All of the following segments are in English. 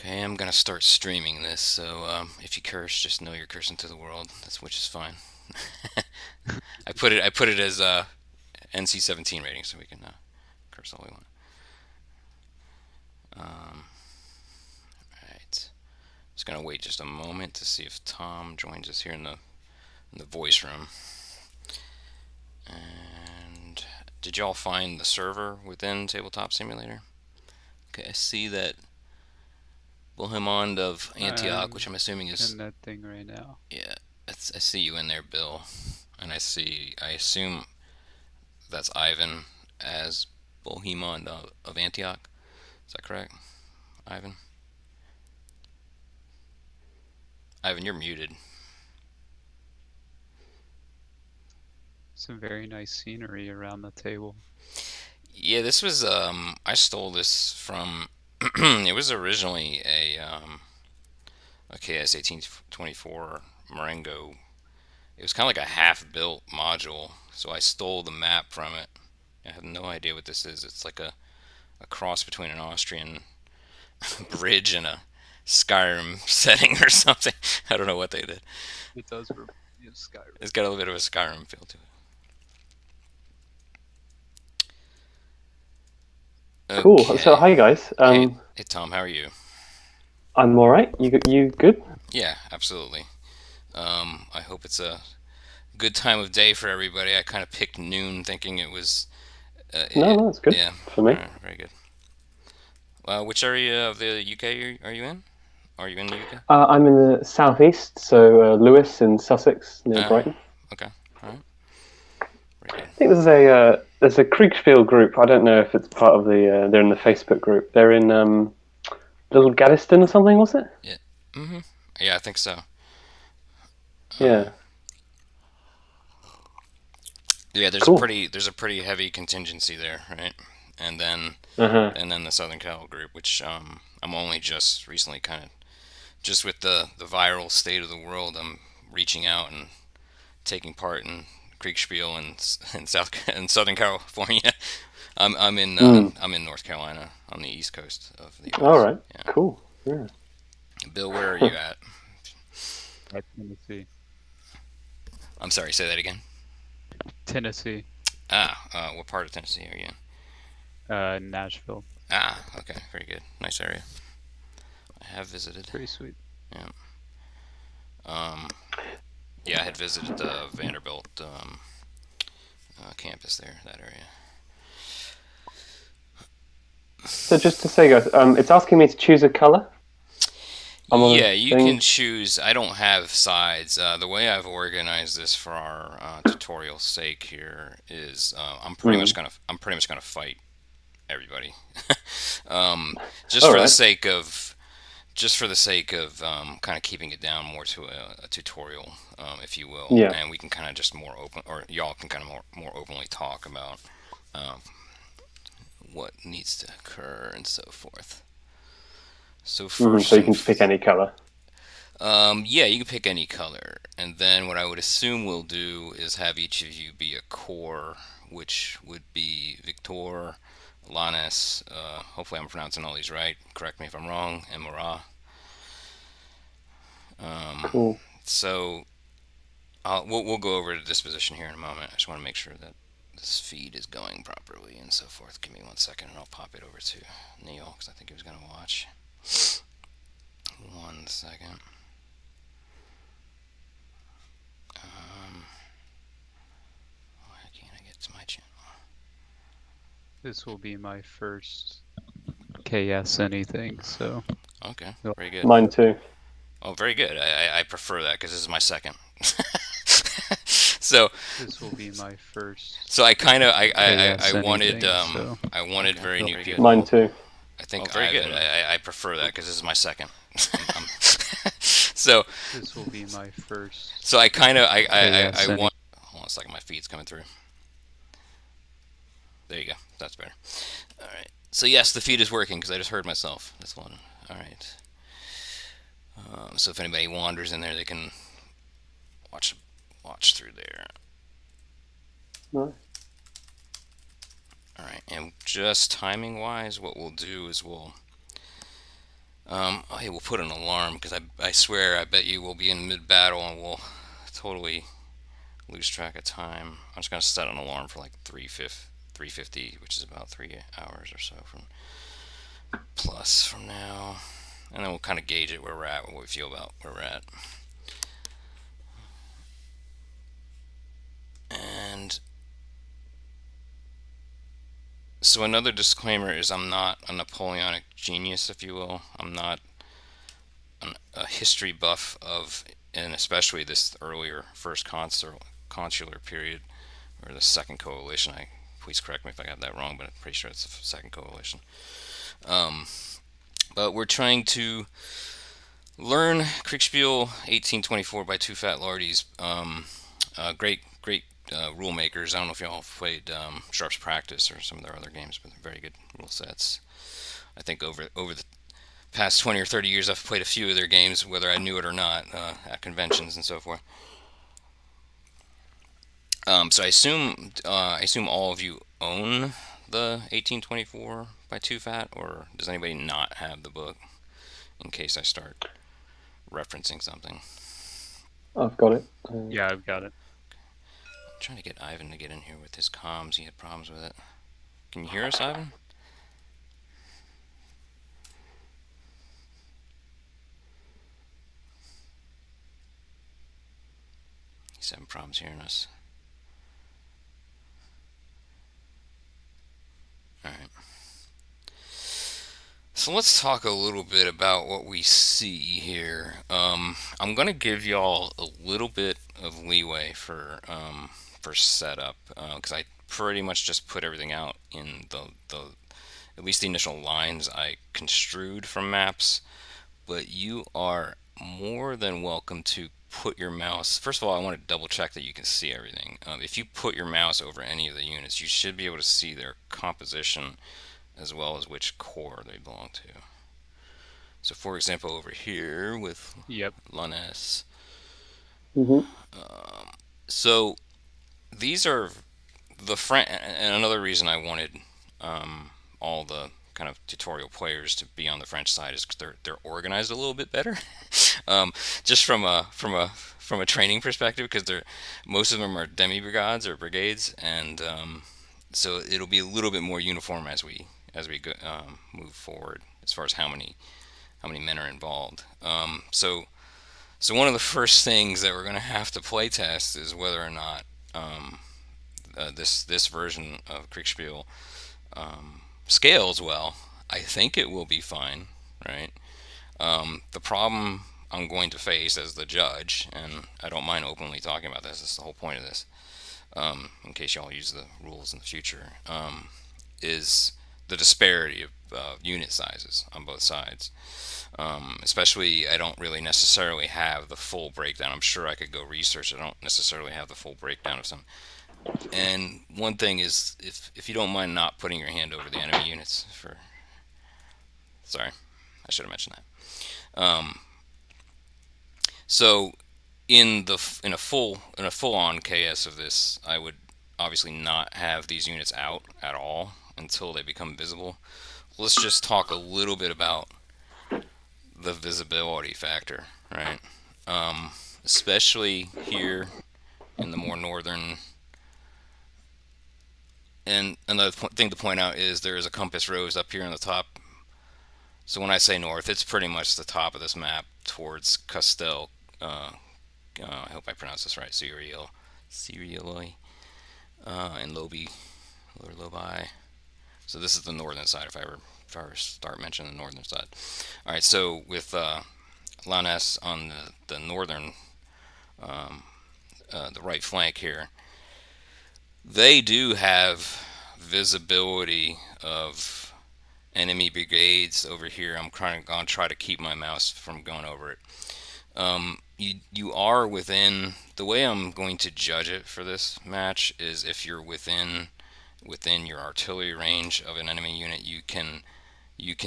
Okay, I'm gonna start streaming this, so if you curse, just know you're cursing to the world. That's which is fine. I put it as NC-17 rating, so we can curse all we want. Right. Just gonna wait just a moment to see if Tom joins us here in the voice room. And did y'all find the server within Tabletop Simulator? Okay, I see that Wilhelmond of Antioch, which I'm I'm assuming is, in that thing right now. yeah, I see you in there, Bill. And I assume that's Ivan as Bohemond of Antioch. Is that correct, Ivan? Ivan, you're muted. Some very nice scenery around the table. Yeah, this was I stole this from it was originally a KS1824 Marengo. It was kind of like a half-built module, so I stole the map from it. I have no idea what this is. It's like a cross between an Austrian bridge and a Skyrim setting or something. I don't know what they did. It does remind me of Skyrim. It's got a little bit of a Skyrim feel to it. Cool. So Okay. hi guys. Hey Tom, how are you? I'm all right. You good? Yeah, absolutely. I hope it's a good time of day for everybody. I kind of picked noon, thinking it was. No, it's good Yeah. for All me. right, very good. Which area of the UK are you in? Are you in the UK? I'm in the southeast, so Lewis in Sussex near Ah, Brighton. okay. All right. Very good. I think there's a Kriegspiel group. I don't know if it's part of the. They're in the Facebook group. They're in Little Gaddiston or something, was it? Yeah. Yeah, I think so. Yeah. Yeah, Cool. there's a pretty heavy contingency there, right? And then Uh huh. and then the Southern Cal group, which I'm only just recently kind of just with the viral state of the world, I'm reaching out and taking part in Kriegspiel in Southern California. Mm. I'm in North Carolina on the east coast of the All U.S. right. Yeah. Cool. Yeah. Bill, where are you at? Tennessee. I'm sorry, say that again. Tennessee. What part of Tennessee are you in? Nashville. Okay, very good. Nice area. I have visited. Pretty sweet. Yeah. Um, yeah, I had visited the Vanderbilt campus there, that area. So just to say, guys, it's asking me to choose a color. I'm on Yeah, a you can thing. choose. I don't have sides. The way I've organized this for our tutorial sake here is Mm. I'm pretty much gonna fight everybody, um, just All for the right. sake of kind of keeping it down more to a tutorial, if you will, Yeah. and we can kind of just more open, or y'all can kind of more openly talk about um, what needs to occur and so forth. So So first you and can pick any color. yeah, you can pick any color, and then what I would assume we'll do is have each of you be a core, which would be Victor, Lanes. Hopefully, I'm pronouncing all these right. Correct me if I'm wrong. And Mara. Um, Cool. so we'll go over the disposition here in a moment. I just want to make sure that this feed is going properly and so forth. Give me 1 second, and I'll pop it over to Neil because I think he was going to watch. 1 second. Um, Why can't I get to my channel? This will be my first KS anything, so Okay, you'll very good. Mine too. Oh, very good. I prefer that because this is my second. so this will be my first so I kind of KS anything, I so wanted very new you'll people. Mine too. I think very good. I prefer that because this is my second. so this will be my first so I kind of KS I any want. Hold on a second, my feed's coming through. There you go. That's better. All right. So yes, the feed is working because I just heard myself. That's one. All right. So if anybody wanders in there, they can watch through there. Nice. All right, and just timing wise, what we'll do is Hey, we'll put an alarm because I swear I bet you we'll be in mid battle and we'll totally lose track of time. I'm just gonna set an alarm for like 350, which is about 3 hours or so from plus from now, and then we'll kind of gauge it where we're at, what we feel about where we're at. And so another disclaimer is I'm not a Napoleonic genius, if you will. I'm not a history buff of, and especially this earlier first consular period or the second coalition. Please correct me if I got that wrong, but I'm pretty sure it's the second coalition. Um, but we're trying to learn Kriegspiel 1824 by TooFatLardies. Great rule makers. I don't know if y'all have played Sharp's Practice or some of their other games, but they're very good rule sets. I think over the past 20 or 30 years, I've played a few of their games, whether I knew it or not, at conventions and so forth. So I assume all of you own the 1824 by TooFat, or does anybody not have the book? In case I start referencing something. I've got it. Yeah, I've got it. I'm trying to get Ivan to get in here with his comms. He had problems with it. Can you hear us, Ivan? He's having problems hearing us. Alright. So let's talk a little bit about what we see here. I'm going to give y'all a little bit of leeway for setup because I pretty much just put everything out in the at least the initial lines I construed from maps. But you are more than welcome to put your mouse. First of all, I want to double check that you can see everything. If you put your mouse over any of the units, you should be able to see their composition as well as which core they belong to. So, for example, over here with Lunes. Mm-hmm. So these are the front, and another reason I wanted all the kind of tutorial players to be on the French side is because they're organized a little bit better, just from a training perspective, because they're most of them are demi brigades or brigades, and so it'll be a little bit more uniform as we go, move forward as far as how many men are involved. So one of the first things that we're going to have to play test is whether or not this version of Kriegspiel scales well. I think it will be fine, right? The problem I'm going to face as the judge, and I don't mind openly talking about this, that's the whole point of this, in case y'all use the rules in the future, is the disparity of unit sizes on both sides. Especially, I don't really necessarily have the full breakdown. I'm sure I could go research. I don't necessarily have the full breakdown of some. And one thing is, if you don't mind not putting your hand over the enemy units for. Sorry, I should have mentioned that. So in a full on KS of this, I would obviously not have these units out at all until they become visible. Let's just talk a little bit about the visibility factor, right? Especially here in the more northern. And another thing to point out is there is a compass rose up here on the top. So when I say north, it's pretty much the top of this map towards Castel. I hope I pronounced this right. Sirioloi, and Lobi, or Lobi. So this is the northern side. If I ever start mentioning the northern side. All right. So with Lannes on the northern, the right flank here, they do have visibility of enemy brigades over here. I'm going to try to keep my mouse from going over it. You are within, the way I'm going to judge it for this match is if you're within your artillery range of an enemy unit, you can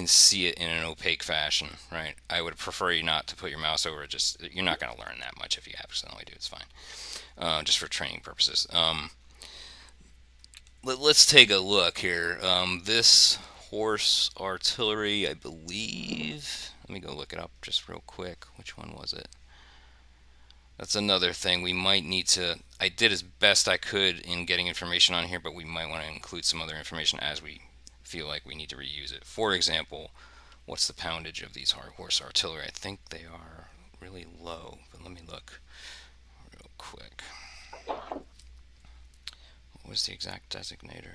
see it in an opaque fashion, right? I would prefer you not to put your mouse over it. Just, you're not going to learn that much. If you accidentally do, it's fine, just for training purposes. Let's take a look here. This horse artillery, I believe, let me go look it up just real quick. Which one was it? That's another thing we might need to. I did as best I could in getting information on here, but we might want to include some other information as we feel like we need to reuse it. For example, what's the poundage of these horse artillery? I think they are really low, but let me look real quick. What was the exact designator?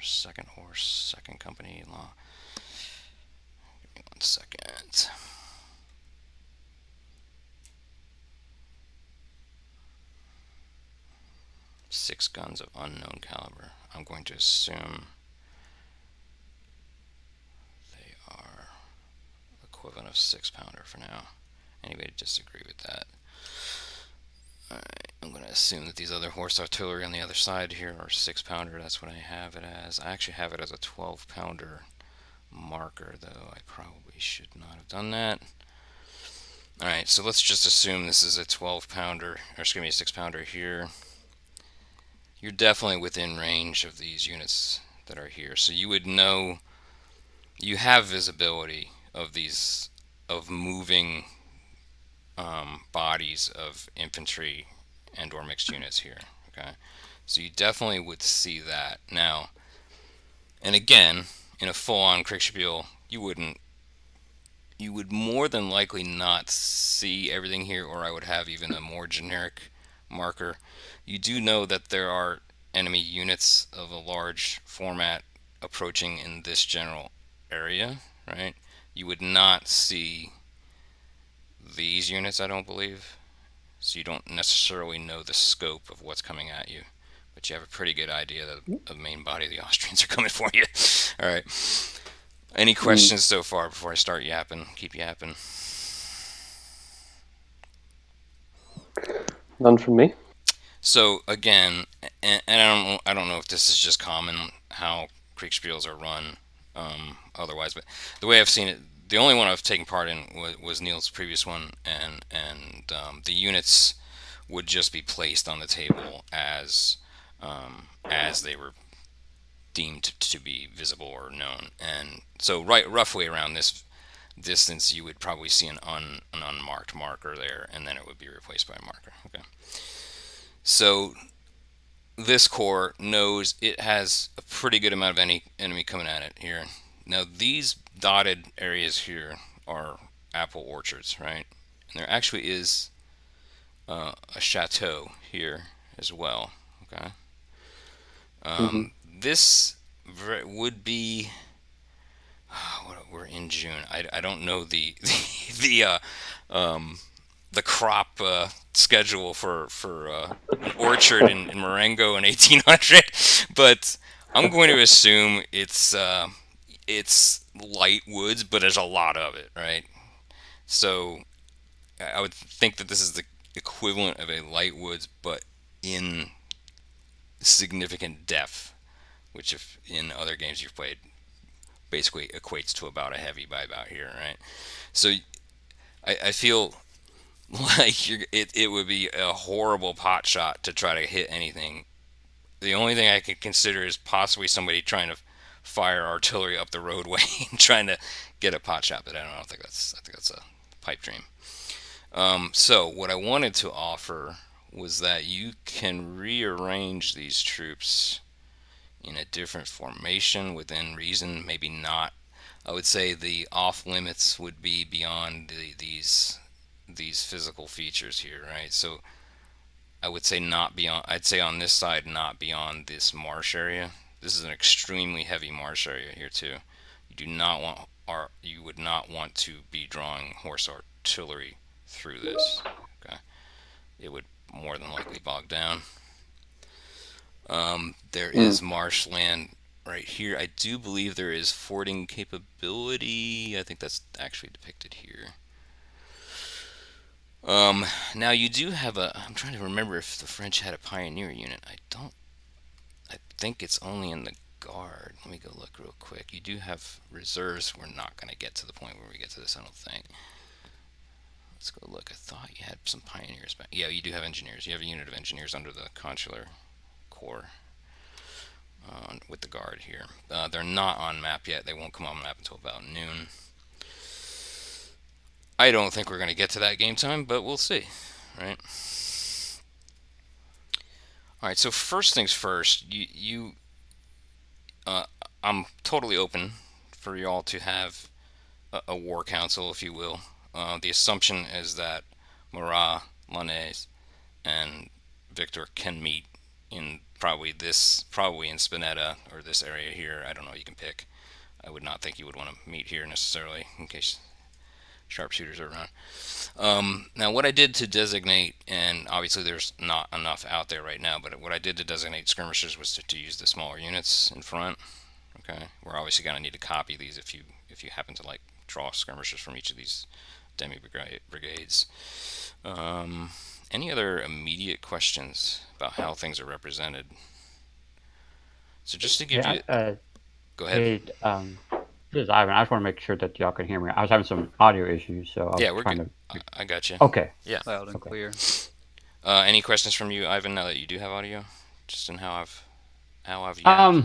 Second horse, second company law. Give me 1 second. Six guns of unknown caliber. I'm going to assume they are equivalent of 6-pounder for now. Anybody disagree with that? Alright, I'm going to assume that these other horse artillery on the other side here are 6-pounder. That's what I have it as. I actually have it as a 12-pounder marker, though I probably should not have done that. Alright, so let's just assume this is a 12-pounder, or excuse me, a 6-pounder here. You're definitely within range of these units that are here, so you would know, you have visibility of these, of moving bodies of infantry and or mixed units here. Okay, so you definitely would see that. Now, and again, in a full-on Kriegspiel, you would more than likely not see everything here, or I would have even a more generic marker. You do know that there are enemy units of a large format approaching in this general area, right? You would not see these units, I don't believe, so you don't necessarily know the scope of what's coming at you, but you have a pretty good idea that the main body of the Austrians are coming for you. All right. Any questions so far before I start yapping? Keep yapping. None from me. So again, and I don't know if this is just common how Kriegspiels are run, otherwise, but the way I've seen it, the only one I've taken part in was Neil's previous one, and the units would just be placed on the table as they were deemed to be visible or known, and so roughly around this distance, you would probably see an unmarked marker there, and then it would be replaced by a marker. Okay. So this corps knows it has a pretty good amount of any enemy coming at it here. Now these dotted areas here are apple orchards, right? And there actually is a chateau here as well. Okay. This would be. We're in June. I don't know the the crop schedule for orchard in Marengo in 1800, but I'm going to assume it's light woods, but there's a lot of it, right? So I would think that this is the equivalent of a light woods, but in significant depth, which if in other games you've played basically equates to about a heavy by about here, right? So I feel like it would be a horrible pot shot to try to hit anything. The only thing I could consider is possibly somebody trying to fire artillery up the roadway and trying to get a pot shot, but I don't think that's. I think that's a pipe dream. So what I wanted to offer was that you can rearrange these troops in a different formation within reason. Maybe not. I would say the off limits would be beyond these physical features here, right? So I would say not beyond. I'd say on this side, not beyond this marsh area. This is an extremely heavy marsh area here too. You do not want, or you would not want to be drawing horse artillery through this. Okay, it would more than likely bog down. There is marshland right here. I do believe there is fording capability. I think that's actually depicted here. Now you do have a. I'm trying to remember if the French had a pioneer unit. I don't. I think it's only in the guard. Let me go look real quick. You do have reserves. We're not going to get to the point where we get to this, I don't think. Let's go look. I thought you had some pioneers back. Yeah, you do have engineers. You have a unit of engineers under the consular corps with the guard here. They're not on map yet. They won't come on map until about noon. I don't think we're going to get to that game time, but we'll see, right? All right. So first things first, uh, I'm totally open for y'all to have a war council, if you will. The assumption is that Marat, Lanes, and Victor can meet in probably in Spinetta or this area here. I don't know. You can pick. I would not think you would want to meet here necessarily in case sharpshooters are around. Now, what I did to designate, and obviously there's not enough out there right now, but what I did to designate skirmishers was to use the smaller units in front. Okay, we're obviously gonna need to copy these if you happen to like draw skirmishers from each of these demi brigades. Any other immediate questions about how things are represented? So just to give Yeah, you, go ahead. hey, this is Ivan. I just want to make sure that y'all can hear me. I was having some audio issues, so I was Yeah, we're trying good. to. I got you. Okay. Yeah. Loud and Okay. clear. Any questions from you, Ivan? Now that you do have audio, just in how I've yapped.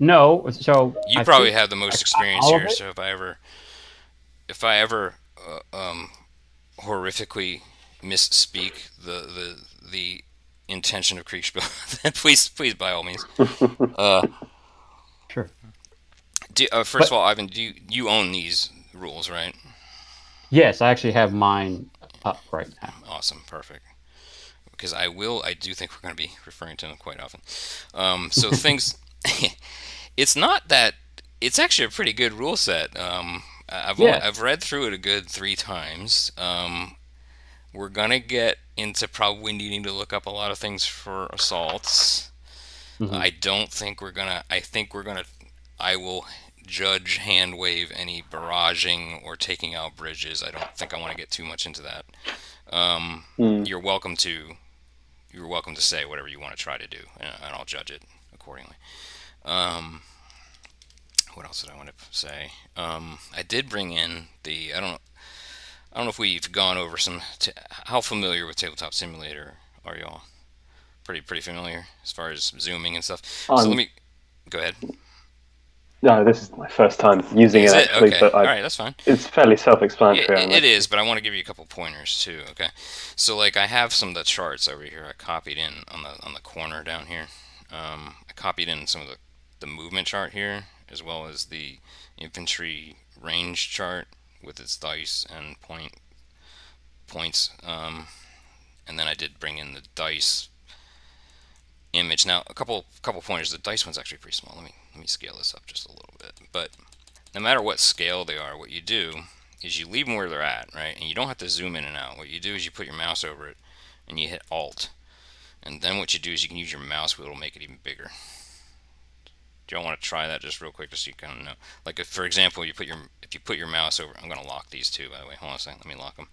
No. So You I probably think have the I most got experience all of here. it. So if I ever horrifically misspeak the intention of Kriegspiel, then please by all means. Uh, Sure. first of But all, Ivan, do you own these rules, right? yes, I actually have mine up right now. Awesome, perfect. Because I do think we're going to be referring to them quite often. So things, it's not that. It's actually a pretty good rule set. Yeah. I've read through it a good 3 times. We're gonna get into probably needing to look up a lot of things for assaults. Hmm. I don't think we're gonna. I think we're gonna. I will judge hand wave any barraging or taking out bridges. I don't think I want to get too much into that. Mm. You're welcome to. You're welcome to say whatever you want to try to do, and I'll judge it accordingly. Um, what else did I want to say? I did bring in the. I don't know if we've gone over how familiar with Tabletop Simulator are y'all? Pretty familiar as far as zooming and stuff. So let I'm me go ahead. no, this is my first time using it Is it actually, okay? but All right, that's fine. it's fairly Yeah, self-explanatory, I it imagine. is, but I want to give you a couple pointers too. Okay, so like I have some of the charts over here. I copied in on the corner down here. I copied in some of the movement chart here, as well as the infantry range chart with its dice and points. And then I did bring in the dice image. Now, a couple pointers. The dice one's actually pretty small. Let me scale this up just a little bit. But no matter what scale they are, what you do is you leave them where they're at, right? And you don't have to zoom in and out. What you do is you put your mouse over it and you hit Alt. And then what you do is you can use your mouse wheel to make it even bigger. Do y'all want to try that just real quick, just so you kind of know? Like if, for example, if you put your mouse over, I'm gonna lock these two, by the way. Hold on a second. Let me lock them.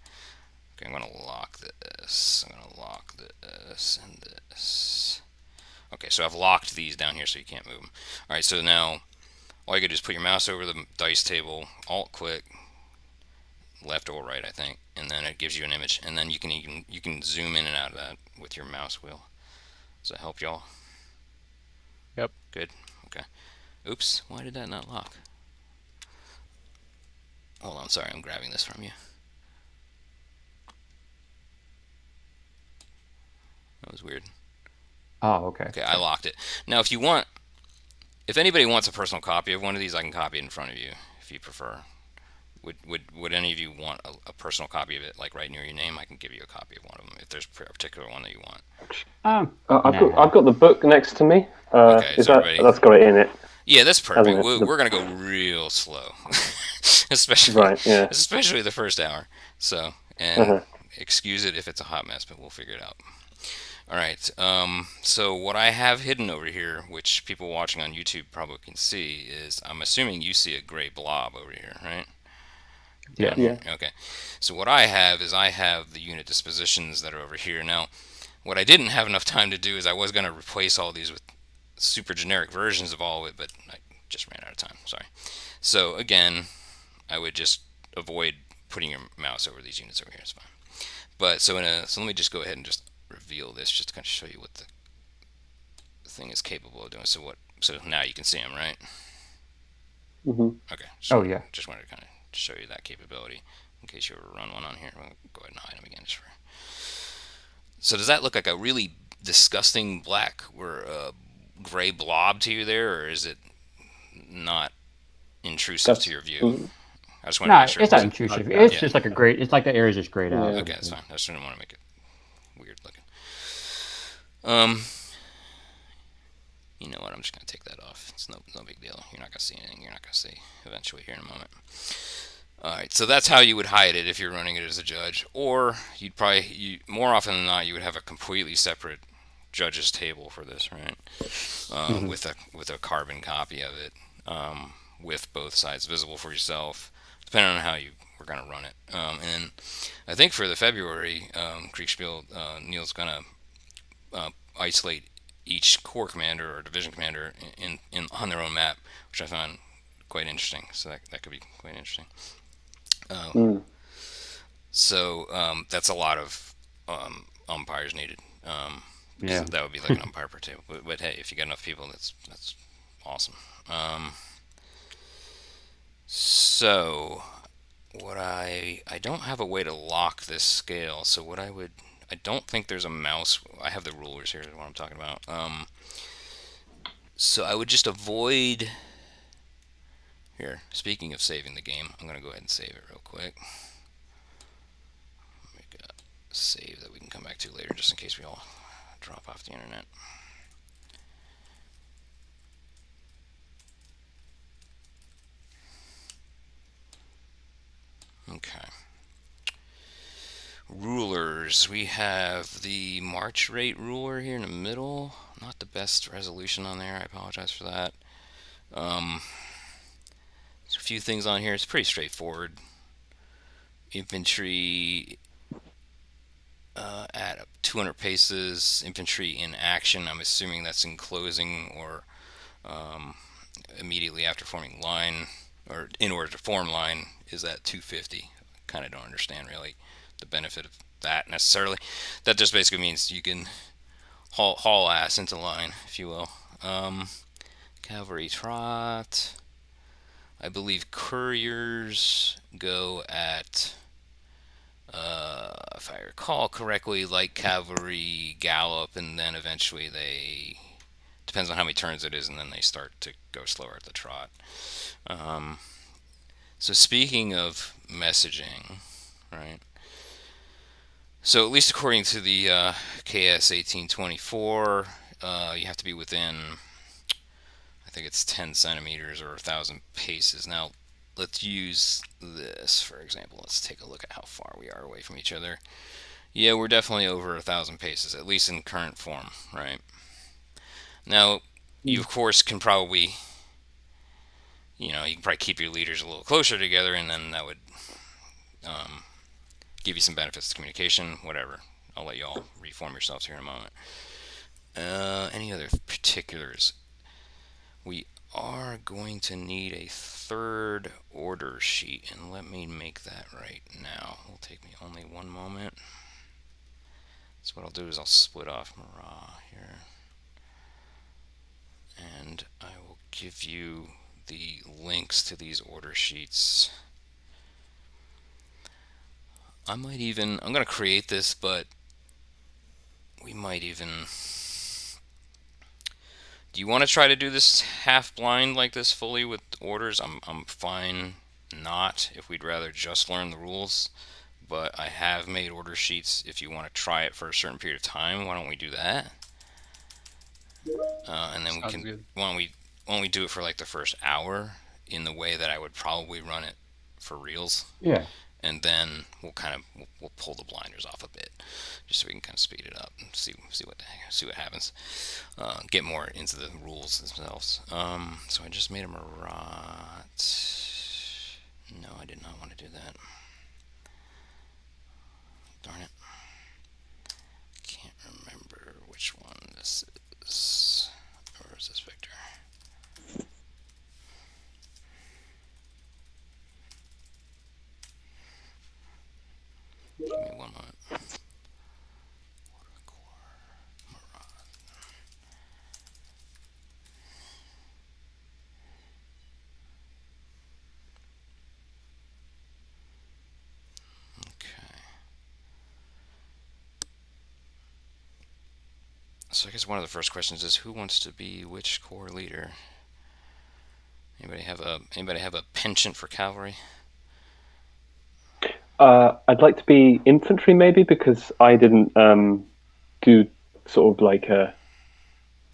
Okay, I'm gonna lock this. I'm gonna lock this and this. Okay, so I've locked these down here so you can't move them. All right, so now all you gotta do is put your mouse over the dice table, Alt click, left or right, I think, and then it gives you an image, and then you can zoom in and out of that with your mouse wheel. Does that help y'all? Yep. Good. Okay. Oops. Why did that not lock? Hold on. Sorry, I'm grabbing this from you. That was weird. Oh, okay. Okay, I locked it. Now, if anybody wants a personal copy of one of these, I can copy it in front of you if you prefer. Would any of you want a personal copy of it, like right near your name? I can give you a copy of one of them if there's a particular one that you want. I've Nah. got the book next to me. Okay, Is so that everybody. that's got it in it, Yeah, that's hasn't perfect. it? We're gonna go real slow, especially Right, yeah. especially the first hour. So, and Uh-huh. excuse it if it's a hot mess, but we'll figure it out. All right. So what I have hidden over here, which people watching on YouTube probably can see, is I'm assuming you see a gray blob over here, right? Down Yes. here. Yeah. Okay. So what I have is I have the unit dispositions that are over here. Now, what I didn't have enough time to do is I was going to replace all these with super generic versions of all of it, but I just ran out of time. Sorry. So again, I would just avoid putting your mouse over these units over here. It's fine. But so let me just go ahead and just reveal this just to kind of show you what the thing is capable of doing. So now you can see them, right? Hmm. Okay. Oh, So yeah. just wanted to kind of to show you that capability in case you ever run one on here. We'll go ahead and hide them again just for. So does that look like a really disgusting black or gray blob to you there, or is it not intrusive to your view? I just want to No, make sure. it's not intrusive. It's just like a grade. It's like the area's just grayed out. Okay, that's fine. I just didn't want to make it weird looking. You know what? I'm just gonna take that off. It's no big deal. You're not gonna see anything. You're not gonna see eventually here in a moment. All right, so that's how you would hide it if you're running it as a judge, or you'd probably more often than not you would have a completely separate judges table for this, right? With a carbon copy of it, with both sides visible for yourself, depending on how you were gonna run it. And I think for the February Kriegspiel, Neil's gonna isolate each corps commander or division commander in on their own map, which I found quite interesting. So that could be quite interesting. So that's a lot of umpires needed. That would be like an umpire per table. But hey, if you got enough people, that's awesome. So what I don't have a way to lock this scale. So what I don't think there's a mouse. I have the rulers here. Is what I'm talking about. So I would just avoid. Here, speaking of saving the game, I'm going to go ahead and save it real quick. Make a save that we can come back to later just in case we all drop off the internet. Okay. Rulers. We have the March rate ruler here in the middle. Not the best resolution on there. I apologize for that. There's a few things on here. It's pretty straightforward. Infantry at 200 paces. Infantry in action. I'm assuming that's in closing or immediately after forming line, or in order to form line, is at 250. Kind of don't understand really the benefit of that necessarily. That just basically means you can haul ass into line, if you will. Cavalry trot. I believe couriers go at, if I recall correctly, light cavalry gallop, and then eventually they, depends on how many turns it is, and then they start to go slower at the trot. So speaking of messaging, right? So at least according to the KS1824, you have to be within, I think it's 10 centimeters or 1,000 paces. Now, let's use this, for example. Let's take a look at how far we are away from each other. Yeah, we're definitely over 1,000 paces, at least in current form, right? Now, you of course can probably, you can probably keep your leaders a little closer together, and then that would give you some benefits to communication, whatever. I'll let you all reform yourselves here in a moment. Any other particulars? We are going to need a third order sheet, and let me make that right now. It'll take me only one moment. So what I'll do is I'll split off Marat here, and I will give you the links to these order sheets. I'm going to create this, but we might even, do you want to try to do this half blind like this fully with orders? I'm fine not, if we'd rather just learn the rules, but I have made order sheets if you want to try it for a certain period of time. Why don't we do that? And then we can, good. why don't we do it for like the first hour in the way that I would probably run it for reals? Yeah. And then we'll pull the blinders off a bit, just so we can kind of speed it up and see what happens. Get more into the rules themselves. So I just made a Marat. No, I did not want to do that. Darn it! Can't remember which one this is. Or is this Victor? Give me one moment. So I guess one of the first questions is who wants to be which corps leader? Anybody have a penchant for cavalry? I'd like to be infantry maybe because I didn't do sort of like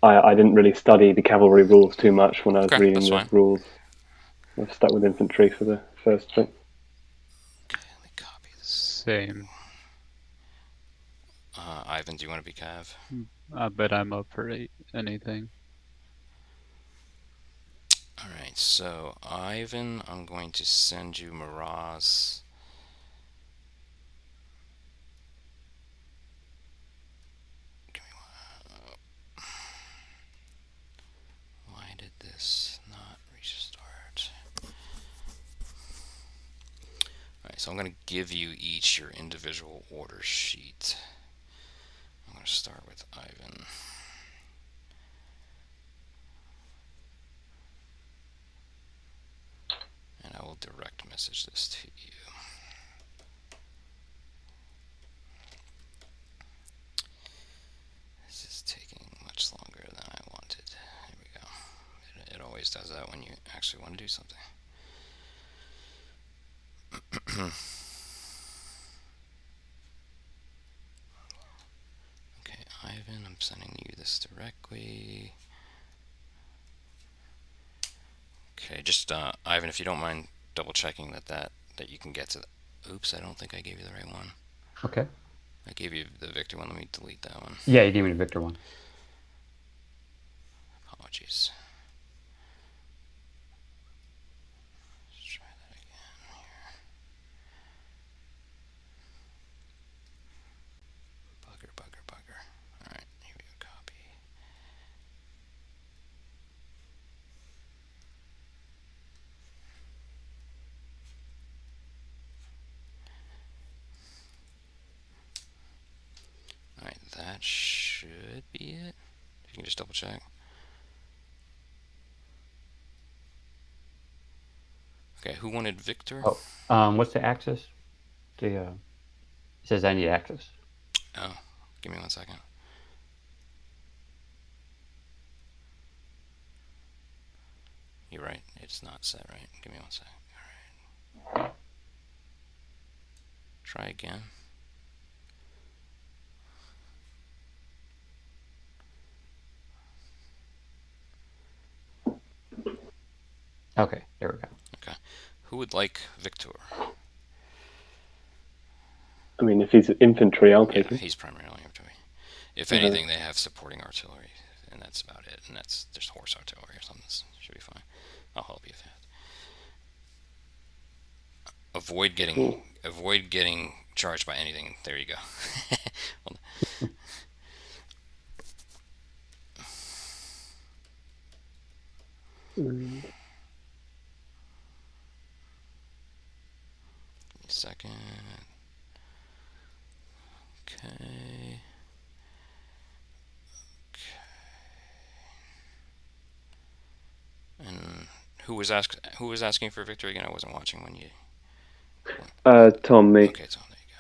I didn't really study the cavalry rules too much when I was Okay, reading that's the fine. rules. I've stuck with infantry for the first bit. Okay, let me copy this. Same. Ivan, do you want to be Cav? I bet I'm up for anything. Alright, so Ivan, I'm going to send you Miraz. Why did this not restart? Alright, so I'm going to give you each your individual order sheet. I'm going to start with Ivan. And I will direct message this to you. This is taking much longer than I wanted. Here we go. It always does that when you actually want to do something. Okay, Ivan, I'm sending you this directly. Okay, just Ivan, if you don't mind double checking that you can get to the... Oops, I don't think I gave you the right one. Okay. I gave you the Victor one. Let me delete that one. Yeah, you gave me the Victor one. Apologies. Let's try that again here. Bugger. Alright, here we go, copy. Alright, that should be it. If you can just double check. Okay, who wanted Victor? Oh, what's the axis? It says I need axis. Oh, give me 1 second. You're right, it's not set right. Give me 1 second. Alright. Try again. Okay, there we go. Okay. Who would like Victor? I mean, if he's infantry, I'll take him. He's primarily infantry. If anything, they have supporting artillery, and that's about it. And that's just horse artillery or something. Should be fine. I'll help you with that. Avoid getting charged by anything. There you go. Give me a second. Okay. And who was asking for Victor again? I wasn't watching when you. Tom, me. Okay, Tom. There you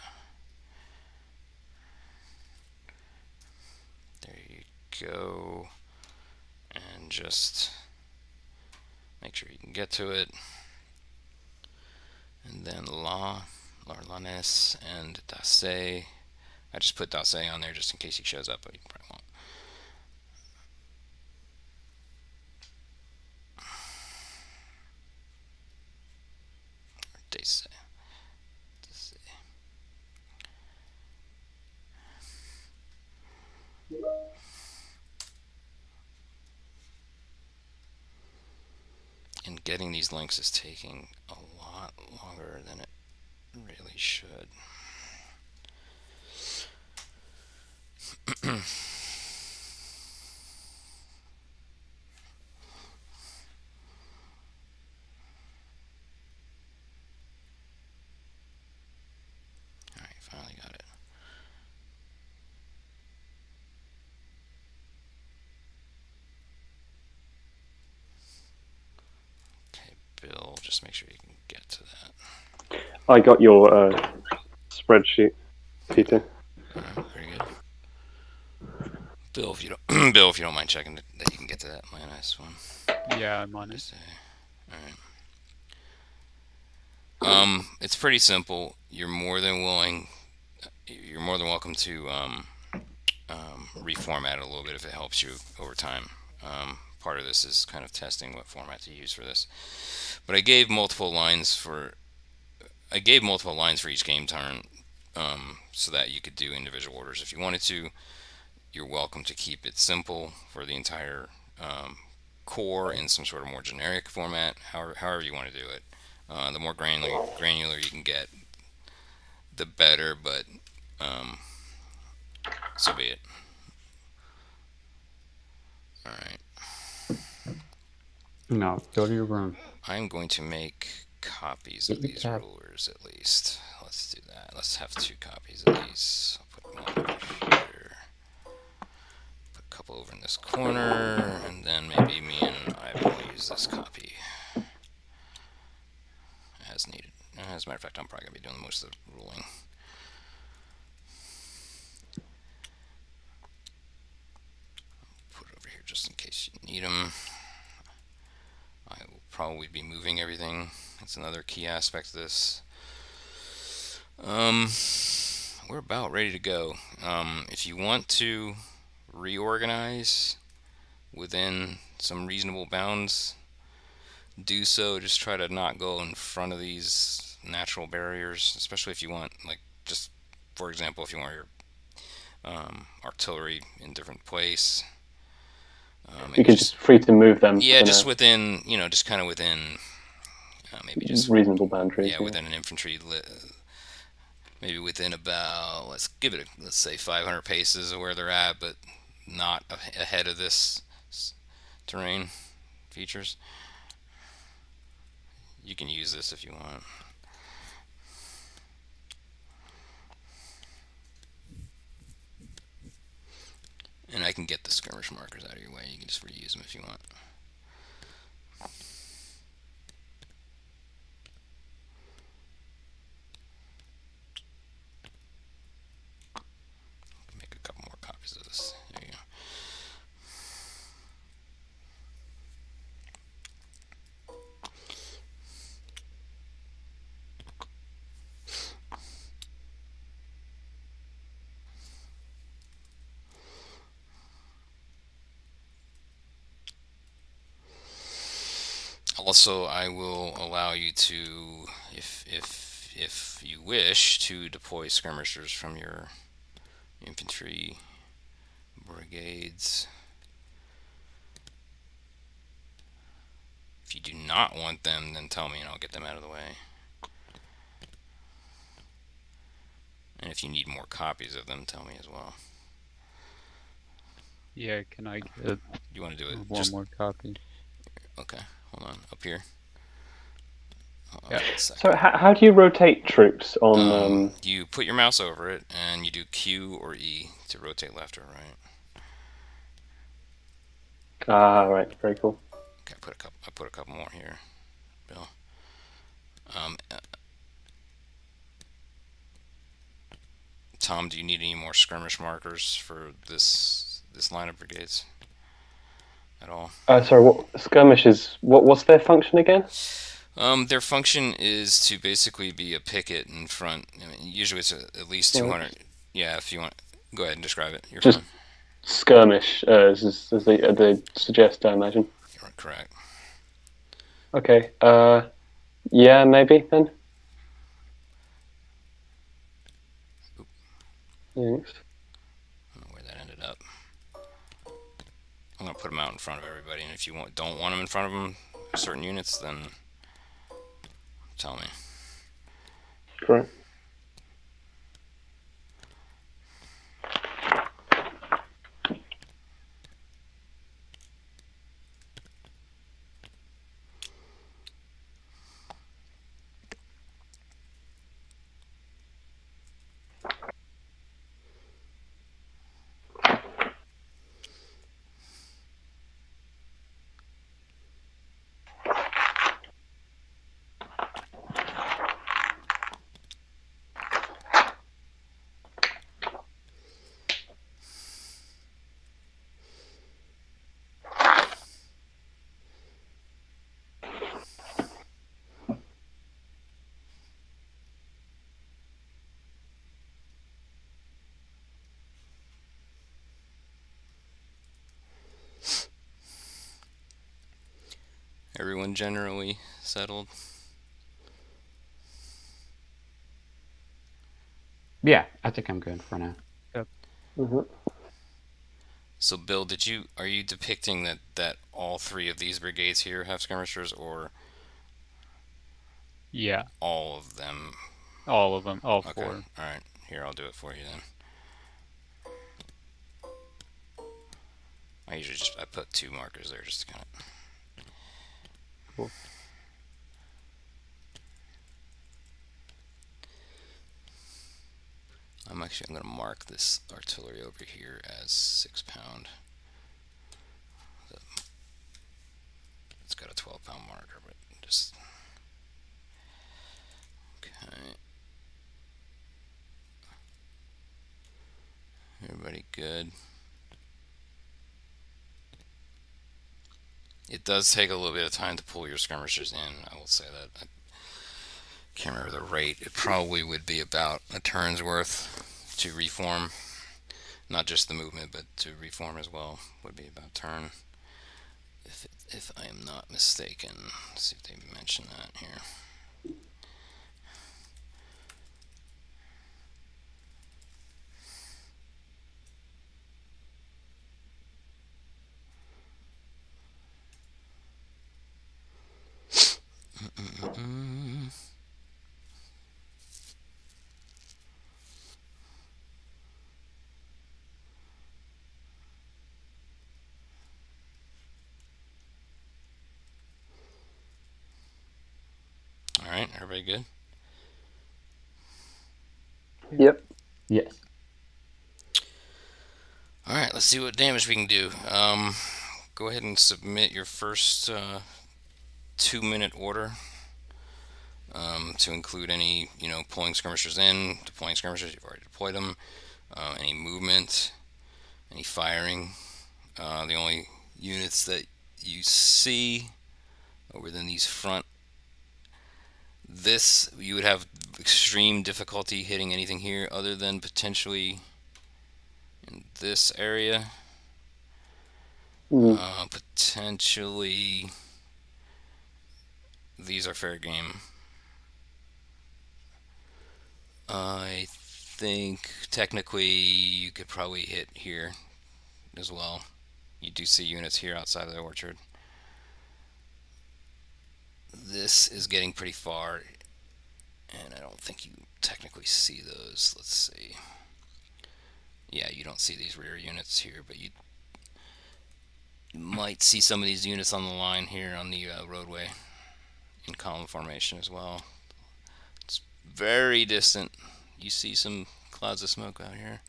go. There you go. And just make sure you can get to it. And then Larlanes, and Dace. I just put Dace on there just in case he shows up, but he probably won't. Dace. And getting these links is taking a lot longer than it really should. Alright, finally got it. Okay, Bill, just make sure you can get to that. I got your spreadsheet, Peter. Alright, very good. Bill, if you don't, Bill, if you don't mind checking that you can get to that minus one. Yeah, I'm on it. All right. It's pretty simple. You're more than welcome to reformat it a little bit if it helps you over time. Part of this is kind of testing what format to use for this. But I gave multiple lines for each game turn, so that you could do individual orders if you wanted to. You're welcome to keep it simple for the entire core in some sort of more generic format, however you want to do it. The more granular you can get, the better, but so be it. Alright. No, go to your room. I'm going to make copies of these rulers at least. Let's do that. Let's have 2 copies of these. I'll put one over here. Put a couple over in this corner, and then maybe me and I will use this copy as needed. As a matter of fact, I'm probably going to be doing most of the ruling. Put it over here just in case you need them. I will probably be moving everything. That's another key aspect of this. We're about ready to go. If you want to reorganize within some reasonable bounds, do so. Just try to not go in front of these natural barriers, especially if you want, like, just for example, if you want your artillery in different place. You can just free to move them. Yeah, just within, just kind of within, maybe just reasonable boundaries. Yeah, within an infantry. Maybe within about, let's say 500 paces of where they're at, but not ahead of this terrain features. You can use this if you want. And I can get the skirmish markers out of your way. You can just reuse them if you want. Make a couple more copies of this. There you go. Also, I will allow you to, if you wish, to deploy skirmishers from your infantry brigades. If you do not want them, then tell me and I'll get them out of the way. And if you need more copies of them, tell me as well. Yeah, can I get You want to do it? one more copy? Okay, hold on. Up here. Yeah. So how do you rotate troops on? You put your mouse over it, and you do Q or E to rotate left or right. Ah, right. Very cool. Okay, I put a couple more here, Bill. Tom, do you need any more skirmish markers for this line of brigades at all? Sorry, what skirmishes? What's their function again? Their function is to basically be a picket in front. I mean, usually it's at least 200. Yeah, if you want, go ahead and describe it. You're Just fine. skirmish, as they suggest, I imagine. You're correct. Okay. Yeah, maybe then. Thanks. I don't know where that ended up. I'm gonna put them out in front of everybody, and if you don't want them in front of them, certain units, then tell me. Correct. Everyone generally settled? Yeah, I think I'm good for now. Hmm. So, Bill, are you depicting that all three of these brigades here have skirmishers, or Yeah, all of them? all of them, all Okay, 4. all right. Here, I'll do it for you then. I put 2 markers there just to kind of. Cool. I'm going to mark this artillery over here as 6 pound. It's got a 12-pound marker, but just okay. Everybody good? It does take a little bit of time to pull your skirmishers in. I will say that. I can't remember the rate. It probably would be about a turn's worth to reform. Not just the movement, but to reform as well would be about a turn. If I am not mistaken. Let's see if they mention that here. All right, everybody good? Yep. Yes. All right, let's see what damage we can do. Go ahead and submit your first 2-minute order to include any, pulling skirmishers in, deploying skirmishers. You've already deployed them. Any movement, any firing. The only units that you see are within these front. You would have extreme difficulty hitting anything here other than potentially in this area. Potentially, these are fair game. I think technically you could probably hit here as well. You do see units here outside of the orchard. This is getting pretty far, and I don't think you technically see those. Let's see. Yeah, you don't see these rear units here, but you might see some of these units on the line here on the roadway in column formation as well. It's very distant. You see some clouds of smoke out here.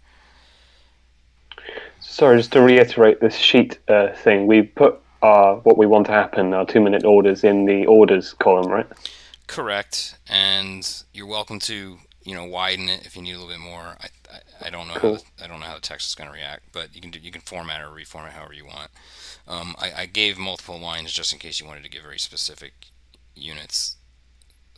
Sorry, just to reiterate this sheet thing, we put what we want to happen, our 2-minute orders, in the orders column, right? Correct, and you're welcome to widen it if you need a little bit more. I don't know Cool. I don't know how the text is going to react, but you can format or reformat however you want. I gave multiple lines just in case you wanted to give very specific units,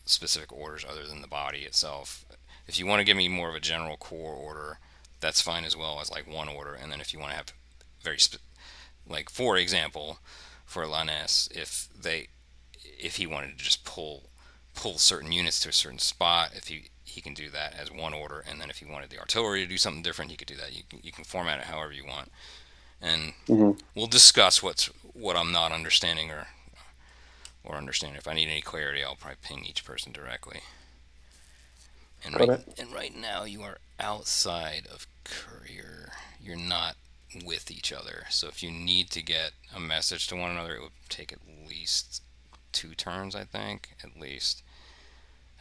specific orders other than the body itself. If you want to give me more of a general core order, that's fine as well as like one order. And then if you want to have very like for example, for Lannes, if he wanted to just pull certain units to a certain spot, if he can do that as one order. And then if he wanted the artillery to do something different, he could do that. You can format it however you want, and we'll discuss what I'm not understanding or understand. If I need any clarity, I'll probably ping each person directly. And right now you are outside of courier. You're not with each other. So if you need to get a message to one another, it would take at least 2 turns, I think, at least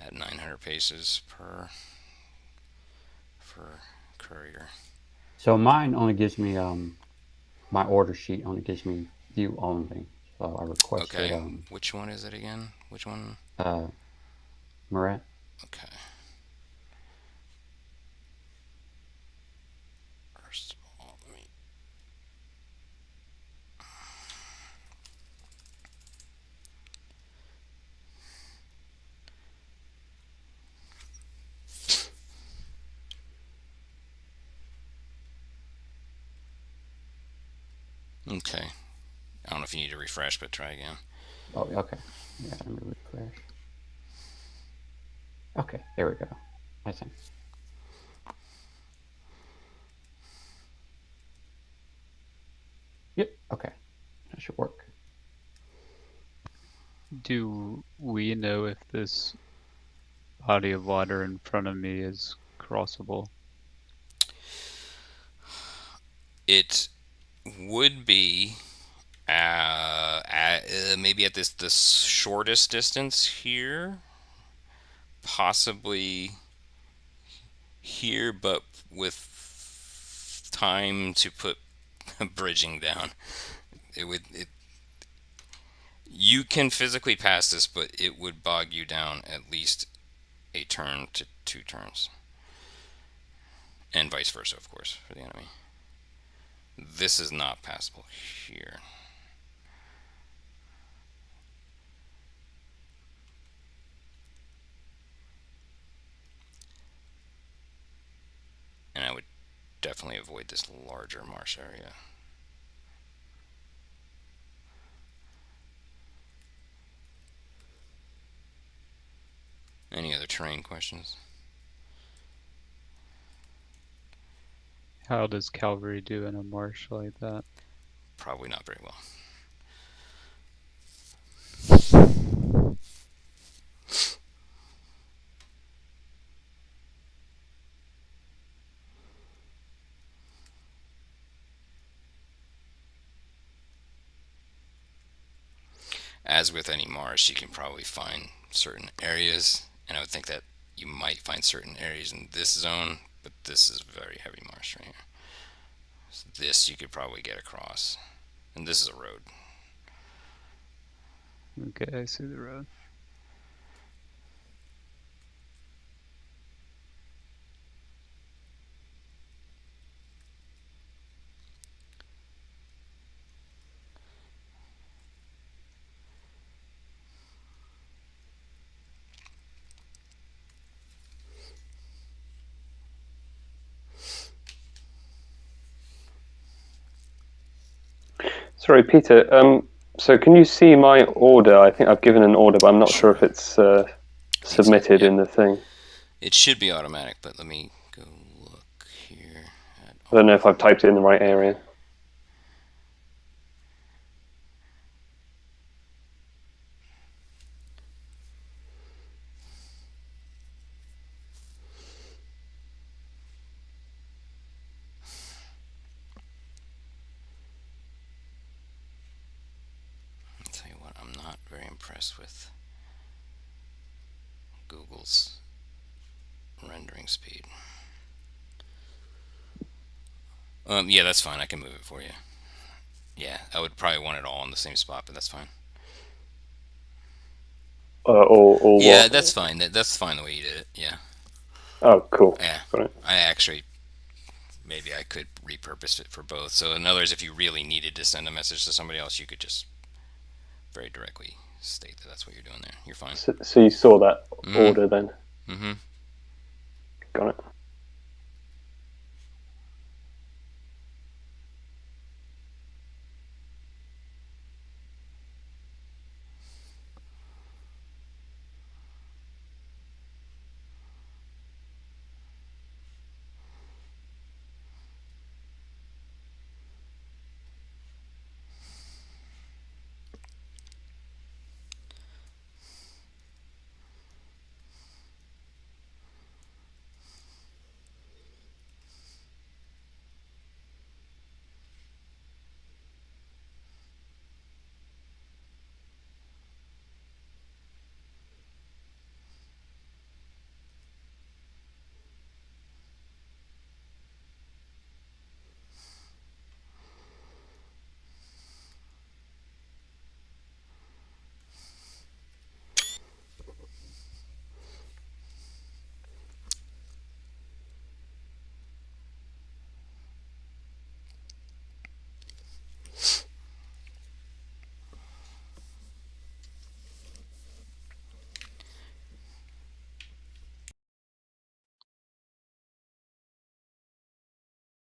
at 900 paces for courier. So mine only gives me my order sheet only gives me view only. So I requested Okay. Which one is it again? Which one? Murat. Okay. First of all, let me. Okay. I don't know if you need to refresh, but try again. Oh, okay. Yeah, let me refresh. Okay, there we go. I think. Yep. Okay, that should work. Do we know if this body of water in front of me is crossable? It would be maybe at the shortest distance here, possibly here, but with time to put bridging down. You can physically pass this, but it would bog you down at least a turn to 2 turns, and vice versa, of course, for the enemy. This is not passable here. And I would definitely avoid this larger marsh area. Any other terrain questions? How does cavalry do in a marsh like that? Probably not very well. As with any marsh, you can probably find certain areas, and I would think that you might find certain areas in this zone, but this is very heavy marsh right here. So this you could probably get across, and this is a road. Okay, I see the road. Sorry, Peter. So can you see my order? I think I've given an order, but I'm not sure if it's submitted in the thing. It should be automatic, but let me go look here. I don't know if I've typed it in the right area. I'll tell you what, I'm not very impressed with Google's rendering speed. Yeah, that's fine. I can move it for you. Yeah, I would probably want it all in the same spot, but that's fine. Or Yeah, what? that's fine. That's fine the way you did it. Yeah. Oh, cool. Yeah. Got it. I actually maybe I could repurpose it for both. So in other words, if you really needed to send a message to somebody else, you could just very directly state that that's what you're doing there. You're fine. So you saw that order then? Mm-hmm. Got it.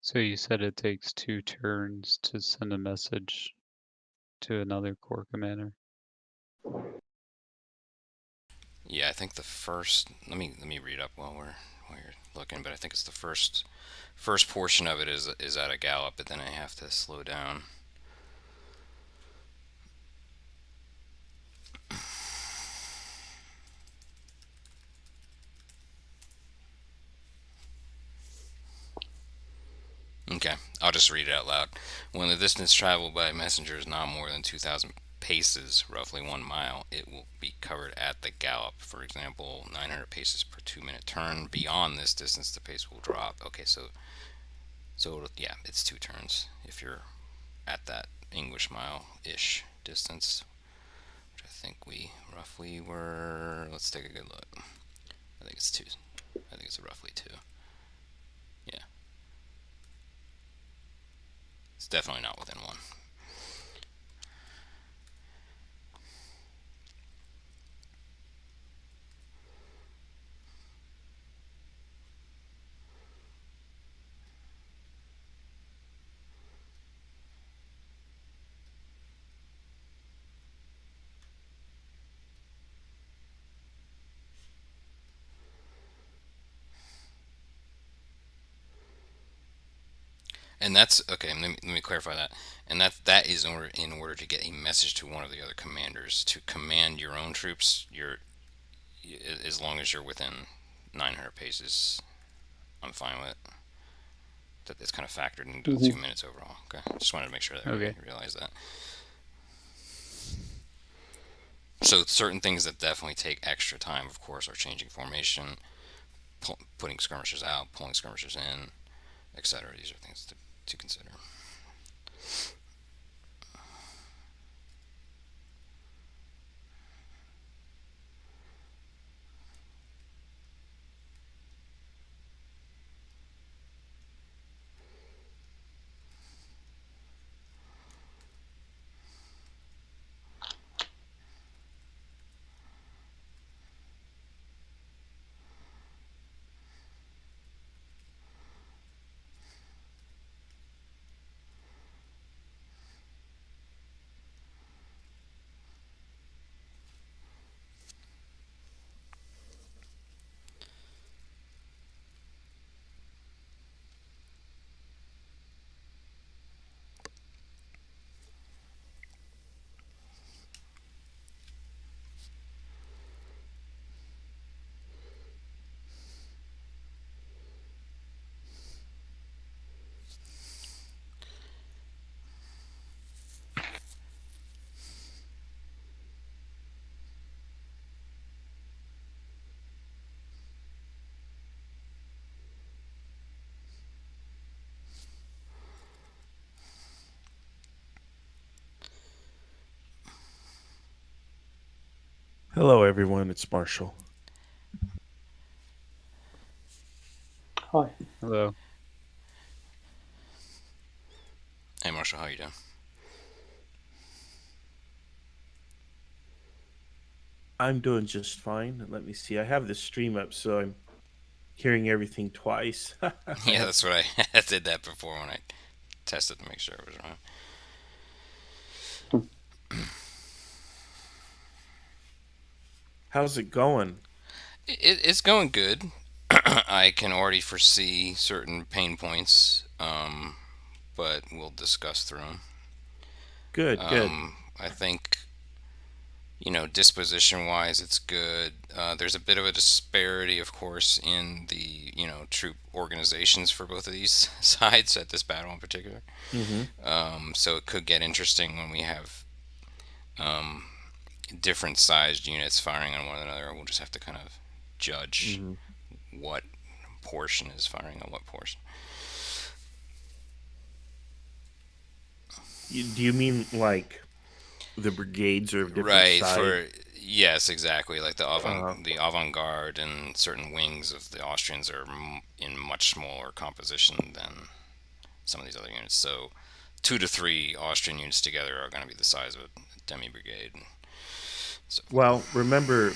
So you said it takes 2 turns to send a message to another corps commander? Yeah, I think the first. Let me read up while you're looking, but I think it's the first portion of it is at a gallop, but then I have to slow down. Okay, I'll just read it out loud. When the distance traveled by a messenger is not more than 2,000 paces, roughly 1 mile, it will be covered at the gallop. For example, 900 paces per 2 minute turn. Beyond this distance, the pace will drop. Okay, so yeah, it's 2 turns if you're at that English mile ish distance, which I think we roughly were. Let's take a good look. I think it's two. I think it's roughly two. Yeah, it's definitely not within one. And that's okay. Let me clarify that. And that is in order to get a message to one of the other commanders to command your own troops. As long as you're within 900 paces, I'm fine with it. That it's kind of factored into the Hmm. 2 minutes overall. Okay, just wanted to make sure that everybody Okay. realized that. So certain things that definitely take extra time, of course, are changing formation, putting skirmishers out, pulling skirmishers in, etc. These are things to consider. Hello, everyone. It's Marshall. Hi. Hello. Hey, Marshall, how you doing? I'm doing just fine. Let me see. I have the stream up, so I'm hearing everything twice. Yeah, that's what I did that before when I tested to make sure it was wrong. How's it going? It's going good. I can already foresee certain pain points, but we'll discuss through them. Good, good. I think, disposition wise, it's good. There's a bit of a disparity, of course, in the, troop organizations for both of these sides at this battle in particular. Mm-hmm. So it could get interesting when we have different sized units firing on one another. We'll just have to kind of judge Mm-hmm. what portion is firing on what portion. Do you mean like the brigades are of different Right, size? for yes, exactly. Like Uh-huh. the avant-garde and certain wings of the Austrians are in much smaller composition than some of these other units. So 2 to 3 Austrian units together are going to be the size of a demi brigade and so forth. Well, remember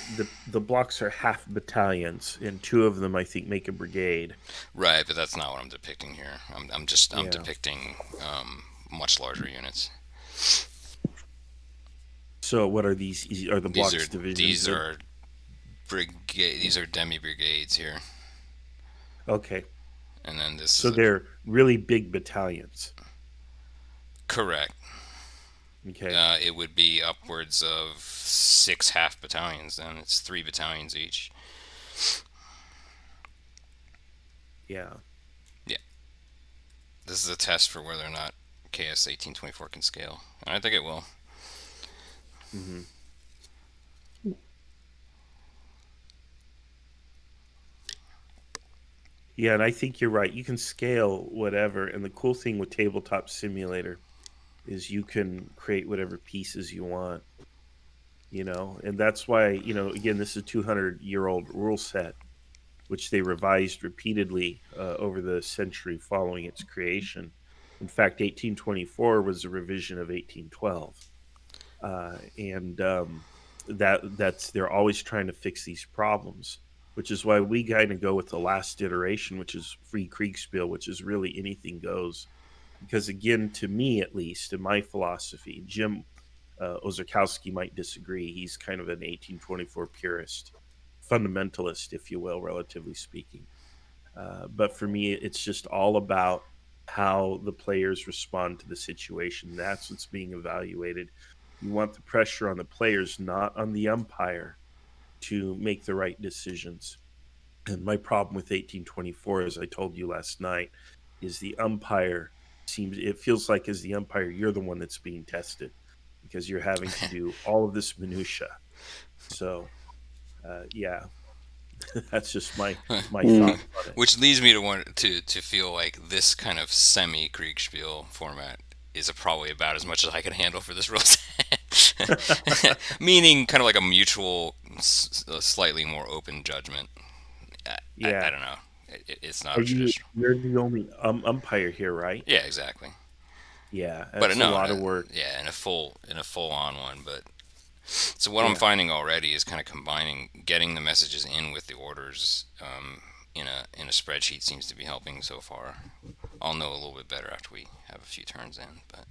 the blocks are half battalions, and two of them I think make a brigade. Right, but that's not what I'm depicting here. I'm Yeah. depicting much larger units. So what are these? Are the These blocks are divisions? these are brigade. These are demi brigades here, Okay. and then this So is a they're really big battalions. correct. Okay. It would be upwards of 6 half battalions. Then it's 3 battalions each. Yeah. Yeah, this is a test for whether or not KS1824 can scale. And I think it will. Hmm. Yeah, and I think you're right. You can scale whatever, and the cool thing with Tabletop Simulator is you can create whatever pieces you want. And that's why again, this is a 200-year-old rule set, which they revised repeatedly over the century following its creation. In fact, 1824 was a revision of 1812, and that's they're always trying to fix these problems, which is why we kind of go with the last iteration, which is free Kriegspiel, which is really anything goes. Because again, to me at least, in my philosophy, Jim Ozarkowski might disagree. He's kind of an 1824 purist, fundamentalist, if you will, relatively speaking. But for me, it's just all about how the players respond to the situation. That's what's being evaluated. You want the pressure on the players, not on the umpire, to make the right decisions. And my problem with 1824, as I told you last night, is the umpire it feels like as the umpire, you're the one that's being tested because you're having to do all of this minutia. So, yeah, that's just my thoughts on it. Which leads me to want to feel like this kind of semi Kriegspiel format is probably about as much as I can handle for this rule set. Meaning, kind of like a mutual, slightly more open judgment. I Yeah. don't know. It's not Are a traditional. you're the only umpire here, right? Yeah, exactly. Yeah, But that's a no, lot of work. yeah, in a full on one. But so what I'm Yeah. finding already is kind of getting the messages in with the orders in a spreadsheet seems to be helping so far. I'll know a little bit better after we have a few turns in. But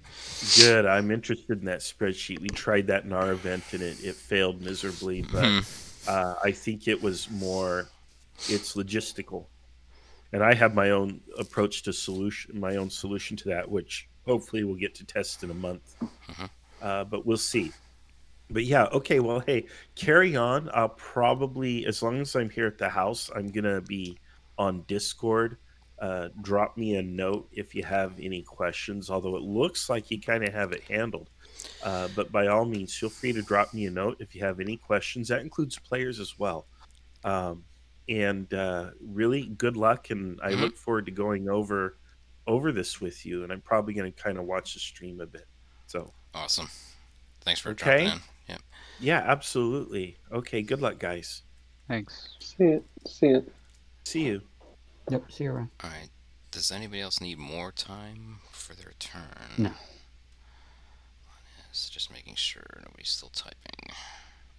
Good. I'm interested in that spreadsheet. We tried that in our event and it failed miserably, but I think it's logistical. And I have my own approach to my own solution to that, which hopefully we'll get to test in a month. But we'll see. But yeah, okay. Well, hey, carry on. I'll probably, as long as I'm here at the house, I'm gonna be on Discord. Drop me a note if you have any questions. Although it looks like you kind of have it handled. But by all means, feel free to drop me a note if you have any questions. That includes players as well. Um, and really good luck. And I mhm. look forward to going over this with you. And I'm probably going to kind of watch the stream a bit. So Awesome. Thanks for dropping okay. in. Yep. Yeah, absolutely. Okay, good luck, guys. Thanks. See it. See it. See you. Yep, see you around. All right. Does anybody else need more time for their turn? No. Yes, just making sure nobody's still typing.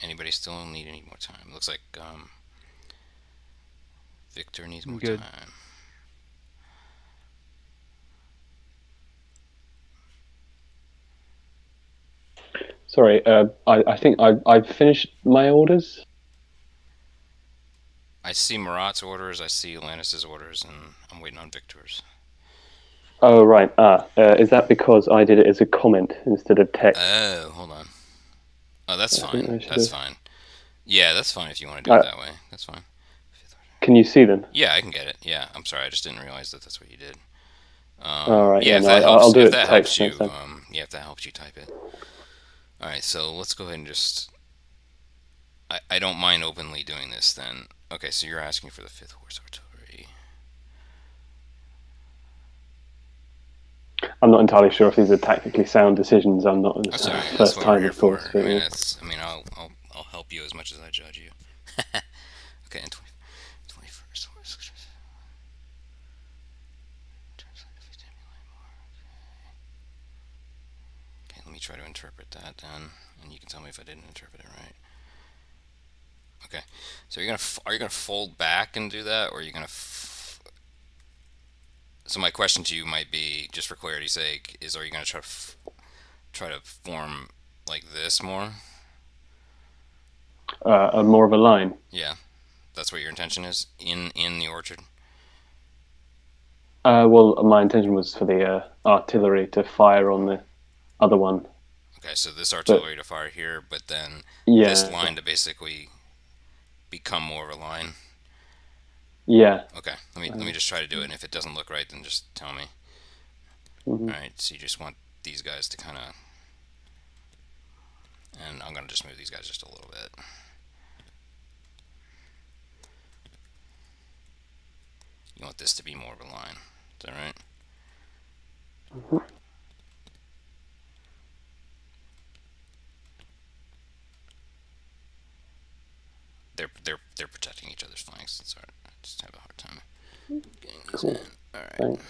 Anybody still need any more time? Looks like Victor needs more Good. time. Sorry, I think I've finished my orders. I see Marat's orders, I see Lannis's orders, and I'm waiting on Victor's. Oh, right. Is that because I did it as a comment instead of text? Oh, hold on. Oh, that's I think fine. I should That's have. fine. Yeah, that's fine if you want to do it that way. That's fine. Can you see them? Yeah, I can get it. Yeah, I'm sorry, I just didn't realize that that's what you did. All right. Yeah, Yeah, if no, that I'll helps, do if it that helps text you, next time. yeah, if that helps you type it. All right, so let's go ahead and just. I don't mind openly doing this then. Okay, so you're asking for the 5th Horse Artillery. I'm not entirely sure if these are tactically sound decisions. I'm not That's all right. That's first what we're time, here of for. course. I But, mean, yeah. that's. I mean, I'll help you as much as I judge you. Okay, and 21st Horse. Okay, let me try to interpret that then, and you can tell me if I didn't interpret it right. Okay, so are you gonna fold back and do that, or are you gonna? So my question to you might be, just for clarity's sake, is are you gonna try to form like this more? More of a line. Yeah, that's what your intention is in the orchard. Well, my intention was for the artillery to fire on the other one, Okay, so this but artillery to fire here, but then this yeah, line to basically become more of a line. yeah. Okay, let me just try to do it, and if it doesn't look right, then just tell me. Mhm. All right, so you just want these guys to kind of, and I'm gonna just move these guys just a little bit. You want this to be more of a line. Is that right? Mhm. They're protecting each other's flanks. It's hard. I just have a hard time getting these Cool. in. All right. Thanks.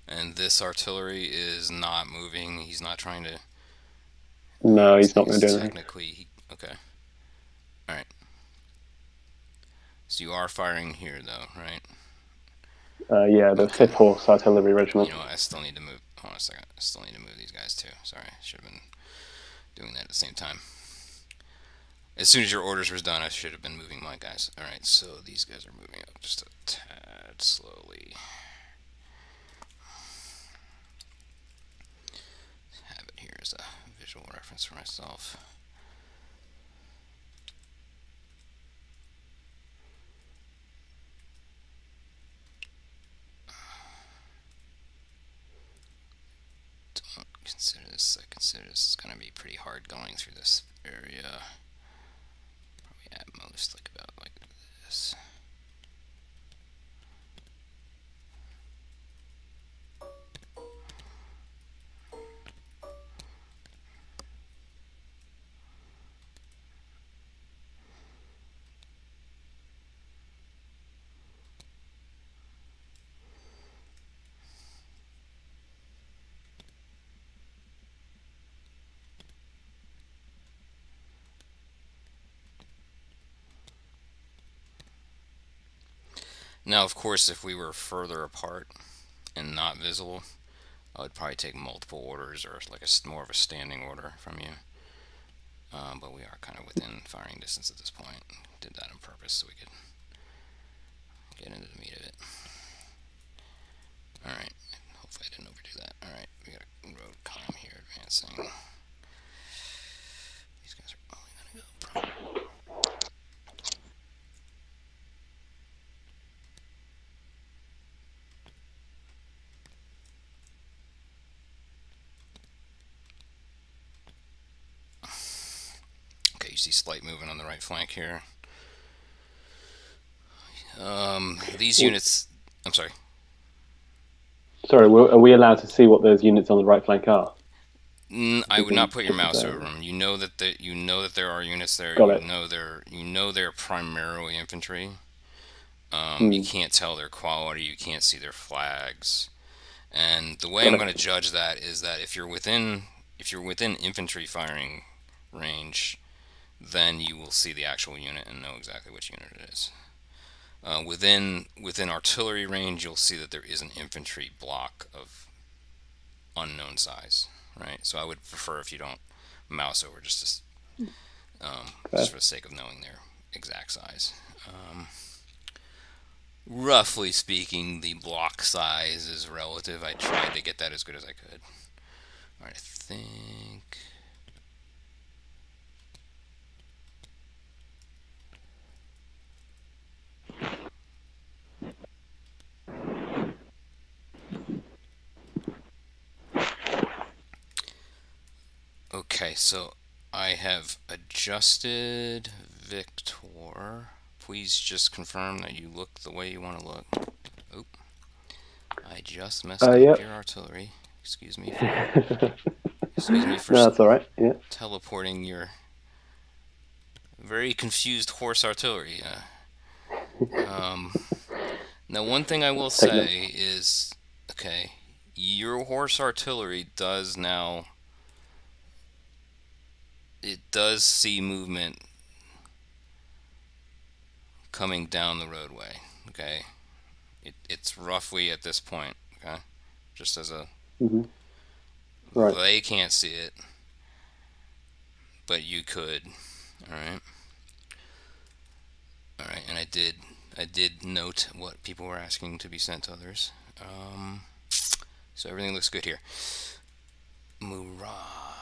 And this artillery is not moving. He's not trying to. No, he's not going to do anything. Technically, okay. All right. So you are firing here, though, right? Yeah, the Okay. 5th Horse Artillery Regiment. You know what? I still need to move. Hold on a second. I still need to move these guys too. Sorry, I should have been doing that at the same time. As soon as your orders were done, I should have been moving my guys. All right, so these guys are moving up just a tad slowly. Have it here as a visual reference for myself. Don't consider this. I consider this is going to be pretty hard going through this area. Probably at most like about like this. Now, of course, if we were further apart and not visible, I would probably take multiple orders or like more of a standing order from you. But we are kind of within firing distance at this point. Did that on purpose so we could get into the meat of it. Alright, hopefully I didn't overdo that. Alright, we got a road column here advancing. These guys are only going to go. Okay, you see slight movement on the right flank here. These units. I'm sorry. Sorry, are we allowed to see what those units on the right flank are? I would not put your Just mouse there. over them. You know that there are units there. Got it. You know they're primarily infantry. Hmm. You can't tell their quality. You can't see their flags. And the way Got I'm it. going to judge that is that if you're within infantry firing range, then you will see the actual unit and know exactly which unit it is. Within artillery range, you'll see that there is an infantry block of unknown size, right? So I would prefer if you don't mouse over just for the sake of knowing their exact size. Roughly speaking, the block size is relative. I tried to get that as good as I could. All right, I think. Okay, so I have adjusted Victor. Please just confirm that you look the way you want to look. Oop. I just messed up Yep. your artillery. Excuse me No, for that's all right. Yeah. teleporting your very confused horse artillery. Now, one thing I will say is, okay, your horse artillery does now. It does see movement coming down the roadway. Okay, it's roughly at this point. Okay, just as a. Mm-hmm. Right. They can't see it, but you could. All right. All right, and I did note what people were asking to be sent to others. So everything looks good here. Murrah.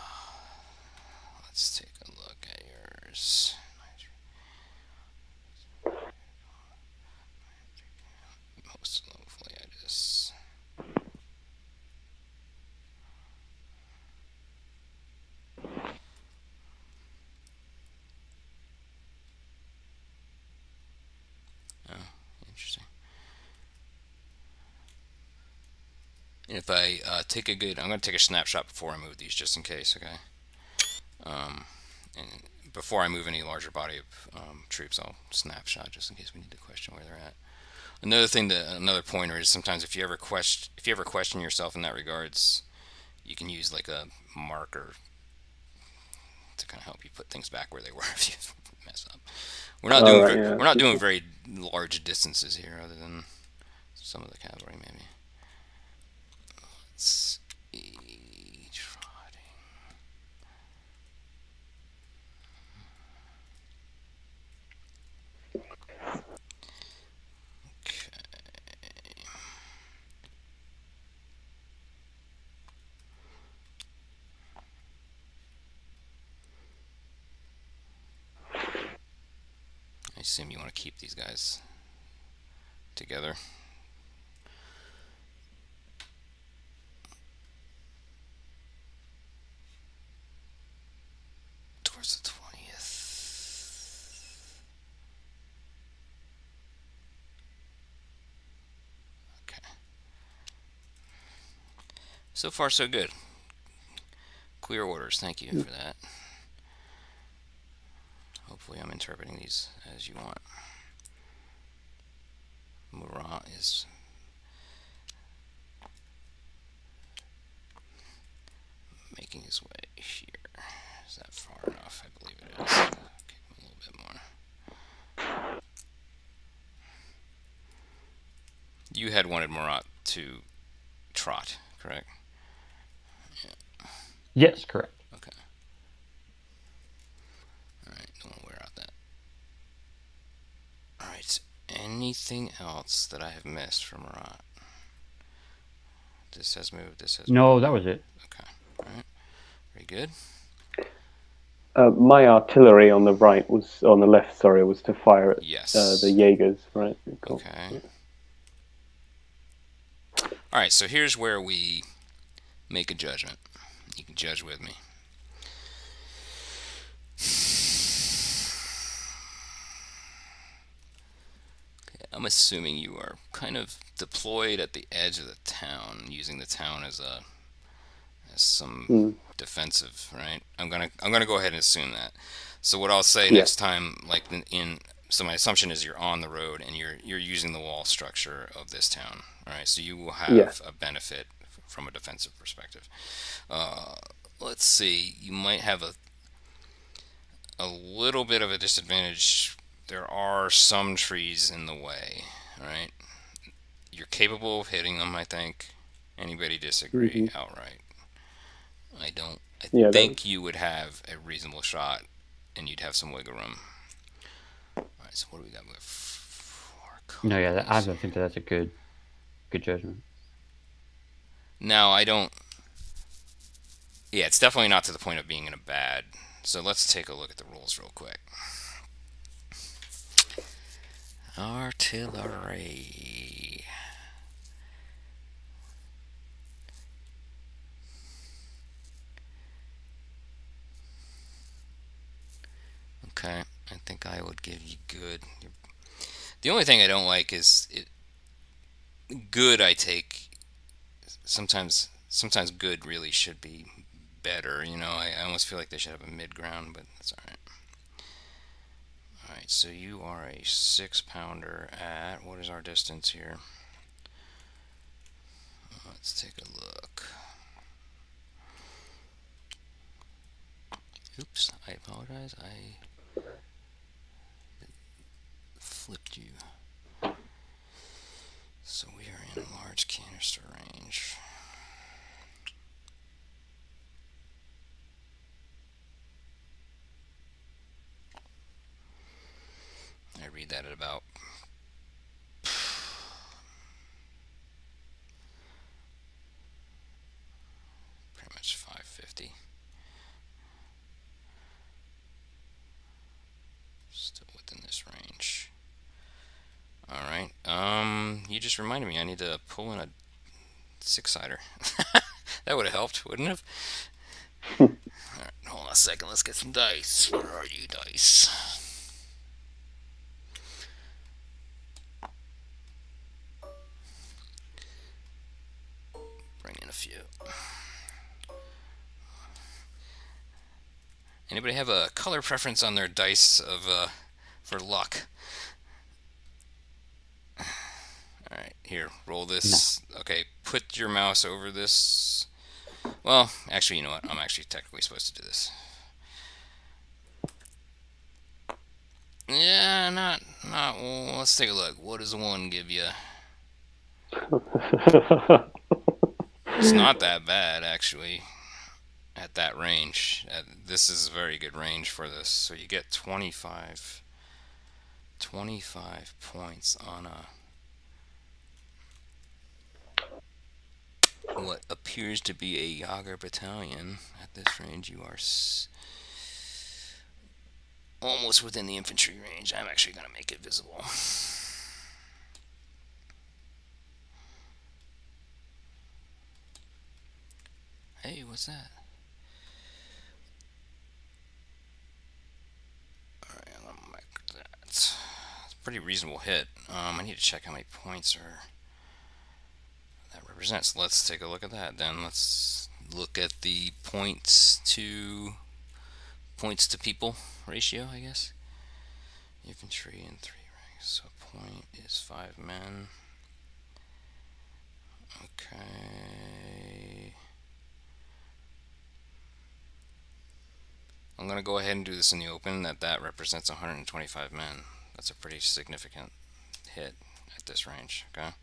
Let's take a look at yours. Most Foliatus. Oh, interesting. And if I take a good, I'm going to take a snapshot before I move these, just in case. Okay. And before I move any larger body of troops, I'll snapshot just in case we need to question where they're at. Another pointer is sometimes if you ever question yourself in that regards, you can use like a marker to kind of help you put things back where they were if you mess up. All right, yeah, We're not doing very large distances here, other than some of the cavalry maybe. Let's see, trotting. Okay. I assume you want to keep these guys together. Towards the 20th. Okay. So far, so good. Clear orders. Thank you for that. Hopefully, I'm interpreting these as you want. Murat is making his way here. Is that far enough? I believe it is. Okay, a little bit more. You had wanted Murat to trot, correct? Yeah. Yes, correct. Okay. Alright, don't want to wear out that. Alright, anything else that I have missed from Murat? This has moved, this has No, moved. that was it. Okay, alright. Very good. My artillery on the right was on the left. Sorry, was to fire at Yes. the Jaegers, right? Cool. Okay. Alright, so here's where we make a judgment. You can judge with me. Okay, I'm assuming you are kind of deployed at the edge of the town, using the town as some defensive, right? I'm gonna go ahead and assume that. So what I'll say next time, like so my assumption is you're on the road and you're using the wall structure of this town. All right, so you will have a benefit from a defensive perspective. Let's see, you might have a little bit of a disadvantage. There are some trees in the way. All right, you're capable of hitting them, I think. Anybody disagree outright? I don't. I think you would have a reasonable shot, and you'd have some wiggle room. All right. So what do we got? We have 4 No, yeah, I colonies. think that's a good judgment. Now I don't. Yeah, it's definitely not to the point of being in a bad. So let's take a look at the rules real quick. Artillery. Okay, I think I would give you good. The only thing I don't like is good. I take sometimes good really should be better. You know, I almost feel like they should have a mid ground, but that's all right. All right, so you are a 6-pounder at what is our distance here? Let's take a look. Oops, I apologize. I flipped you. So we are in large canister range. much 550. Still within this range. Alright, you just reminded me I need to pull in a six-sider. That would have helped, wouldn't it? Alright, hold on a second, let's get some dice. Where are you, dice? Bring in a few. Anybody have a color preference on their dice for luck? Alright, here, roll this. No. Okay, put your mouse over this. Well, actually, you know what? I'm actually technically supposed to do this. Yeah, not. Well, let's take a look. What does a 1 give you? It's not that bad, actually, at that range. This is a very good range for this. So you get 25 points on what appears to be a Yager battalion. At this range, you are almost within the infantry range. I'm actually going to make it visible. Hey, what's that? Alright, I'm going to make that. It's a pretty reasonable hit. I need to check how many points that represents. Let's take a look at that then. Let's look at the points to people ratio, I guess. Infantry in 3 ranks. So point is 5 men. Okay. I'm going to go ahead and do this in the open. That represents 125 men. That's a pretty significant hit at this range, okay?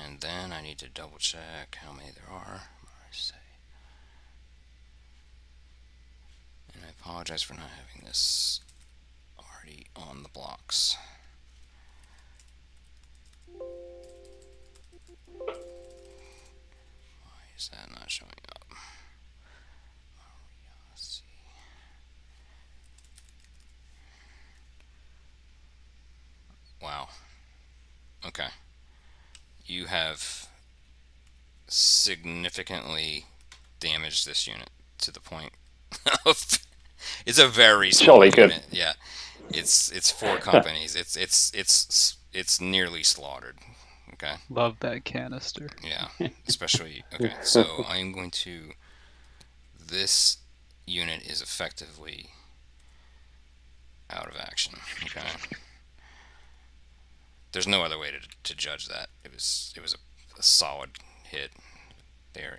And then I need to double check how many there are. And I apologize for not having this already on the blocks. Why is that not showing up? Wow. Okay. You have significantly damaged this unit to the point of it's a very small Jolly good. unit. Yeah. It's 4 companies. It's nearly slaughtered. Okay. Love that canister. Yeah. Especially okay, so I'm going to this unit is effectively out of action. Okay. There's no other way to judge that. It was a solid hit. They are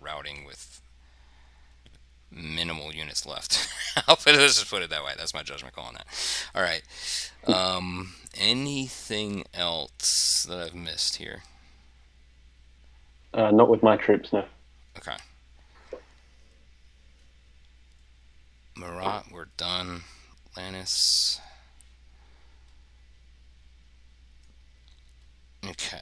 routing with minimal units left. Let's just put it that way. That's my judgment call on that. All right. Anything else that I've missed here? Not with my troops, no. Okay. Marat, we're done. Lannis. Okay.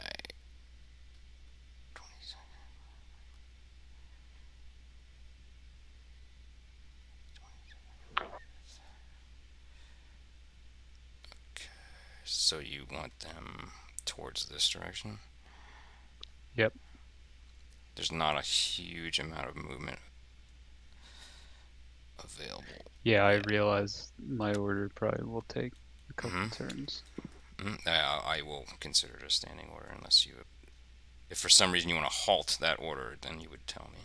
So you want them towards this direction? Yep. There's not a huge amount of movement available. Yeah, I realize my order probably will take a couple turns. I will consider it a standing order unless you... If for some reason you want to halt that order, then you would tell me.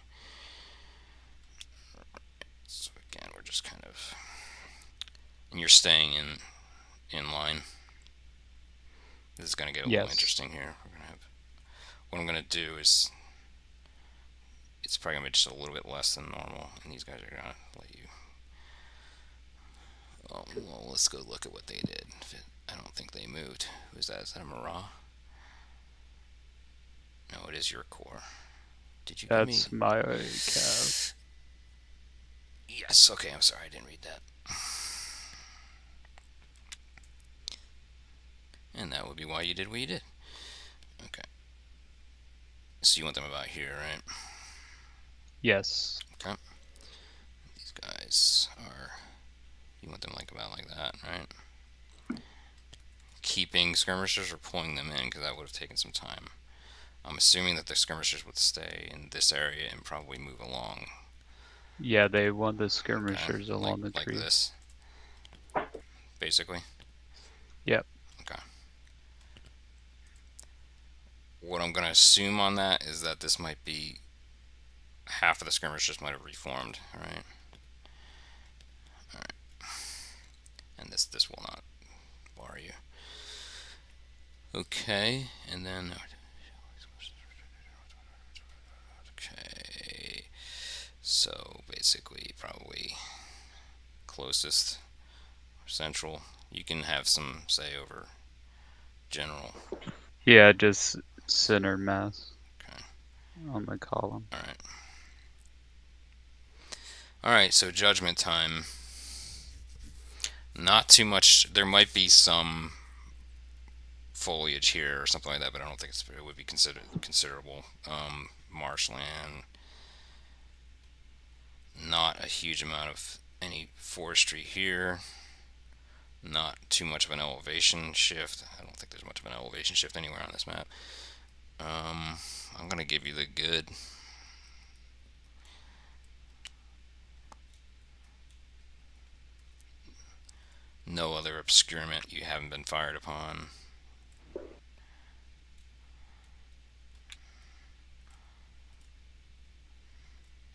So again, we're just kind of... And you're staying in line. This is going to get a little interesting here. We're gonna have... What I'm going to do is... It's probably going to be just a little bit less than normal, and these guys are going to let you... Oh, well, let's go look at what they did. I don't think they moved. Who's that? Is that a Marat? No, it is your core. Did you give me... That's my cav. Yes, okay, I'm sorry, I didn't read that. And that would be why you did what you did. Okay. So you want them about here, right? Yes. Okay. These guys are. You want them like about like that, right? Keeping skirmishers or pulling them in, because that would have taken some time. I'm assuming that the skirmishers would stay in this area and probably move along. Yeah, they want the Okay, skirmishers along the like tree. this, basically. Yep. Okay. What I'm going to assume on that is that this might be half of the skirmishers might have reformed, right? All right. And this will not bar you. Okay, and then okay. So basically, probably closest central. You can have some say over general. Yeah, just center mass Okay. on the column. All right. All right. So judgment time. Not too much. There might be some foliage here or something like that, but I don't think it would be considered considerable. Marshland. Not a huge amount of any forestry here. Not too much of an elevation shift. I don't think there's much of an elevation shift anywhere on this map. I'm gonna give you the good. No other obscurement you haven't been fired upon.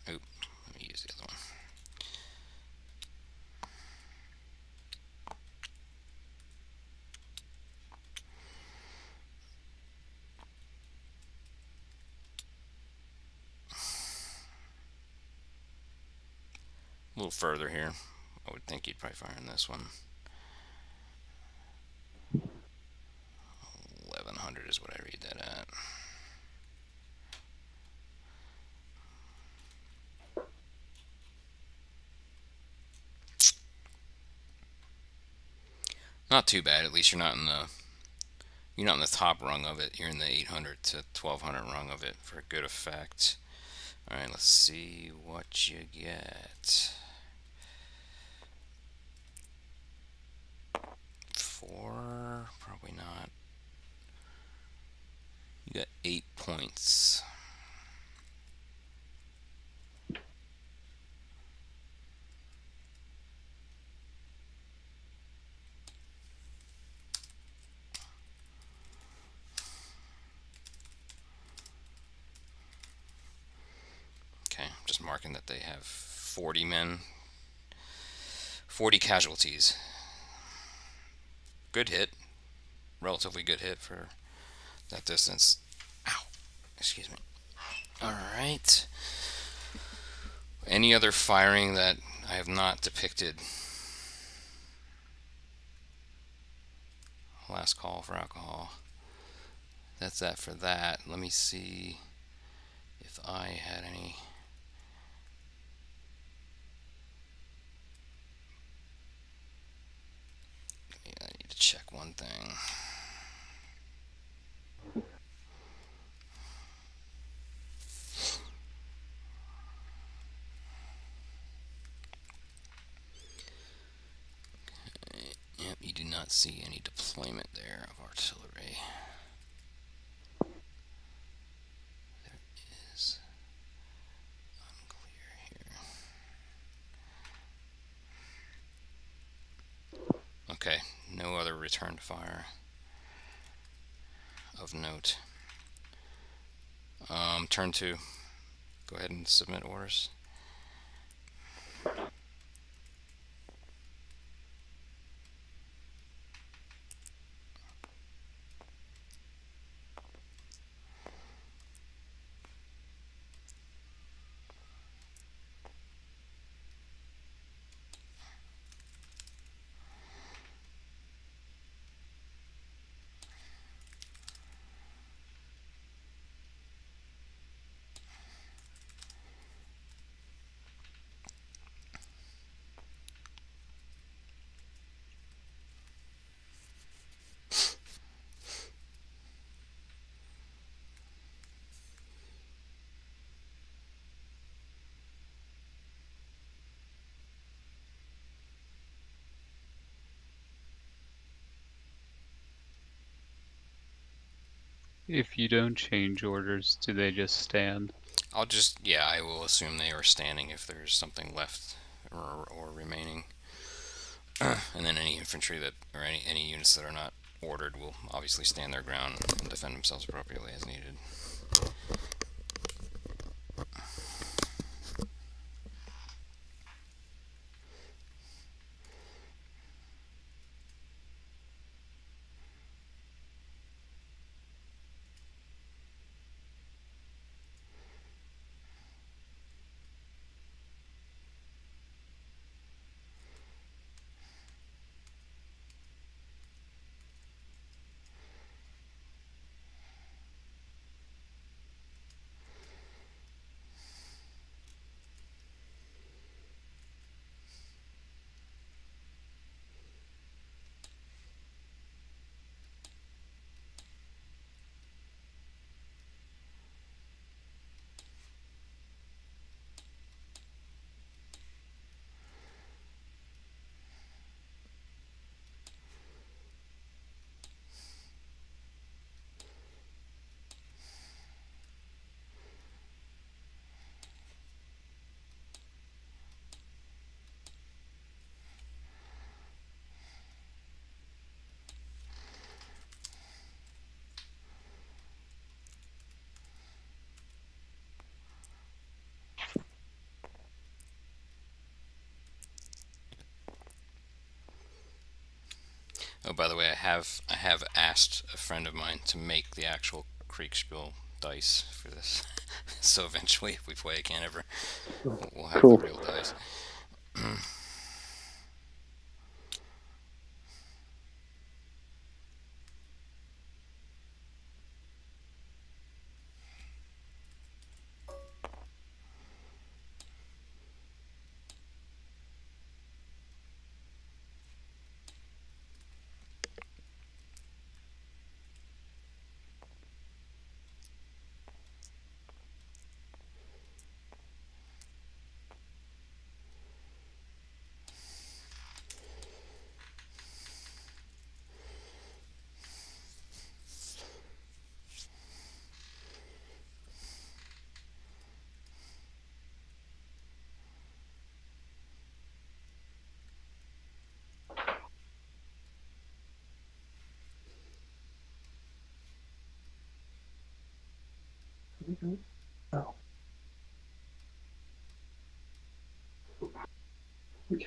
Oop, let me use the other one. A little further here. I would think you'd probably fire in this one. 1100 is what I read that at. Not too bad. At least you're not in the top rung of it. You're in the 800 to 1200 rung of it for a good effect. All right, let's see what you get. 4, probably not. You got 8 points. Okay, just marking that they have 40 men, 40 casualties. Good hit. Relatively good hit for that distance. Ow. Excuse me. Alright. Any other firing that I have not depicted? Last call for alcohol. That's that for that. Let me see if I had any. I need to check one thing. Yep, you do not see any deployment there of artillery. There is unclear here. Okay, no other return to fire of note. Turn 2. Go ahead and submit orders. If you don't change orders, do they just stand? I will assume they are standing if there's something left or remaining. And then any infantry or any units that are not ordered will obviously stand their ground and defend themselves appropriately as needed. Oh, by the way, I have asked a friend of mine to make the actual Kriegspiel dice for this. So eventually, if we play again ever, we'll have Cool. the real dice. Oh. Okay.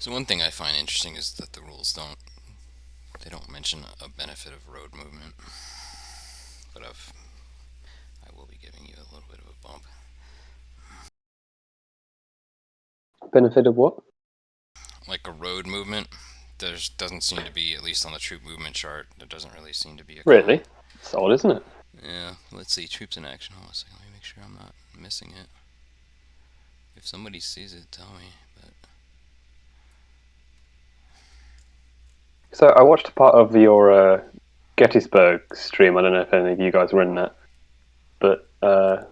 So one thing I find interesting is that the rules don't mention a benefit of road movement, but I will be giving you a little bit of a bump. Benefit of what? Like a road movement, there doesn't seem to be, at least on the troop movement chart, there doesn't really seem to be a Really? It's odd, isn't it? Yeah, let's see, troops in action. Hold on a second, let me make sure I'm not missing it. If somebody sees it, tell me. But So I watched part of your Gettysburg stream. I don't know if any of you guys were in that, but it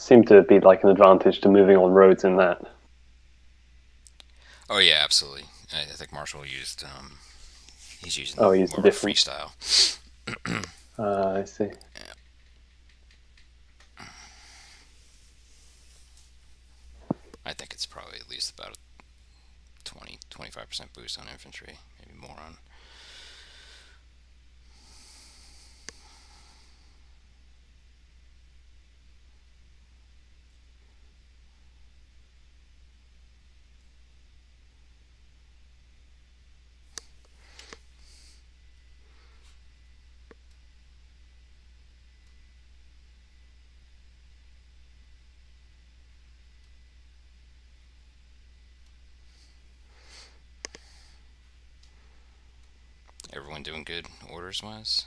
seemed to be like an advantage to moving on roads in that. oh yeah, absolutely. I think Marshall used he's using Oh, he used more a of a different. freestyle. I see. I think it's probably at least about a 20-25% boost on infantry, maybe more on. Everyone doing good orders wise?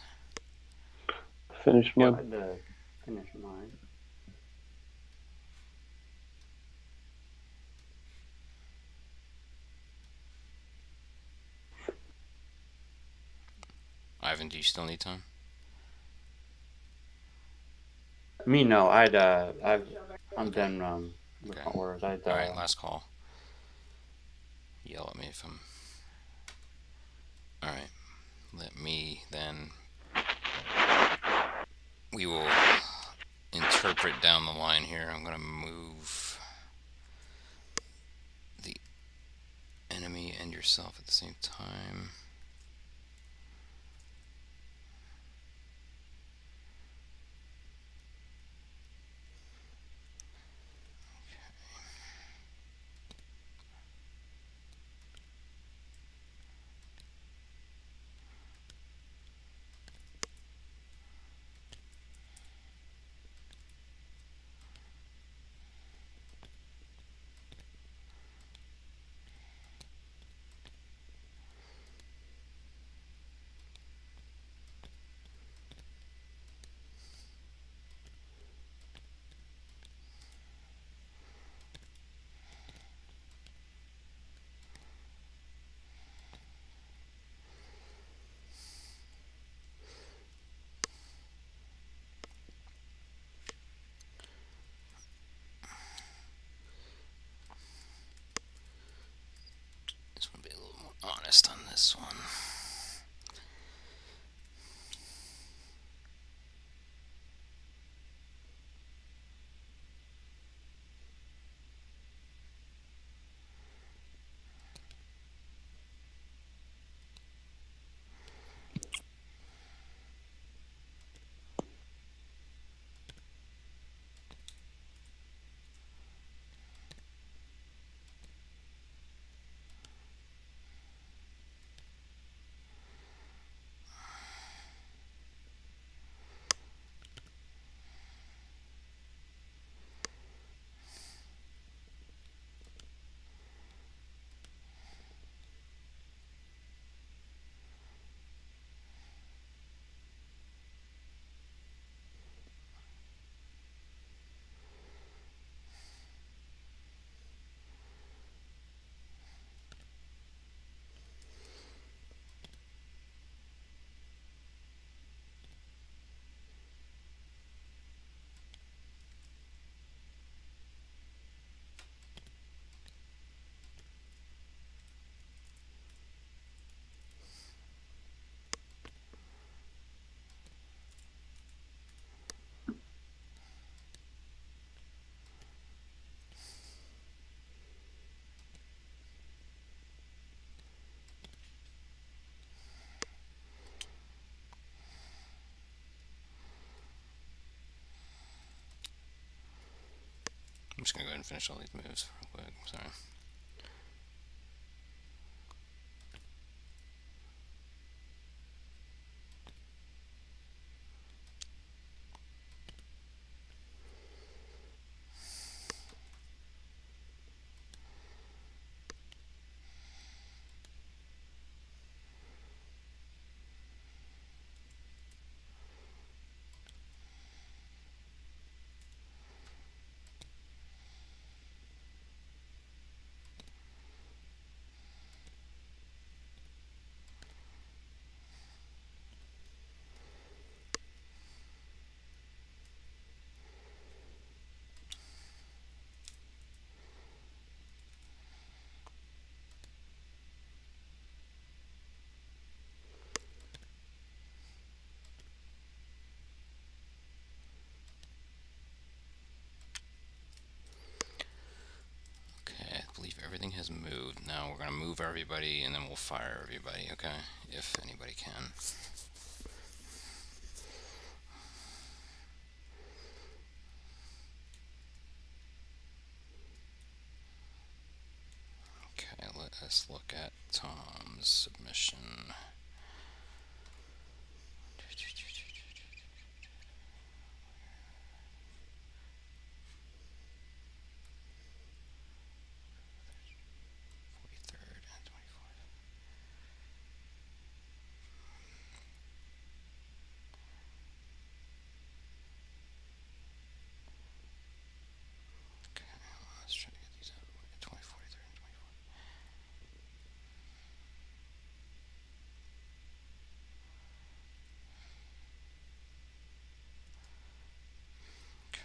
Finished I mine. had to finish mine. Ivan, do you still need time? Me, no. I'm done with Okay. my orders. Alright, last call. Yell at me if I'm. Alright. Let me then. We will interpret down the line here. I'm going to move the enemy and yourself at the same time. Just want to be a little more honest on this one. I'm just going to go ahead and finish all these moves real quick. Sorry. has moved. Now we're gonna move everybody, and then we'll fire everybody. Okay, if anybody can. Okay, let us look at Tom's submission. Let's try to get these out of the way. 20, 40, 30, and 24. Okay.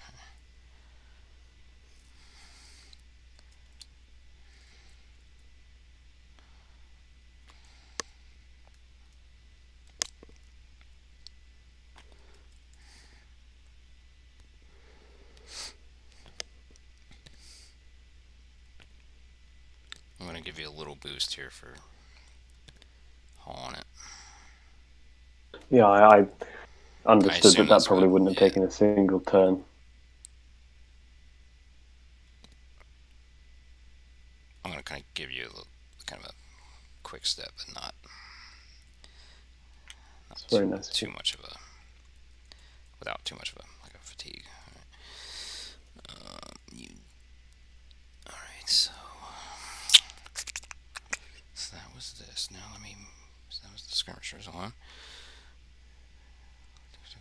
I'm gonna give you a little boost here for hauling it. Yeah, I understood assume that that's probably what- wouldn't have yeah. taken a single turn. I'm gonna kind of give you a little, kind of a quick step, but not Very nice. too much of a, without too much of a fatigue. All right, so that was this. Now let me. So that was the skirmishers on.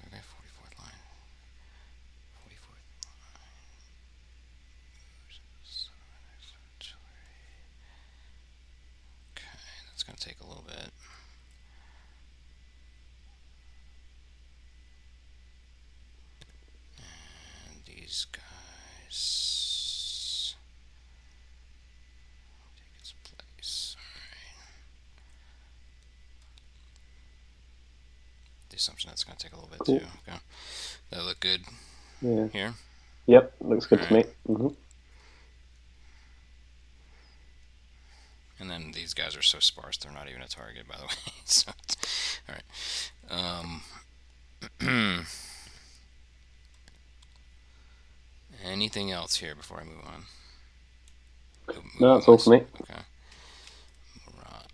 Okay, 44th line. 44th line. Okay, that's gonna take a little bit. And these guys take its place. Alright. The assumption that's gonna take a little bit Cool. too. Okay. That look good Yeah. here? Yep, looks good to me. Alright. Mm-hmm. And then these guys are so sparse they're not even a target, by the way. So, alright. Anything else here before I move on? No, that's all for me. Okay. Right.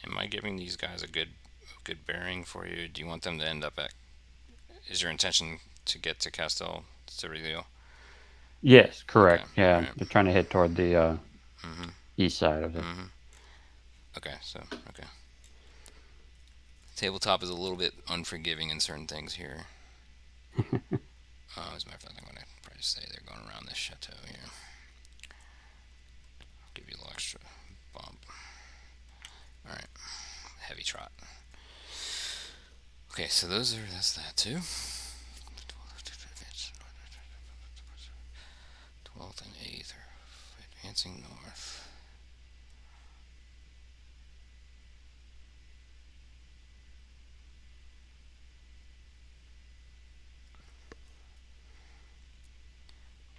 Am I giving these guys a good bearing for you? Do you want them to end up at? Is your intention to get to Castel Cirillo? Yes, correct. Okay, Yeah, alright. they're trying to head toward the east side of it. Okay, so okay. Tabletop is a little bit unforgiving in certain things here. As a matter of fact, I'm gonna probably say they're going around this chateau here. I'll give you a little extra bump. All right, heavy trot. Okay, so that's that too. 12th and 8th are advancing north.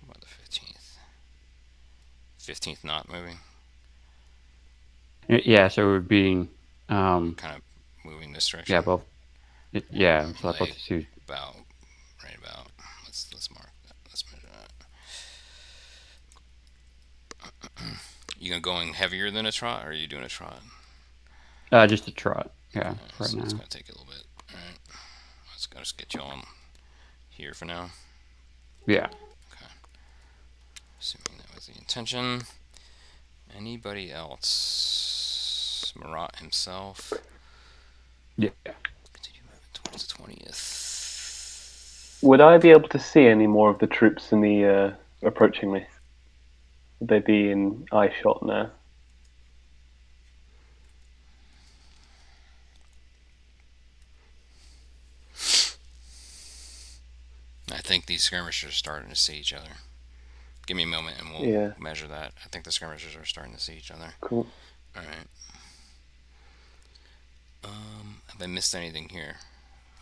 What about the 15th? 15th not moving? Yeah, so it would be, Kind of moving this direction? yeah, both. Yeah, so I Like thought the two. about, right about. Let's mark that. Let's measure that. You going heavier than a trot, or are you doing a trot? Just a trot. Yeah, Okay, right so now. it's gonna take a little bit. All right, let's go just get you on here for now. Yeah. Okay. Assuming that was the intention. Anybody else? Marat himself. Yeah. Continue moving towards the 20th. Would I be able to see any more of the troops in the approaching me? Would they be in eye shot now? these skirmishers are starting to see each other. Give me a moment and we'll Yeah. measure that. I think the skirmishers are starting to see each other. Cool. All right. Have I missed anything here?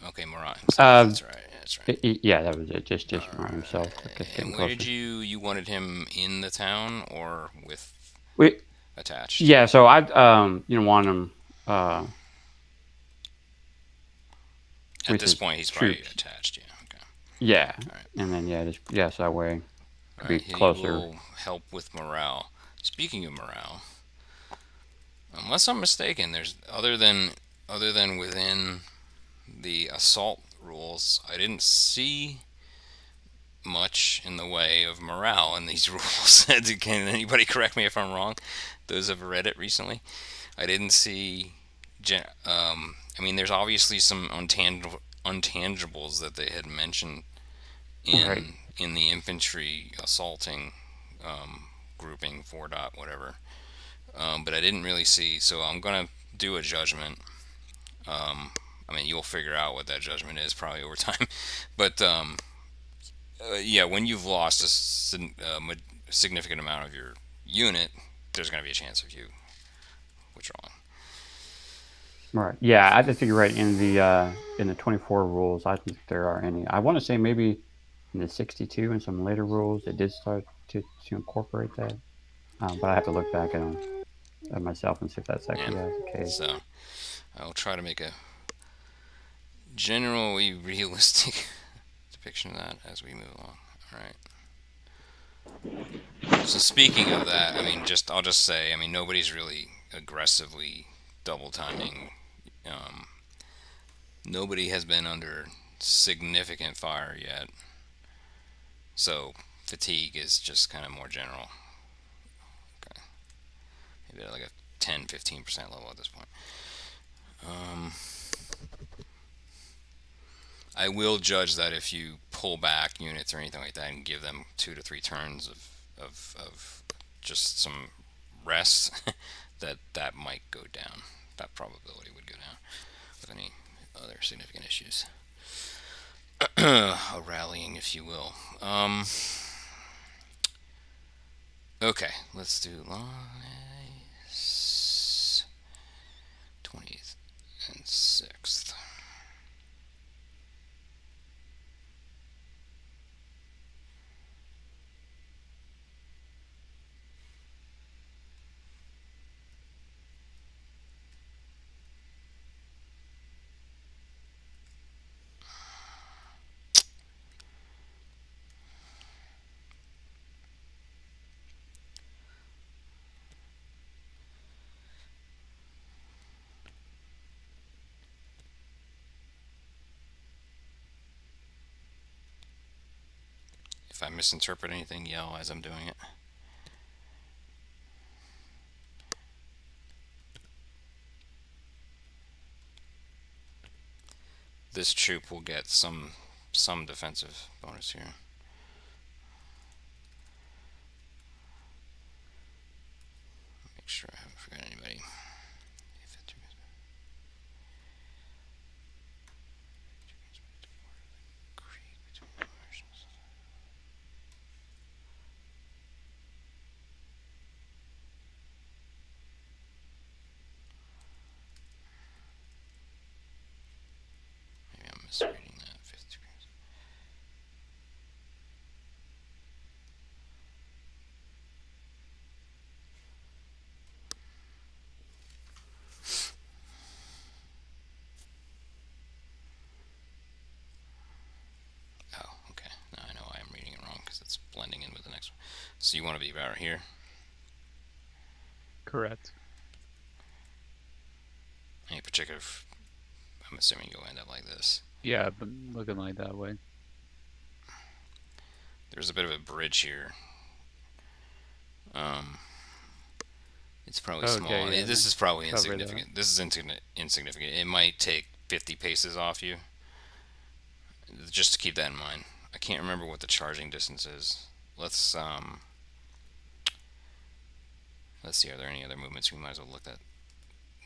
Okay, Morat himself. That's right. That's right. Yeah, that was it. Just Moran himself. Just getting And where did closer. you wanted him in the town or with We, attached? yeah. So I want him At with this his point, he's probably troops. attached. Yeah. Okay. Yeah, All right. and then so that way All be right. He closer. will help with morale. Speaking of morale, unless I'm mistaken, there's other than within the assault rules, I didn't see much in the way of morale in these rules. Can anybody correct me if I'm wrong? Those have read it recently. I didn't see. I mean, there's obviously some untangibles that they had mentioned in Right. in the infantry assaulting grouping 4 dot whatever. But I didn't really see. So I'm gonna do a judgment. I mean, you'll figure out what that judgment is probably over time. But yeah, when you've lost a significant amount of your unit, there's going to be a chance of you withdrawing. Right. Yeah, I just think you're right. In the 24 rules, I don't think there are any. I want to say maybe in the 62 and some later rules, they did start to incorporate that. But I have to look back at myself and see if that's actually the case. So I'll try to make a generally realistic depiction of that as we move along. All right. So speaking of that, I mean, I'll just say, I mean, nobody's really aggressively double timing. Nobody has been under significant fire yet. So fatigue is just kind of more general. Okay. Maybe at like a 10-15% level at this point. I will judge that if you pull back units or anything like that and give them 2 to 3 turns of just some rest, that might go down. That probability would go down with any other significant issues. A rallying, if you will. Okay, let's do lies 20th and 6th. If I misinterpret anything, yell as I'm doing it. This troop will get some defensive bonus here. Make sure I haven't forgotten anybody. Maybe I'm misreading that. 5th degree. Oh, okay. Now I know I am reading it wrong because it's blending in with the next one. So you want to be about here? Correct. Any particular? I'm assuming you'll end up like this. Yeah, I've been looking like that way. There's a bit of a bridge here. It's probably Okay, small. I mean, yeah, this is probably cover that. insignificant. This is insignificant. It might take 50 paces off you. Just to keep that in mind. I can't remember what the charging distance is. Let's see. Are there any other movements? We might as well look at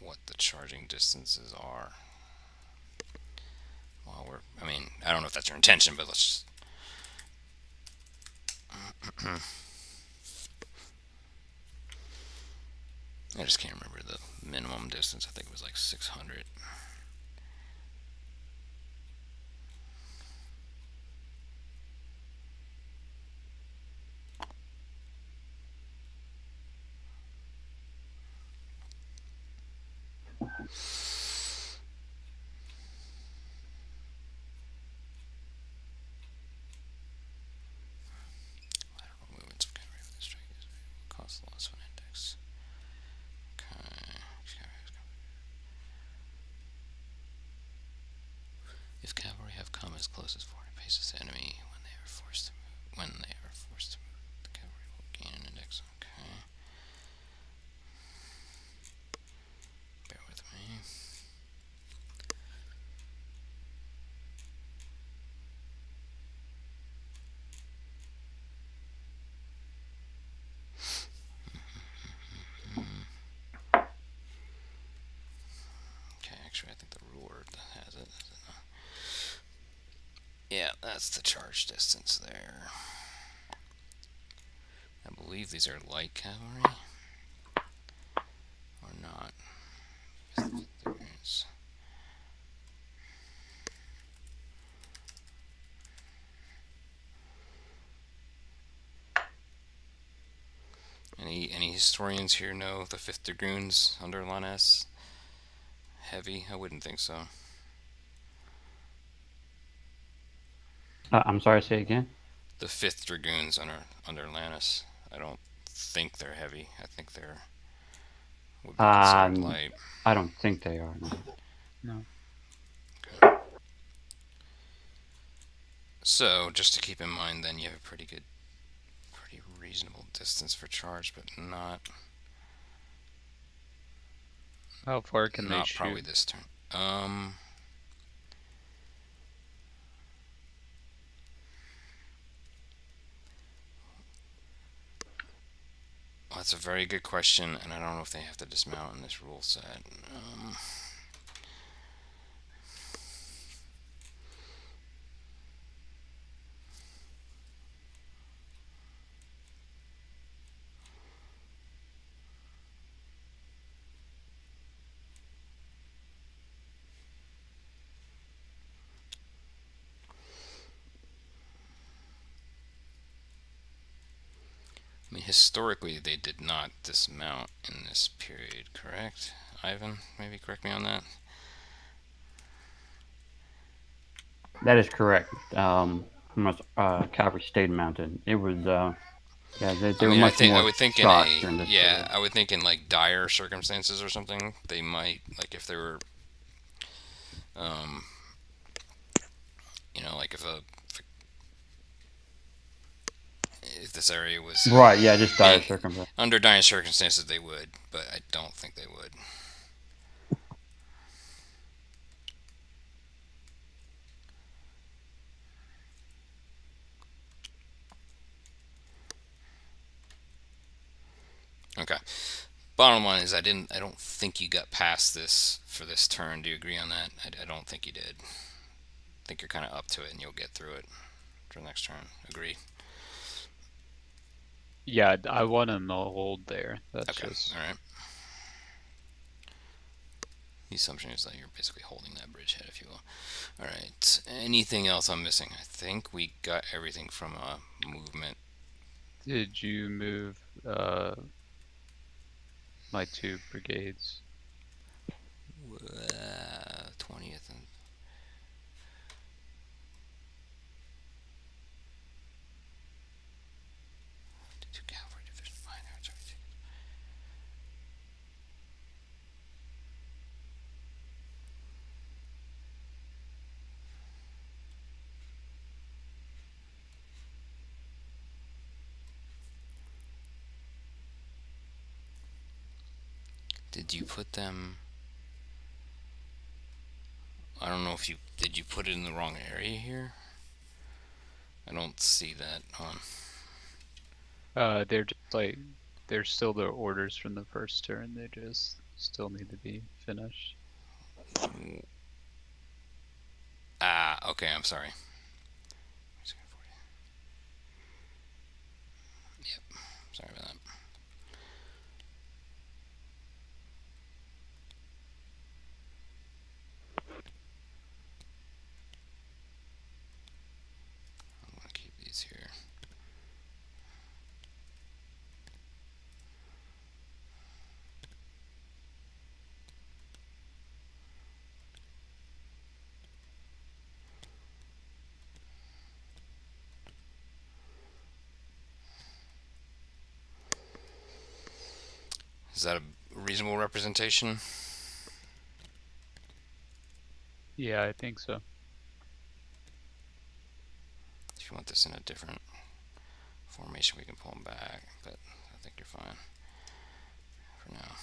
what the charging distances are. While I mean, I don't know if that's your intention, but let's I just can't remember the minimum distance. I think it was like 600. Lateral movements of cavalry with this strike is cost loss of an index. Okay. If cavalry have come as close as 40 paces to enemy when they are forced to move, the cavalry will gain an index. Okay. Bear with me. Okay, actually, I think the ruler has it. Yeah, that's the charge distance there. I believe these are light cavalry. Or not. There is. Any historians here know the 5th Dragoons under Lannes? Heavy? I wouldn't think so. I'm sorry, say again. The 5th Dragoons under Lannes. I don't think they're heavy. I think they're would be considered light. I don't think they are. No. No. Okay. So just to keep in mind, then you have a pretty reasonable distance for charge, but not How far can they not shoot? probably this turn. That's a very good question, and I don't know if they have to dismount in this rule set. I mean, historically, they did not dismount in this period, correct? Ivan, maybe correct me on that. That is correct. Most cavalry stayed mounted. It was yeah, they were much more I would think shot during this yeah, period. I would think in like dire circumstances or something, they might, like if they were, like if this area was Right, yeah, just dire being circumstances. under dire circumstances, they would, but I don't think they would. Okay. Bottom line is, I don't think you got past this for this turn. Do you agree on that? I don't think you did. I think you're kind of up to it, and you'll get through it for the next turn. Agree? Yeah, I want him to hold there. That's Okay. just All right. The assumption is that you're basically holding that bridgehead, if you will. All right. Anything else I'm missing? I think we got everything from a movement. Did you move my 2 brigades? 20th and two cavalry division. Did you put them? I don't know if you did. You put it in the wrong area here. I don't see that on. They're just like they're still the orders from the first turn. They just still need to be finished. Ah, okay. I'm sorry. Is that a reasonable representation? Yeah, I think so. If you want this in a different formation, we can pull them back, but I think you're fine for now.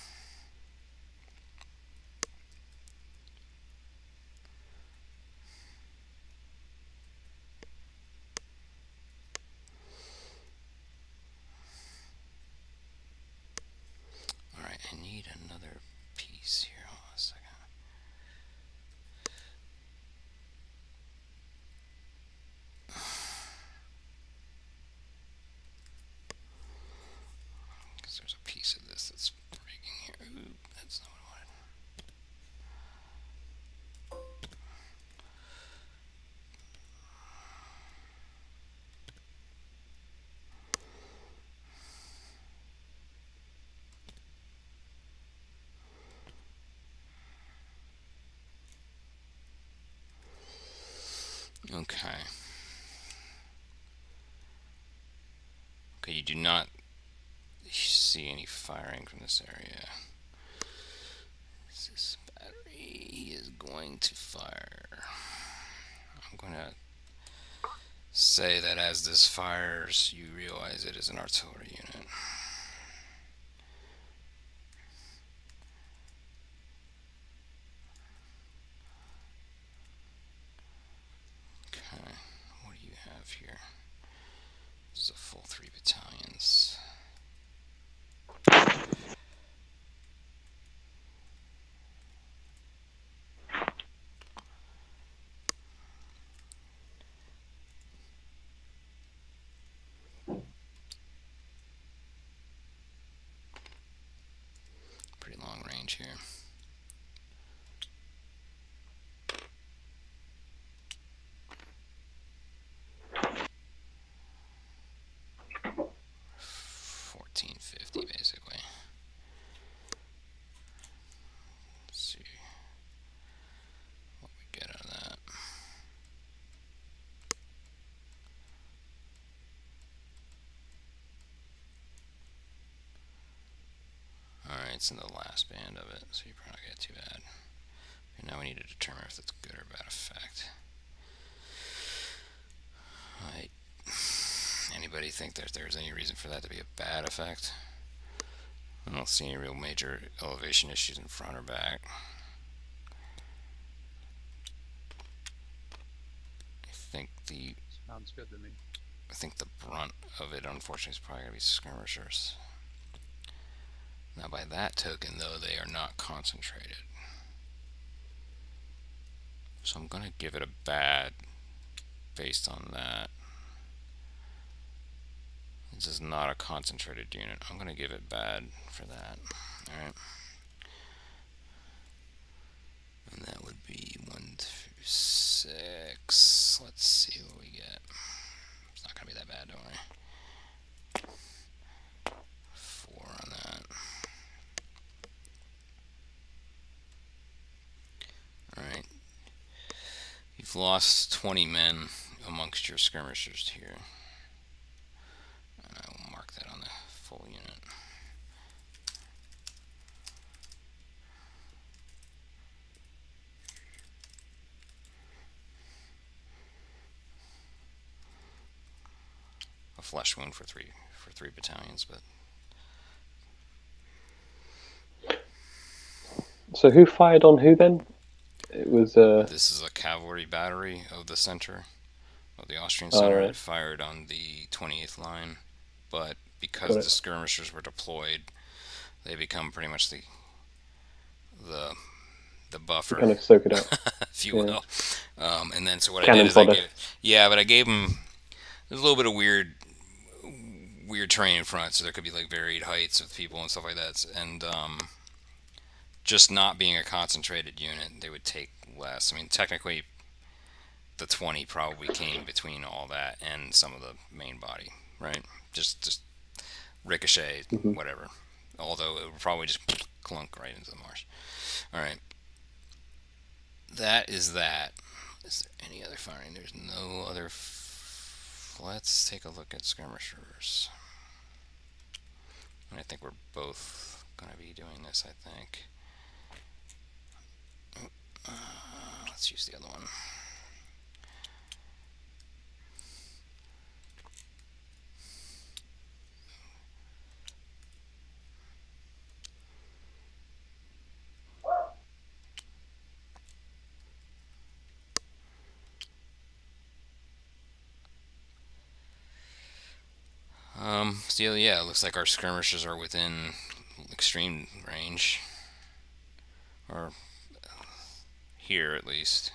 Alright, I need another piece here. Hold on a second. Because there's a piece of this that's breaking here. Ooh, that's not what I wanted. Okay. Okay, you do not see any firing from this area. This battery is going to fire. I'm going to say that as this fires, you realize it is an artillery unit. Okay, what do you have here? This is a full 3 battalions. Pretty long range here. $14.50 basically. Let's see what we get out of that. Alright, it's in the last band of it, so you probably don't get too bad. And now we need to determine if that's good or bad effect. Alright. Anybody think that there's any reason for that to be a bad effect? I don't see any real major elevation issues in front or back. Sounds good to me. I think the brunt of it, unfortunately, is probably going to be skirmishers. Now, by that token, though, they are not concentrated. So I'm going to give it a bad based on that. This is not a concentrated unit. I'm going to give it bad for that. Alright. And that would be 1 through 6. Let's see what we get. It's not going to be that bad, don't worry. 4 on that. Alright. You've lost 20 men amongst your skirmishers here. And I will mark that on the full unit. A flesh wound for three battalions, but So who fired on who then? It was this is a cavalry battery of the center of the Austrian center. right. It fired on the 28th line, but because the skirmishers were deployed, they become pretty much the buffer. kind of soak it up. If you will. And then so what Cannon I did is I fodder. gave them there's a little bit of weird terrain in front, so there could be like varied heights of people and stuff like that. And just not being a concentrated unit, they would take less. I mean, technically, the 20 probably came between all that and some of the main body, right? Just ricochet, whatever. Although it would probably just clunk right into the marsh. All right. That is that. Is there any other firing? There's no other. Let's take a look at skirmishers. And I think we're both gonna be doing this, I think. Let's use the other one. So yeah, it looks like our skirmishers are within extreme range, or here at least.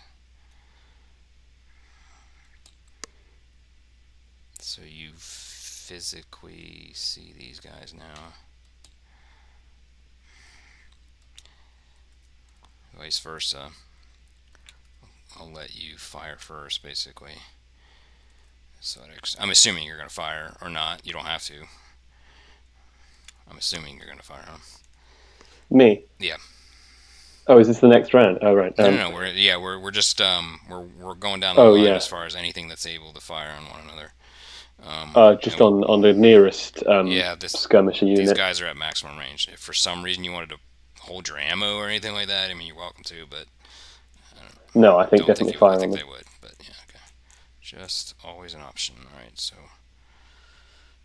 So you physically see these guys now. Vice versa. I'll let you fire first, basically. So I'm assuming you're going to fire or not. You don't have to. I'm assuming you're going to fire, huh? Me? Yeah. Oh, is this the next round? Oh, right. No. We're just we're going down the line as far as anything that's able to fire on one another. Just on the nearest skirmisher unit. These guys are at maximum range. If for some reason you wanted to hold your ammo or anything like that, I mean, you're welcome to, but no, I think definitely fire on them. I think they would, but yeah, okay. Just always an option. All right, so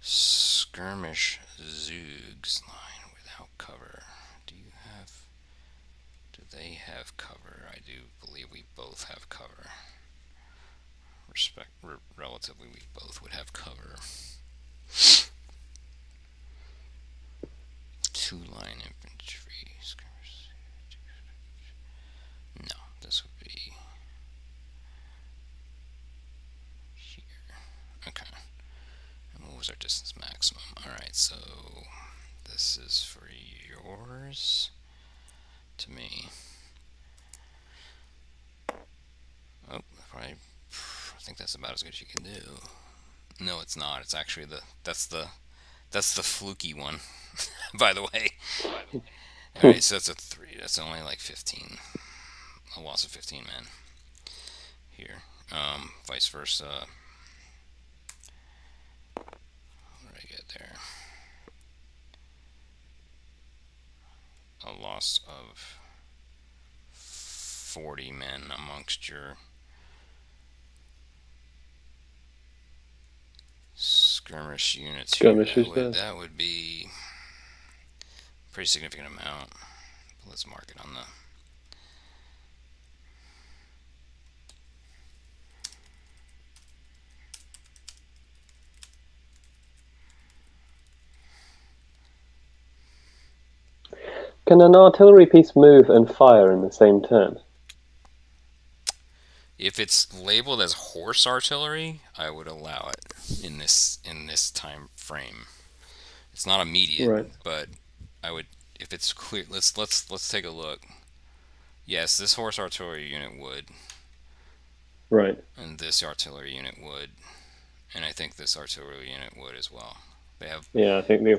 skirmish Zoogs line without cover. Do they have cover? I do believe we both have cover. Relatively, we both would have cover. Two-line infantry. No, this would be here. Okay. And what was our distance maximum? Alright, so this is for yours to me. Oh, I think that's about as good as you can do. No, it's not. It's actually that's the fluky one. By the way. Alright, so that's a 3. That's only like 15. A loss of 15 men. Here. Vice versa. What did I get there? A loss of 40 men amongst your skirmish units. That would be a pretty significant amount. Let's mark it on the... Can an artillery piece move and fire in the same turn? If it's labeled as horse artillery, I would allow it in this time frame. It's not immediate, right, but I would, if it's clear. Let's take a look. Yes, this horse artillery unit would. Right. And this artillery unit would, and I think this artillery unit would as well. They have. Yeah, I think they.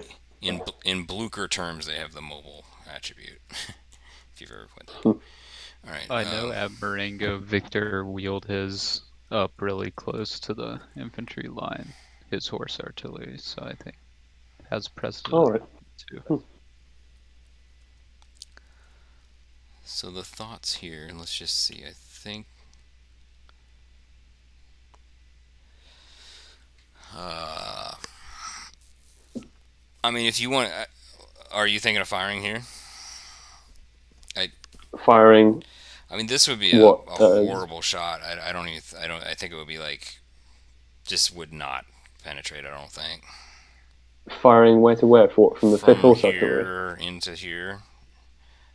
In Blucher terms, they have the mobile attribute. If you've ever put that. All right. I know at Marengo, Victor wheeled his up really close to the infantry line, his horse artillery, so I think it has precedent. All right. Too. So the thoughts here, let's just see. I think I mean, if you want, are you thinking of firing here? Firing. I mean, this would be a horrible shot. I think it would be like, just would not penetrate. I don't think. Firing where to where? From the 5th horse artillery? Here into here.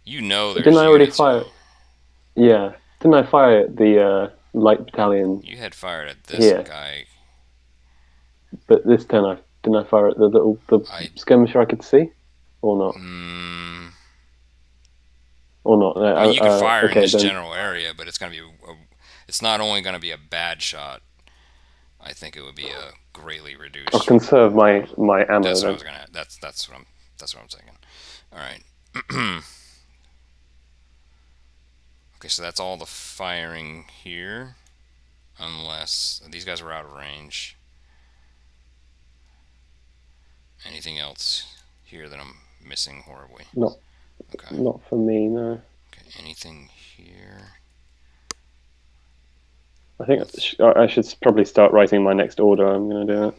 You know there's Didn't I already fire? Yeah. Didn't I fire at the light battalion? You had fired at this guy. But this turn, didn't I fire at the skirmisher I could see? Or not? Or not? I mean, you can fire in this general area, but it's going to be it's not only going to be a bad shot. I think it would be a greatly reduced. I'll conserve my ammo. That's what I was gonna. That's what I'm thinking. All right. Okay, so that's all the firing here, unless these guys are out of range. Anything else here that I'm missing horribly? Not Okay. not for me, no. Okay. Anything here? I think I should probably start writing my next order. I'm going to do it.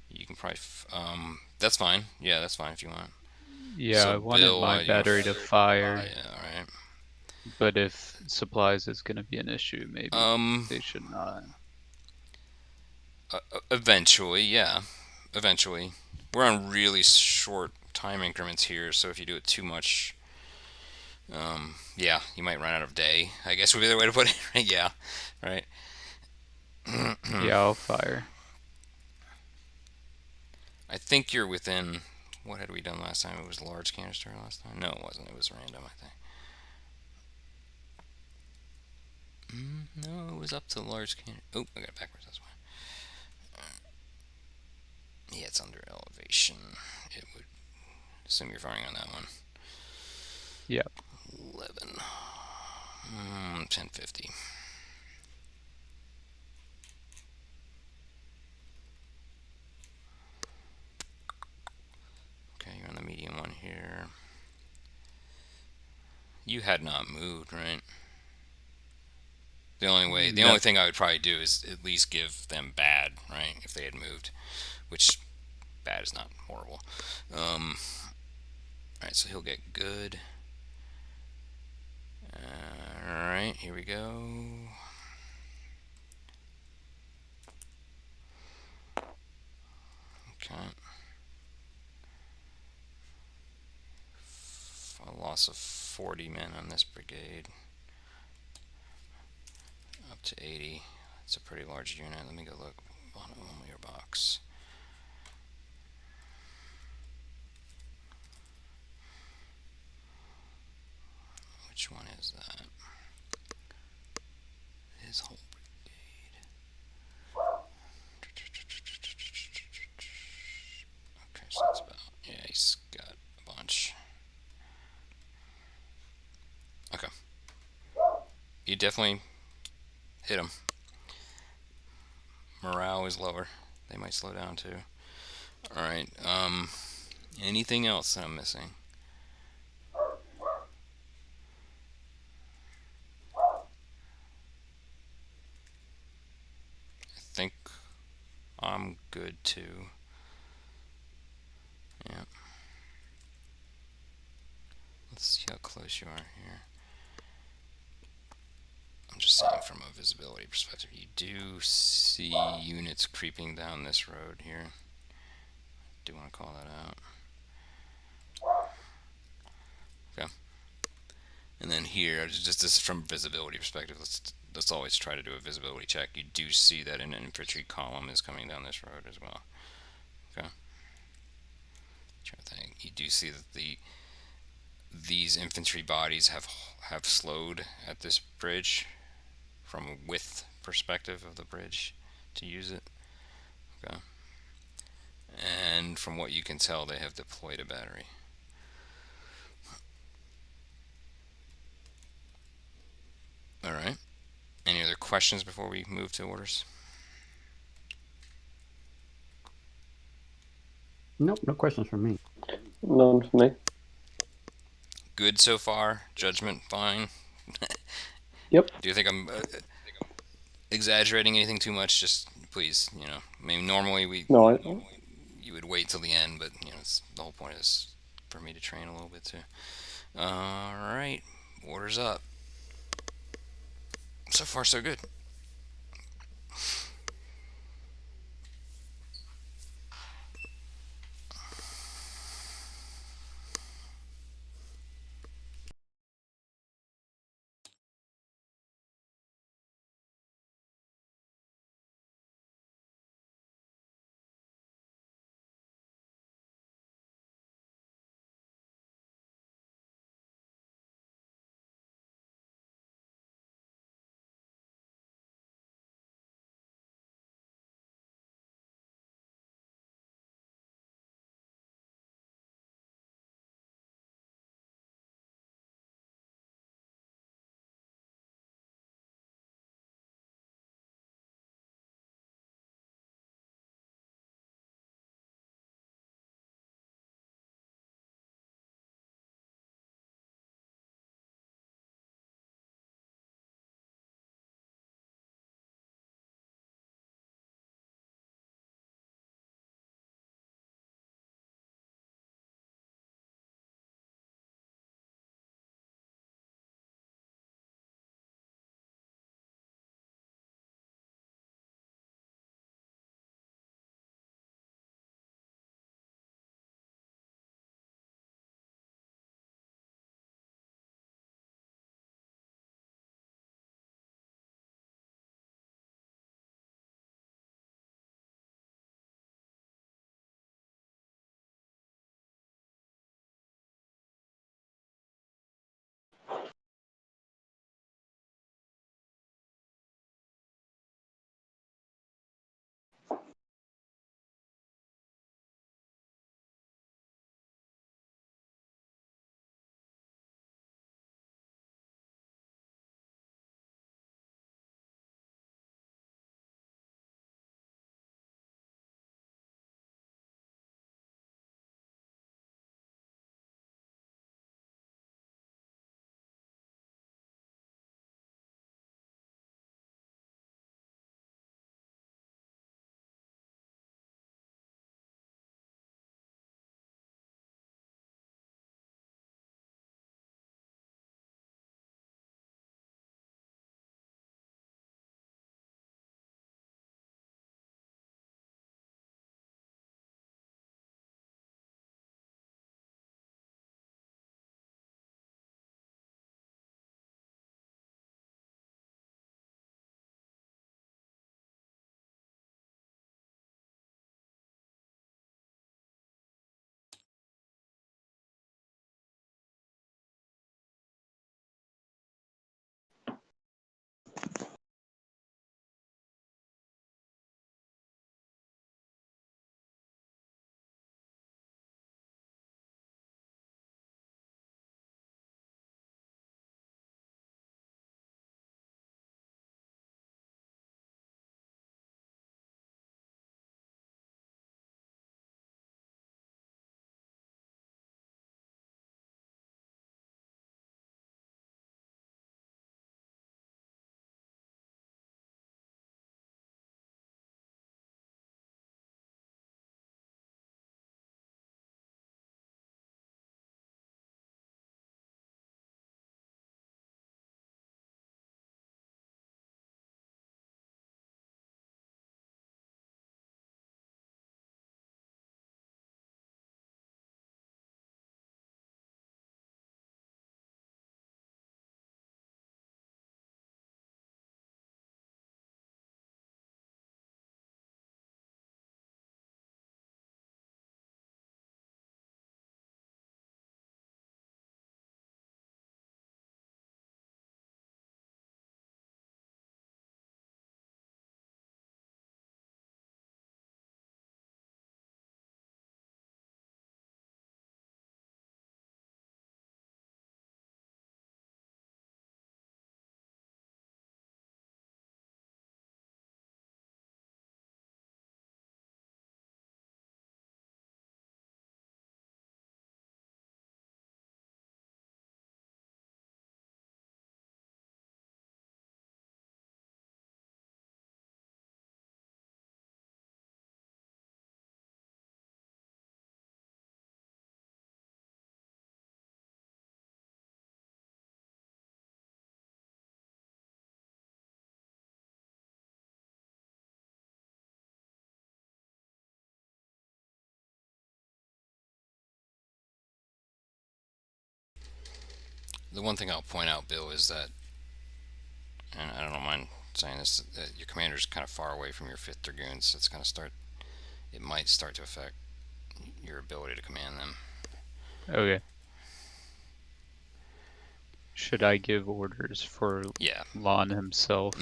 You can probably. That's fine. Yeah, that's fine if you want. Yeah, So I wanted Bill, my battery to fire, yeah, all right. but if supplies is going to be an issue, maybe Um, they should not. Eventually, yeah, eventually. We're on really short time increments here, so if you do it too much, yeah, you might run out of day. I guess would be the way to put it. Yeah, right. Yeah, I'll fire. I think you're within. What had we done last time? It was large canister last time. No, it wasn't. It was random. I think. No, it was up to large canister. Oh, I got it backwards. That's why. Yeah, it's under elevation. It would assume you're firing on that one. Yeah. 11. 1050. Okay, you're on the medium one here. You had not moved, right? The only thing I would probably do is at least give them bad, right? If they had moved, which bad is not horrible. Alright, so he'll get good. Alright, here we go. Okay. A loss of 40 men on this brigade. Up to 80. It's a pretty large unit. Let me go look on your box. Which one is that? His whole brigade. Okay, so that's about. Yeah, he's got a bunch. Okay. You definitely hit him. Morale is lower. They might slow down too. Alright, anything else that I'm missing? I think I'm good too. Yeah. Let's see how close you are here. I'm just saying from a visibility perspective, you do see units creeping down this road here. Do want to call that out. Okay. And then here, just from visibility perspective, let's always try to do a visibility check. You do see that an infantry column is coming down this road as well. Okay. Trying to think. You do see that these infantry bodies have slowed at this bridge from a width perspective of the bridge to use it. Okay. And from what you can tell, they have deployed a battery. Alright. Any other questions before we move to orders? Nope, no questions from me. None for me. Good so far? Judgment fine? Yep. Do you think I'm exaggerating anything too much? Just please, I mean, normally No, you would wait till the end, but the whole point is for me to train a little bit too. All right, orders up. So far, so good. The one thing I'll point out, Bill, is that, and I don't mind saying this, that your commander's kind of far away from your 5th Dragoons, so it's going to start, it might start to affect your ability to command them. Okay. Should I give orders for Yeah. Lon himself?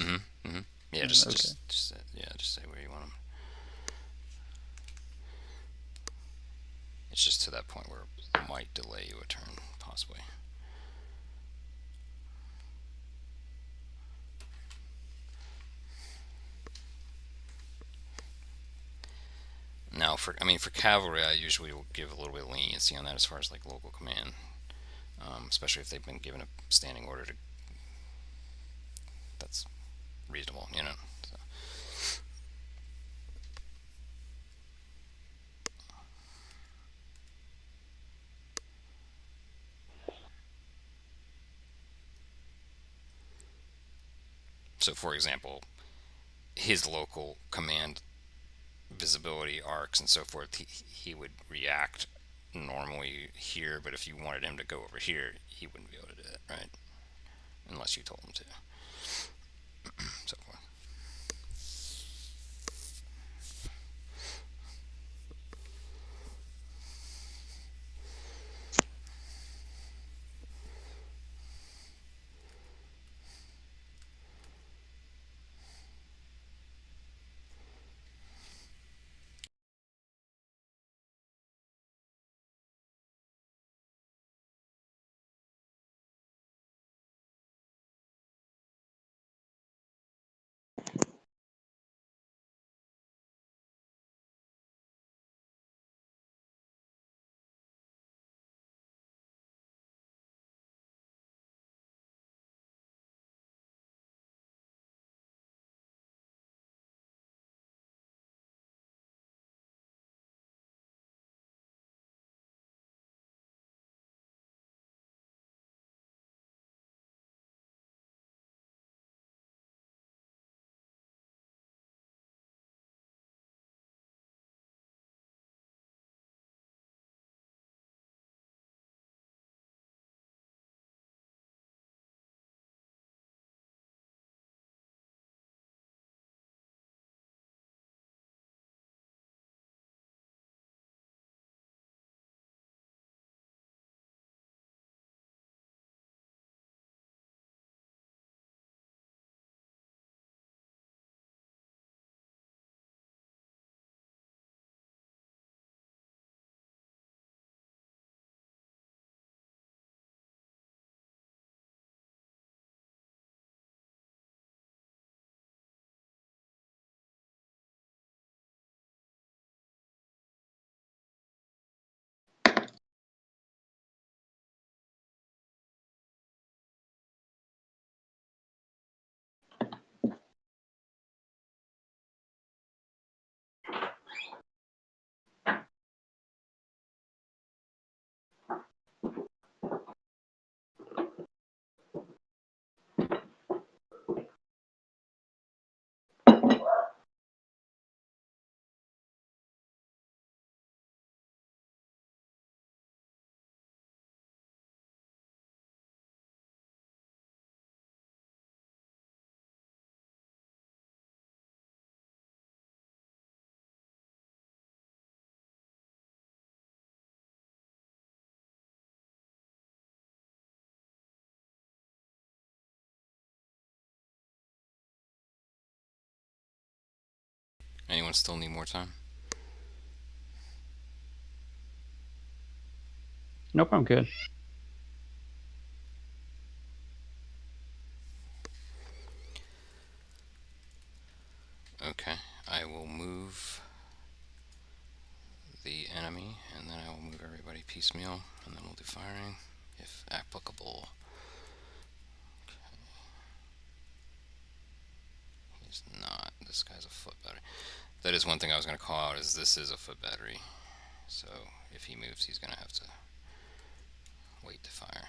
Yeah, just say where you want them. It's just to that point where it might delay you a turn, possibly. Now, for cavalry, I usually will give a little bit of leniency on that as far as like local command, especially if they've been given a standing order to. That's reasonable, you know. So. So, for example, his local command visibility arcs and so forth, he would react normally here, but if you wanted him to go over here, he wouldn't be able to do it, right? Unless you told him to. So forth. Anyone still need more time? Nope, I'm good. Okay, I will move the enemy, and then I will move everybody piecemeal, and then we'll do firing, if applicable. Okay. He's not. This guy's a foot battery. That is one thing I was going to call out, is this is a foot battery. So if he moves, he's going to have to wait to fire.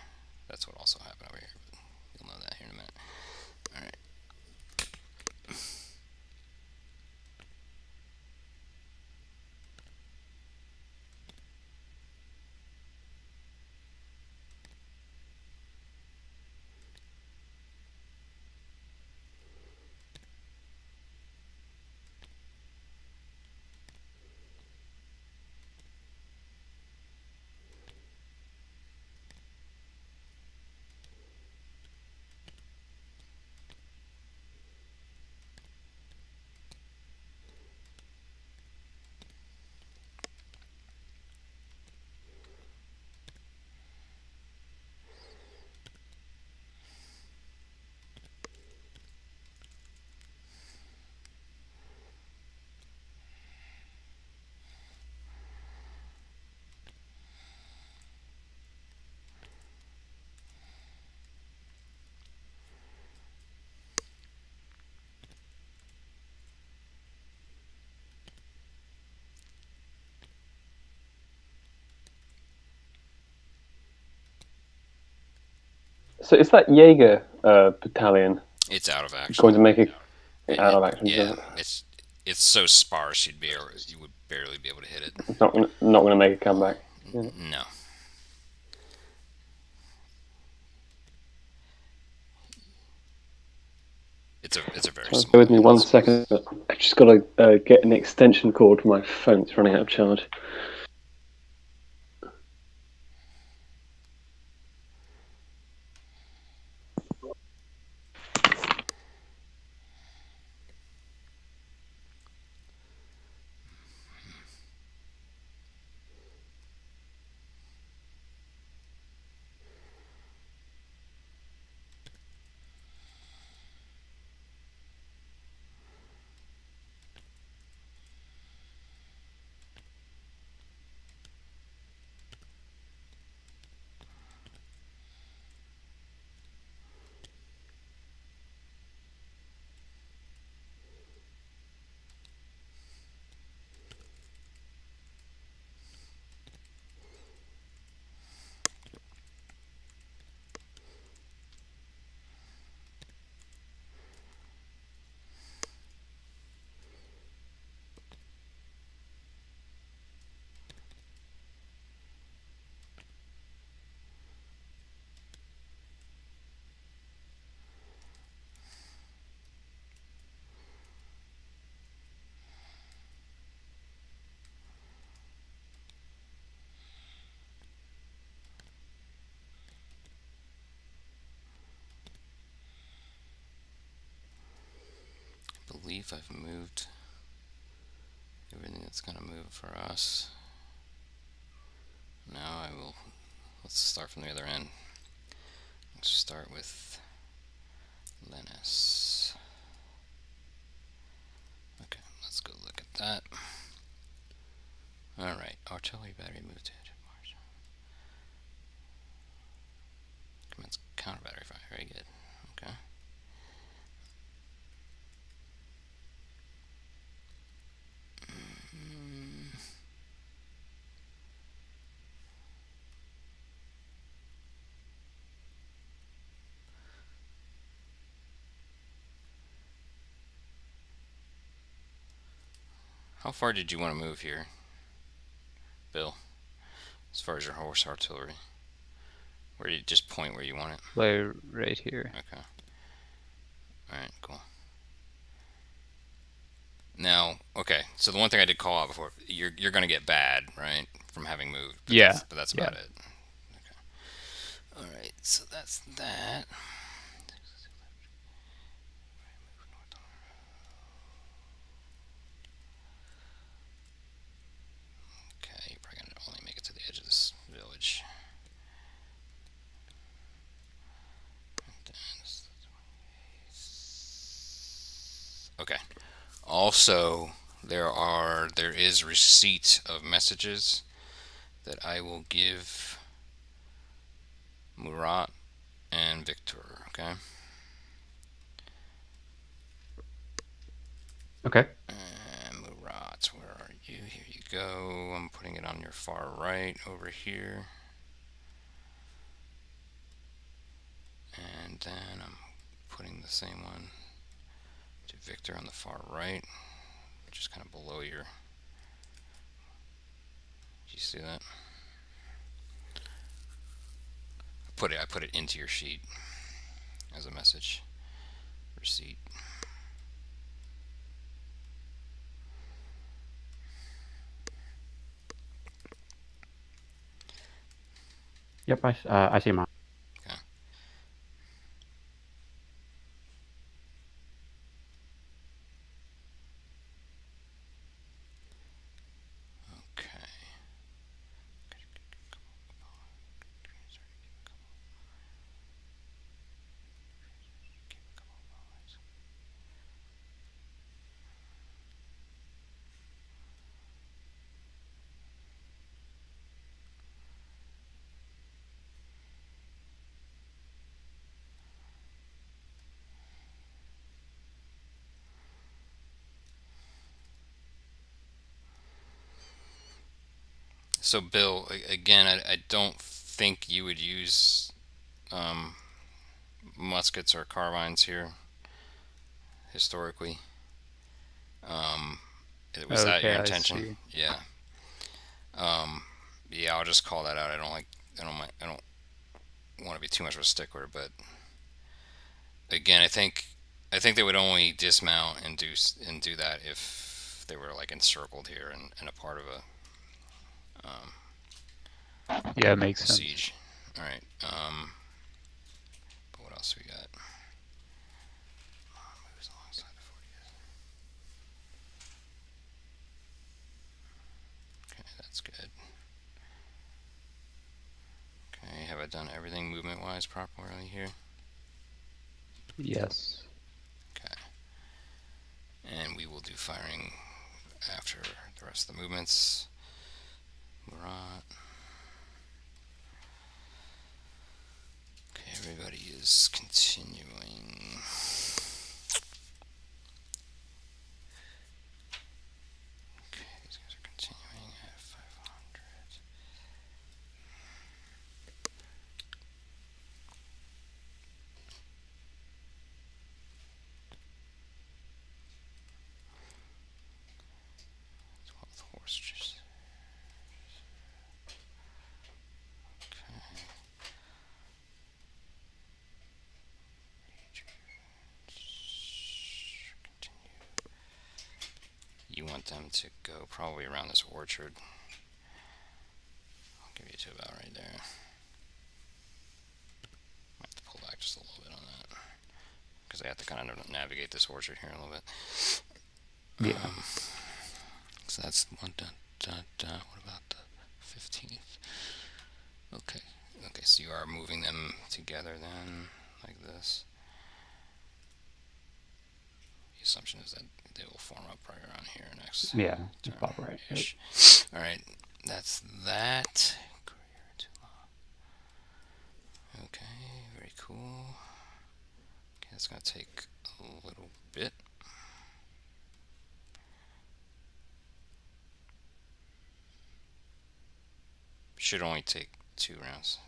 That's what also happened over here, but you'll know that here in a minute. Alright. So is that Jaeger battalion It's out of action. going to make it out It- of action? yeah, it's so sparse you would barely be able to hit it. It's not gonna make a comeback. Yeah. No. It's a very So small. bear with me unit. 1 second. I just got to get an extension cord for my phone. It's running out of charge. I believe I've moved everything that's gonna move for us. Now I will. Let's start from the other end. Let's start with Linus. Okay, let's go look at that. Alright, artillery battery moved to edge of march. Commence counter battery fire, very good. Okay. How far did you want to move here, Bill? As far as your horse artillery? Where you just point where you want it? Play right here. Okay. Alright, cool. Now, okay, so the one thing I did call out before, you're gonna get bad, right? From having moved. Yeah. But that's about it. Okay. Alright, so that's that. Okay, you're probably gonna only make it to the edge of this village. Okay. Also, there is receipt of messages that I will give Murat and Victor. Okay. Okay. And Murat, where are you? Here you go. I'm putting it on your far right over here. And then I'm putting the same one to Victor on the far right, just kind of below your. Do you see that? I put it into your sheet as a message. Receipt. Yep, I see mine. Okay. Okay. So Bill, again, I don't think you would use muskets or carbines here historically. Was that your Okay, I intention? see. Yeah. Yeah, I'll just call that out. I don't want to be too much of a stickler, but again, I think they would only dismount and do that if they were like encircled here and a part of Yeah, it makes a sense. siege. All right. But what else we got? Moves alongside the 40. Okay, that's good. Okay, have I done everything movement-wise properly here? Yes. Okay. And we will do firing after the rest of the movements. Murat. Okay, everybody is continuing. Okay, these guys are continuing at 500. Horse juice. Okay. Continue. You want them to go probably around this orchard. I'll give you to about right there. Might have to pull back just a little bit on that because I have to kind of navigate this orchard here a little bit. Yeah. So that's one. What about the 15th? Okay. Okay, so you are moving them together then, like this. The assumption is that they will form up right around here next. Yeah, just pop right. Ish. All right, that's that. Okay, very cool. Okay, that's gonna take a little bit. Should only take 2 rounds.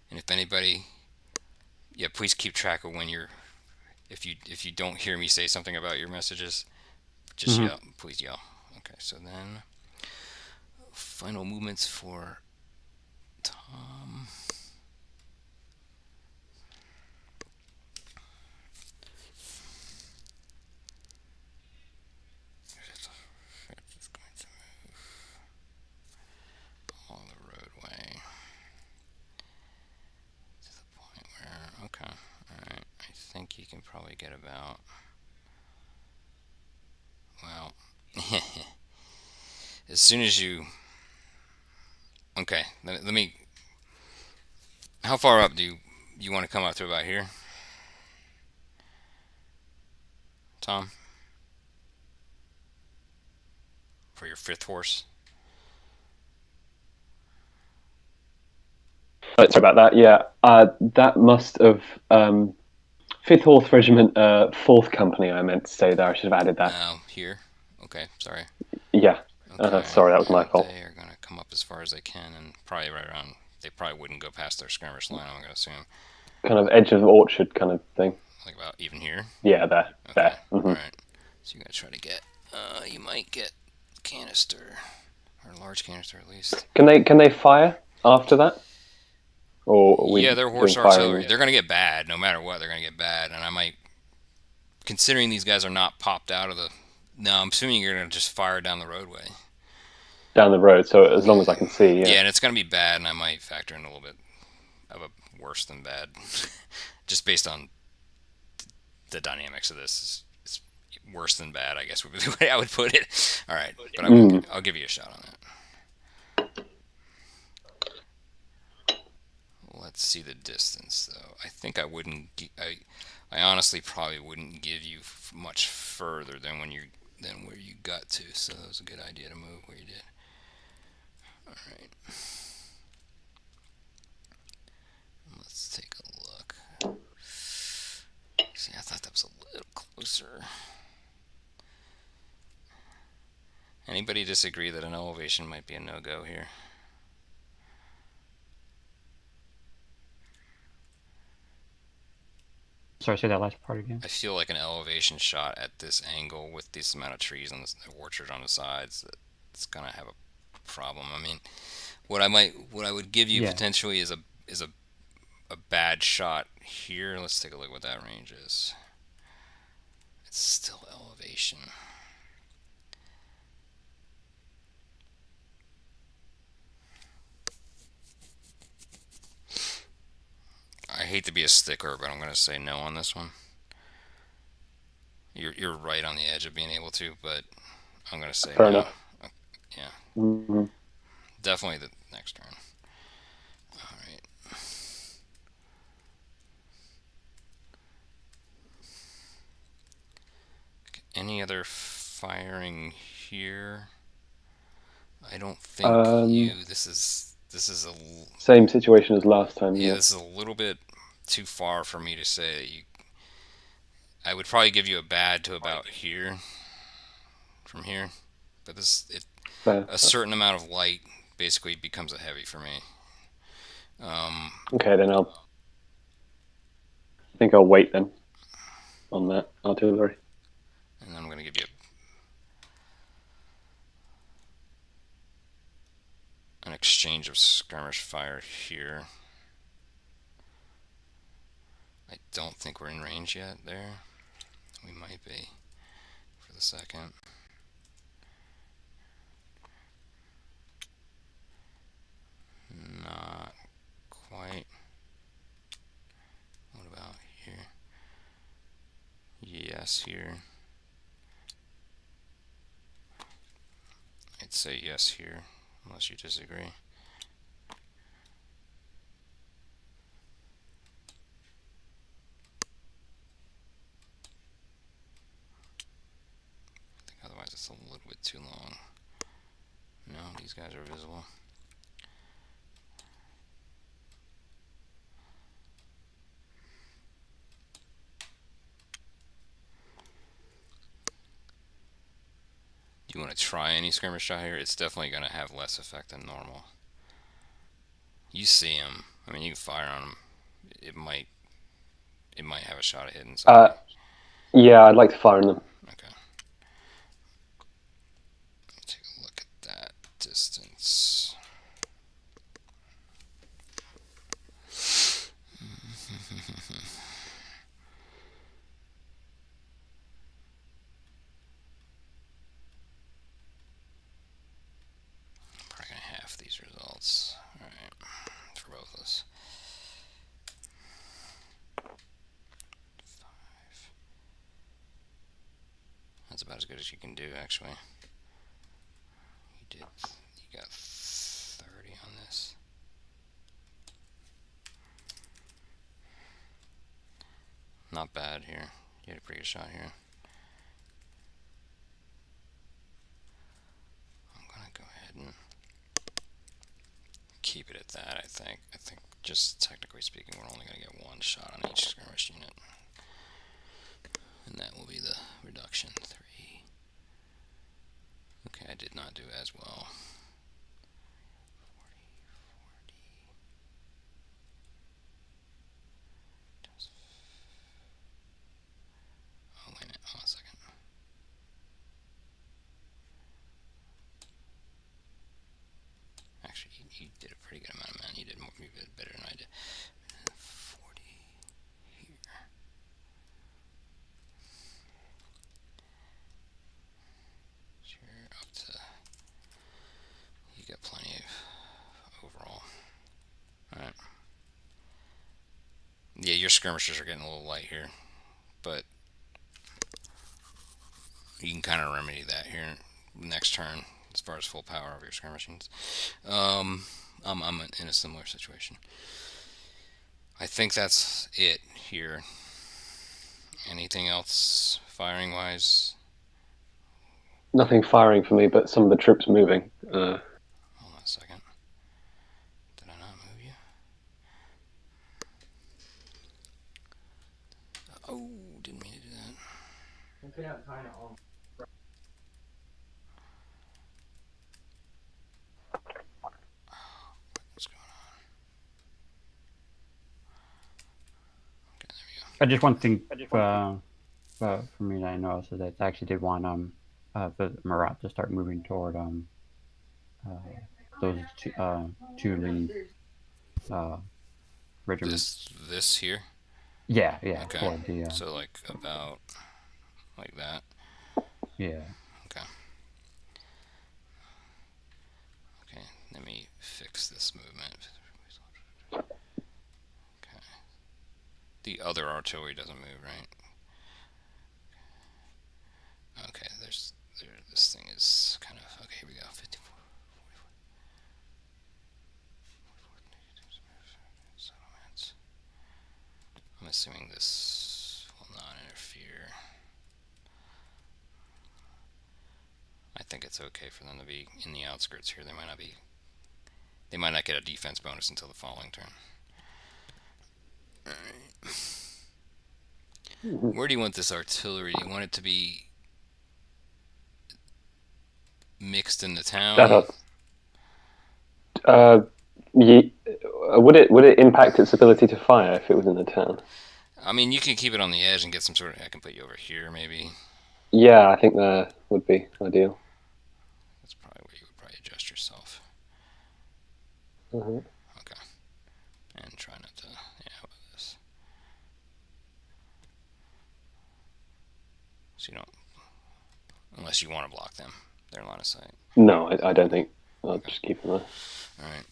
And if anybody, yeah, please keep track of when you're. If you don't hear me say something about your messages, just Mhm. yell. Please yell. Okay, so then final movements for Tom. It's going to move along the roadway to the point where, okay, alright, I think you can probably get about, well, as soon as you, okay, let me, how far up do you want to come up to about here? Tom? For your 5th horse? Sorry about that. Yeah, that must have 5th Horse Regiment, 4th Company. I meant to say there. I should have added that. Here? Okay, sorry. Yeah. Okay, Sorry, that was my fault. they are going to come up as far as they can and probably right around, they probably wouldn't go past their skirmish line, I'm going to assume. Kind of edge of orchard kind of thing. Like about even here? Yeah, there. Okay, There. Mm-hmm. alright. So you're going to try to get, you might get canister, or large canister at least. Can they fire after that? Or are we Yeah, they're horse doing firing? artillery. They're going to get bad, no matter what, they're going to get bad, and I might, considering these guys are not popped out of the, no, I'm assuming you're going to just fire down the roadway. Down the road, so as long as I can see, yeah. Yeah, and it's going to be bad, and I might factor in a little bit of a worse than bad, just based on the dynamics of this. It's worse than bad, I guess would be the way I would put it. All right, but I'll give you a shot on that. Let's see the distance, though. I think I wouldn't. I honestly probably wouldn't give you much further than where you got to. So that was a good idea to move where you did. All right. Let's take a look. See, I thought that was a little closer. Anybody disagree that an elevation might be a no-go here? Sorry, say that last part again. I feel like an elevation shot at this angle with this amount of trees and this orchard on the sides, it's gonna have a problem. I mean, what I would give you Yeah. potentially is a bad shot here. Let's take a look what that range is. It's still elevation. I hate to be a stickler, but I'm going to say no on this one. You're right on the edge of being able to, but I'm going to say Fair no. enough. Yeah, Mm-hmm. definitely the next turn. All right. Any other firing here? I don't think you. This is a Same situation as last time. yeah. Yeah. This is a little bit too far for me to say. I would probably give you a bad to about here. From here, but Fair. a certain amount of light basically becomes a heavy for me. Okay, then I think I'll wait then on that artillery. And I'm going to give you an exchange of skirmish fire here. I don't think we're in range yet there. We might be for the second. Not quite. What about here? Yes, here. I'd say yes here, unless you disagree. I think otherwise it's a little bit too long. No, these guys are visible. Do you want to try any skirmish shot here? It's definitely going to have less effect than normal. You see him. I mean, you can fire on him. It might have a shot at hitting somebody. Yeah, I'd like to fire on them. Okay. Take a look at that distance. Probably gonna half these results. All right, for both of us. 5. That's about as good as you can do, actually. You got 30 on this. Not bad here. You had a pretty good shot here. I'm gonna go ahead and keep it at that, I think. I think, just technically speaking, we're only gonna get one shot on each skirmish unit. And that will be the reduction. 3. Okay, I did not do as well. 40. Oh, wait a minute. Hold on a second. Actually, you did a pretty good amount of men. You did better than I did. 40 here. Sure, up to. You got plenty of overall. Alright. Yeah, your skirmishers are getting a little light here, but you can kind of remedy that here next turn as far as full power of your skirmishings. I'm in a similar situation. I think that's it here. Anything else firing wise? Nothing firing for me, but some of the troops moving. Hold on a second. Did I not move you? Oh, didn't mean to do that. What's going on? Okay, there we go. just one thing for me that I noticed is that I actually did want the Marat to start moving toward uh, those two lead uh, regiments. This here. Yeah, Okay. toward the So like about like that. yeah. Okay. Okay. Let me fix this movement. Okay. The other artillery doesn't move, right? Okay. This thing is kind of okay. Here we go. 54. Settlements. I'm assuming this will not interfere. I think it's okay for them to be in the outskirts here. They might not be. They might not get a defense bonus until the following turn. Alright. Where do you want this artillery? Do you want it to be mixed in the town? Would it impact its ability to fire if it was in the town? I mean, you can keep it on the edge and get some sort of. I can put you over here, maybe. Yeah, I think that would be ideal. That's probably where you would probably adjust yourself. Mm-hmm. Okay. And try not to. Yeah, what is this? So you don't. Unless you want to block them. Their line of sight. No, I don't think. I'll just keep them there. Alright.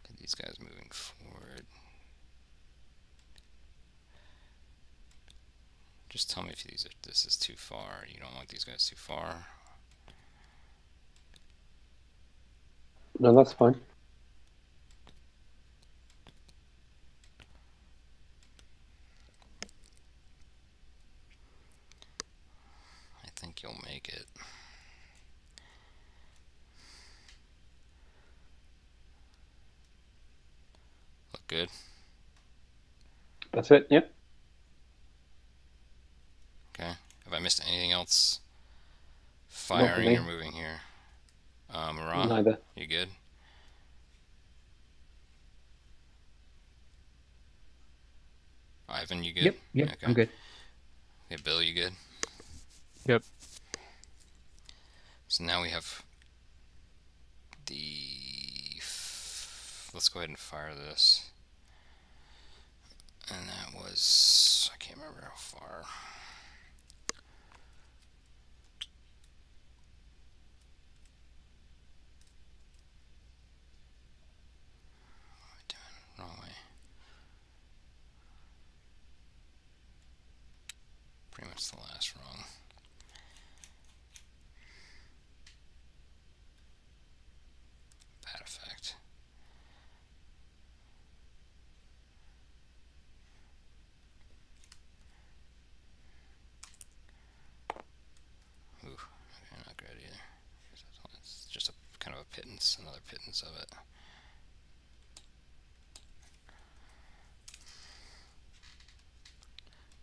Get these guys moving forward. Just tell me if this is too far. You don't want these guys too far. No, that's fine. I think you'll make it. Look good. That's it. Yep. Okay. Have I missed anything else? Not for Firing me. or moving here? Marat, Neither. you good? Ivan, you good? Yep, Okay. I'm good. Okay, Bill, you good? Yep. So now we have let's go ahead and fire this. And that was, I can't remember how far. What am I doing? Wrong way. Pretty much the last wrong. Bad effect. Ooh, okay, not good either. It's just a kind of a pittance, another pittance of it.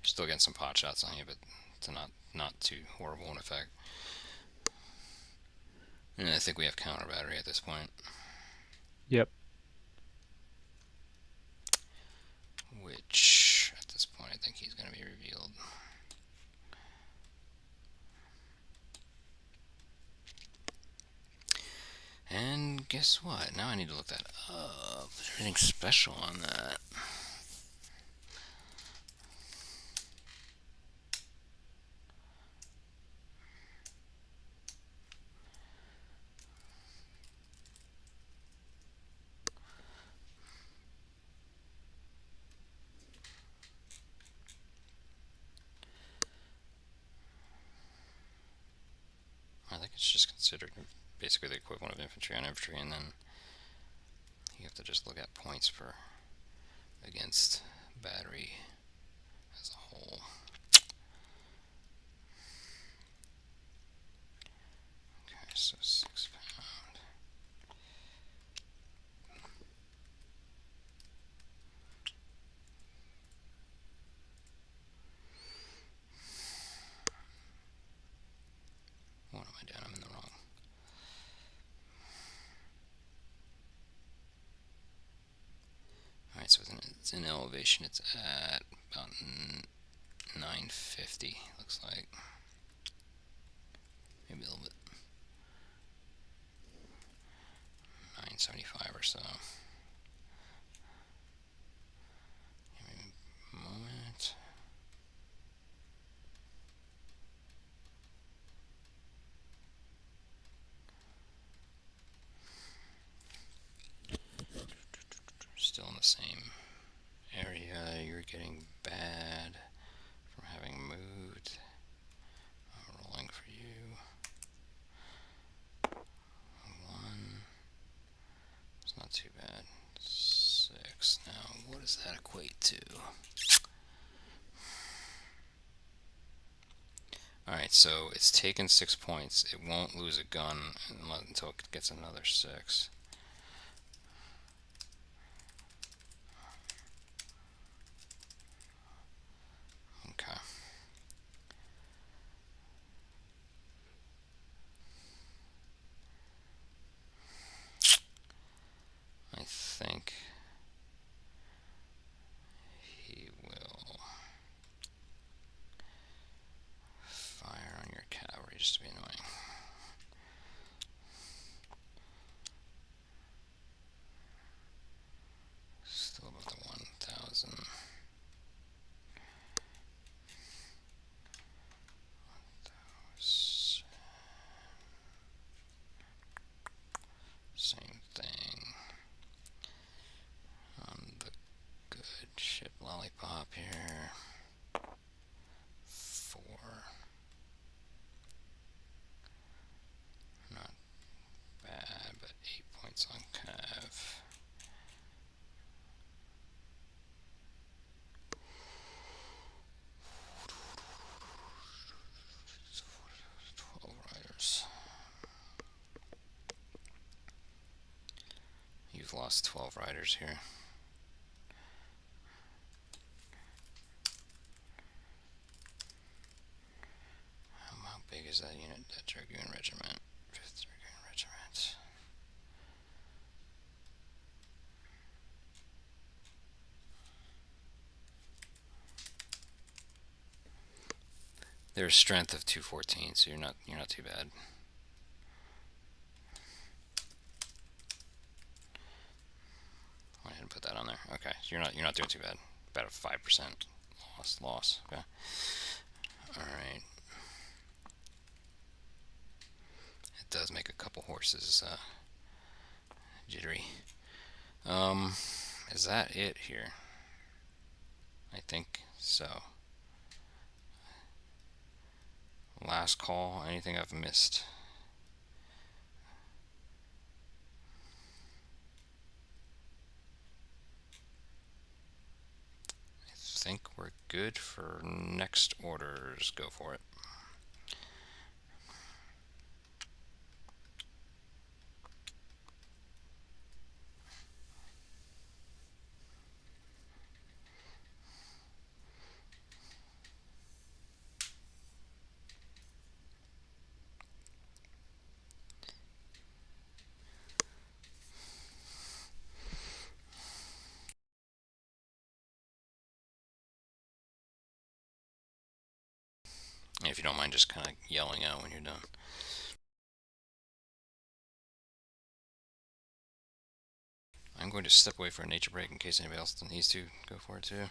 You're still getting some pot shots on you, but it's not too horrible an effect. And I think we have counter battery at this point. Yep. Which, at this point, I think he's going to be revealed. And guess what? Now I need to look that up. Is there anything special on that? I think it's just considered basically the equivalent of infantry on infantry, and then you have to just look at points per against battery as a whole. Okay, so 6 pound. What am I doing? I'm in the wrong. It's in elevation. It's at about 950. Looks like maybe a little bit 975 or so. Give me a moment. Still in the same area. You're getting bad from having moved. Rolling for you. 1. It's not too bad. 6. Now, what does that equate to? Alright, so it's taken 6 points. It won't lose a gun until it gets another 6. Okay. I think he will fire on your cavalry just to be annoying. Still above the 1,000. Same thing on the good ship lollipop here. 4. Not bad, but 8 points on Cav. You've lost 12 riders here. How big is that unit? That Dragoon Regiment. 5th Dragoon Regiment. Their strength of 214, so you're not too bad. I didn't put that on there. Okay, so you're not doing too bad. About a 5% loss. Okay. All right. It does make a couple horses jittery. Is that it here? I think so. Last call. Anything I've missed? I think we're good for next orders. Go for it. If you don't mind just kind of yelling out when you're done. I'm going to step away for a nature break in case anybody else needs to go for it too.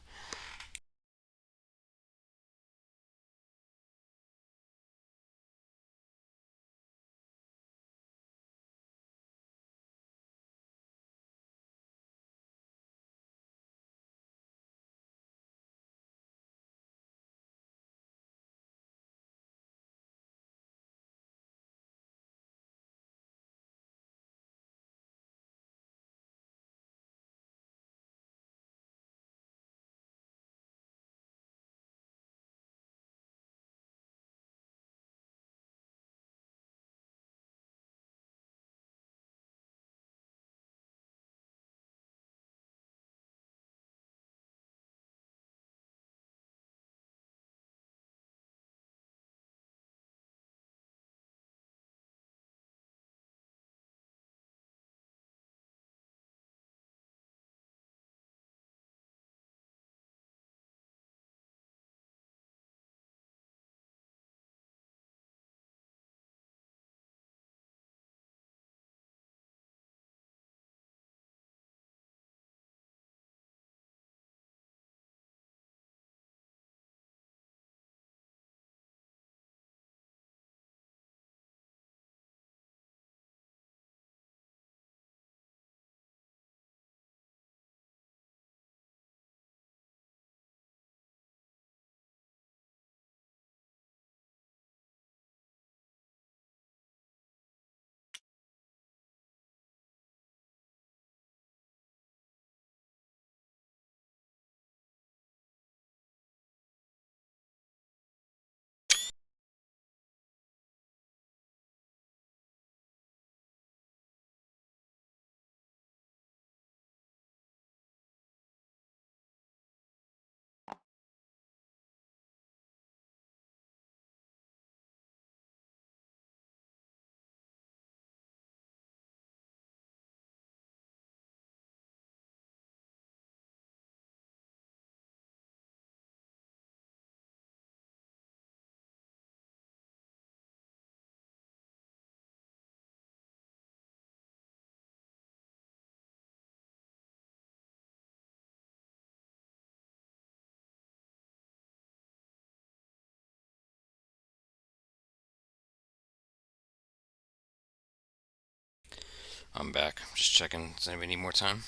I'm back. Just checking. Does anybody need more time?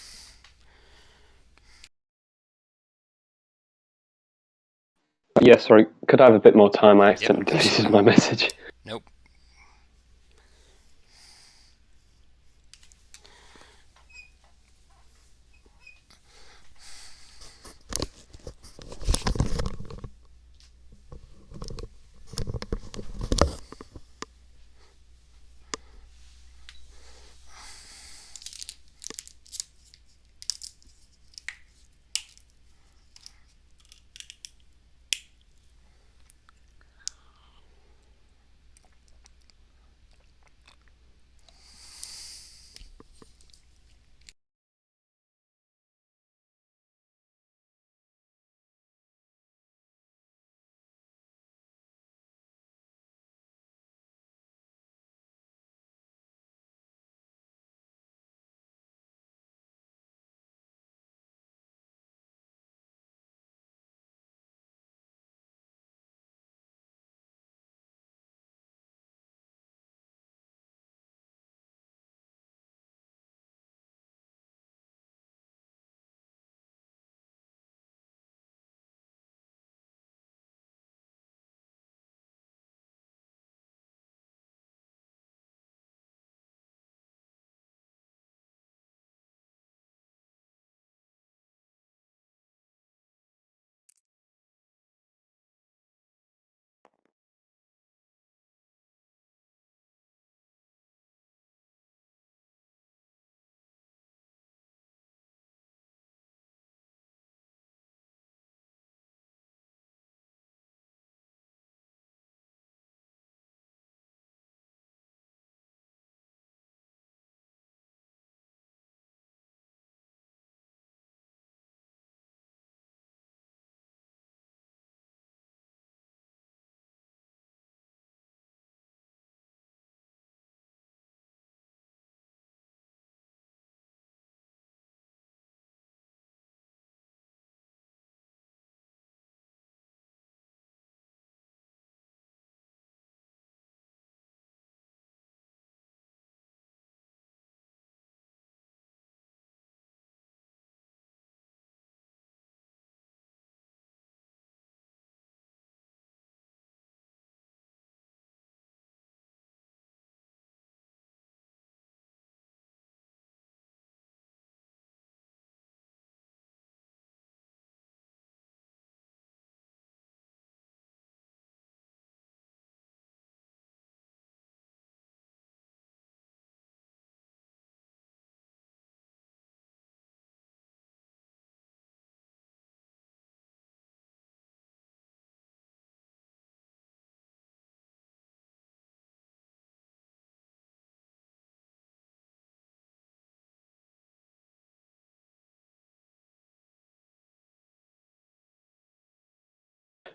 Yeah, sorry. Could I have a bit more time? I Yep, accidentally deleted absolutely. my message. Nope.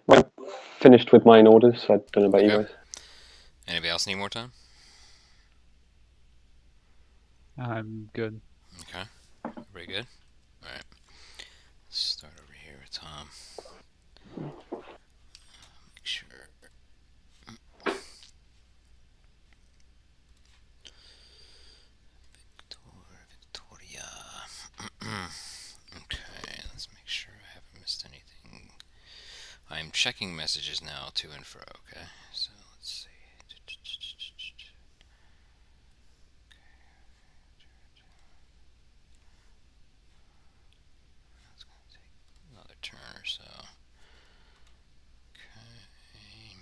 I finished with mine orders, so I don't know about you Okay. guys. Anybody else need more time? I'm good. Okay. Everybody good? Alright. Let's start over here with Tom. Make sure. Victoria. Okay, let's make sure I haven't missed anything. I am checking messages now to and fro, okay? So let's see. That's going to take another turn or so. Okay.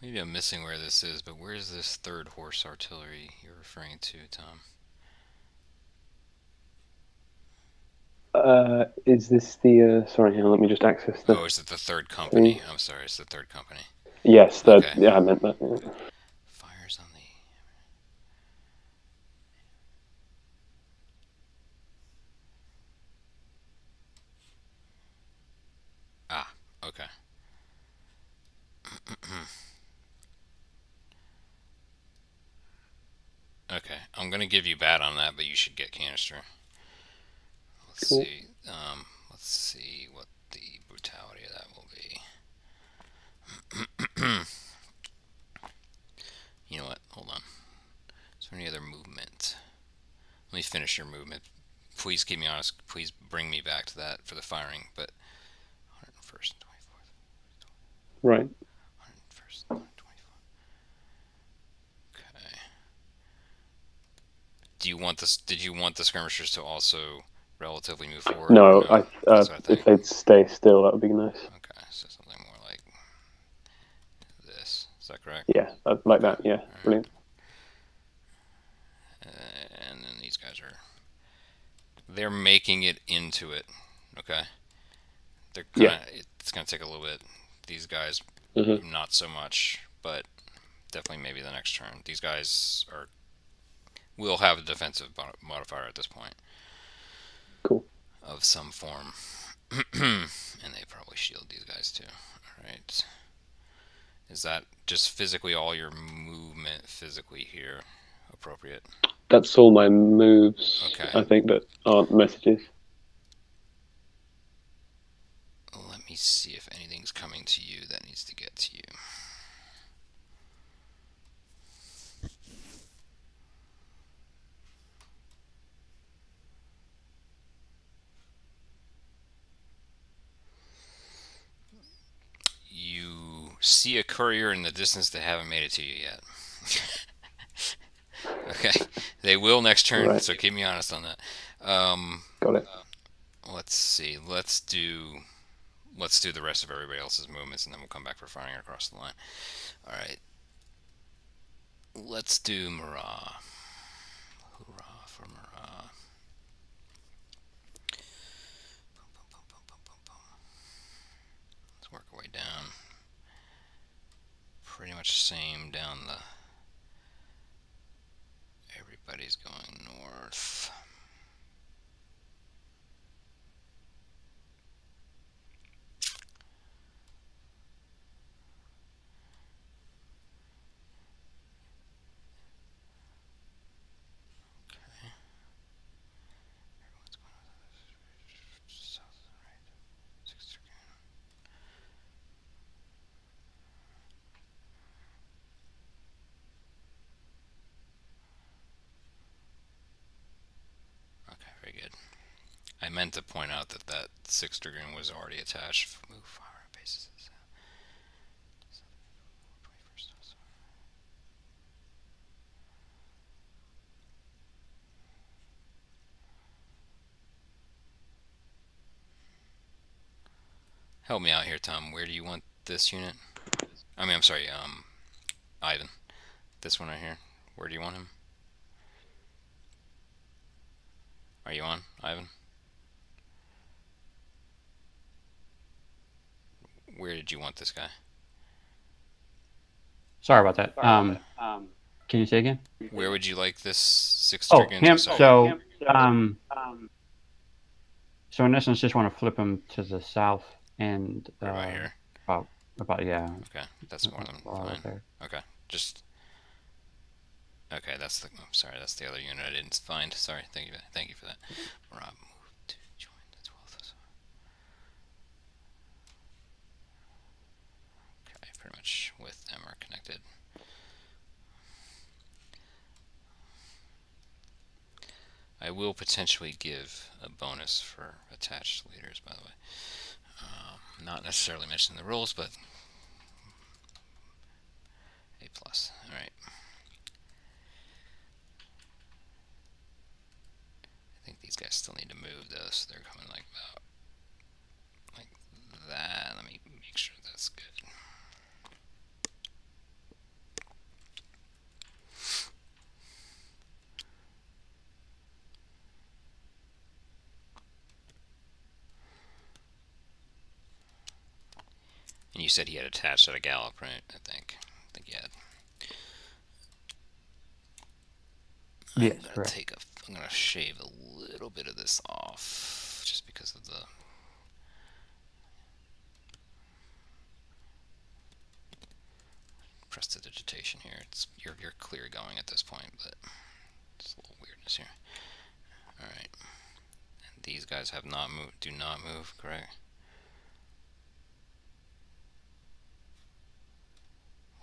Maybe I'm missing where this is, but where's this third horse artillery you're referring to, Tom? Is this the? Sorry, hang on, let me just access the. Oh, is it the third company? I'm sorry, it's the third company. Yes, Okay. yeah, I meant that. Yeah. Fires on the. Okay. Okay. I'm gonna give you bad on that, but you should get canister. Let's Cool. see. Let's see what the brutality of that will be. You know what? Hold on. Is there any other movement? Let me finish your movement. Please keep me honest. Please bring me back to that for the firing. But 101st, 24th, Right. 101st, 124th. Okay. Do you want this? Did you want the skirmishers to also relatively move forward? No, That's what I think. if they'd stay still, that would be nice. Okay, so something more like this. Is that correct? Yeah, like that. Yeah, Right. brilliant. And then these guys they're making it into it. Okay. They're kind of. It's gonna take a little bit. These guys, not so much, but definitely maybe the next turn. These guys will have a defensive modifier at this point. Cool. Of some form. And they probably shield these guys too. Alright. Is that just physically all your movement physically here appropriate? That's all my moves, Okay. I think, that aren't messages. Let me see if anything's coming to you that needs to get to you. You see a courier in the distance that haven't made it to you yet. Okay, they will next turn, Right. so keep me honest on that. Got it. Let's see. Let's do the rest of everybody else's movements, and then we'll come back for firing across the line. All right. Let's do Murrah. Hoorah for Murrah. Let's work our way down. Pretty much same down the. Everybody's going north. Very good. I meant to point out that 6th Dragoon was already attached. Move fire bases. Help me out here, Tom. Where do you want this unit? I mean, I'm sorry, Ivan. This one right here. Where do you want him? Are you on, Ivan? Where did you want this guy? Sorry about that. Can you say again? Where would you like this 6th Oh, Dragoon him. to serve? So in essence, just want to flip him to the south and right here. About yeah. Okay, that's more than fine. There. Okay, just. Okay, that's the. I'm sorry, that's the other unit I didn't find. Sorry, thank you for that. Rob moved to join the 12th. Okay, pretty much with them are connected. I will potentially give a bonus for attached leaders, by the way. Not necessarily mentioned in the rules, but A+. Alright. I think these guys still need to move though, so they're coming like that. Let me make sure that's good. And you said he had attached at a gallop, right? I think he had. Yes, I'm gonna correct. I'm gonna shave a little bit of this off, just because of the. prestidigitation here. It's you're clear going at this point, but it's a little weirdness here. All right. And these guys have not moved. Do not move. Correct.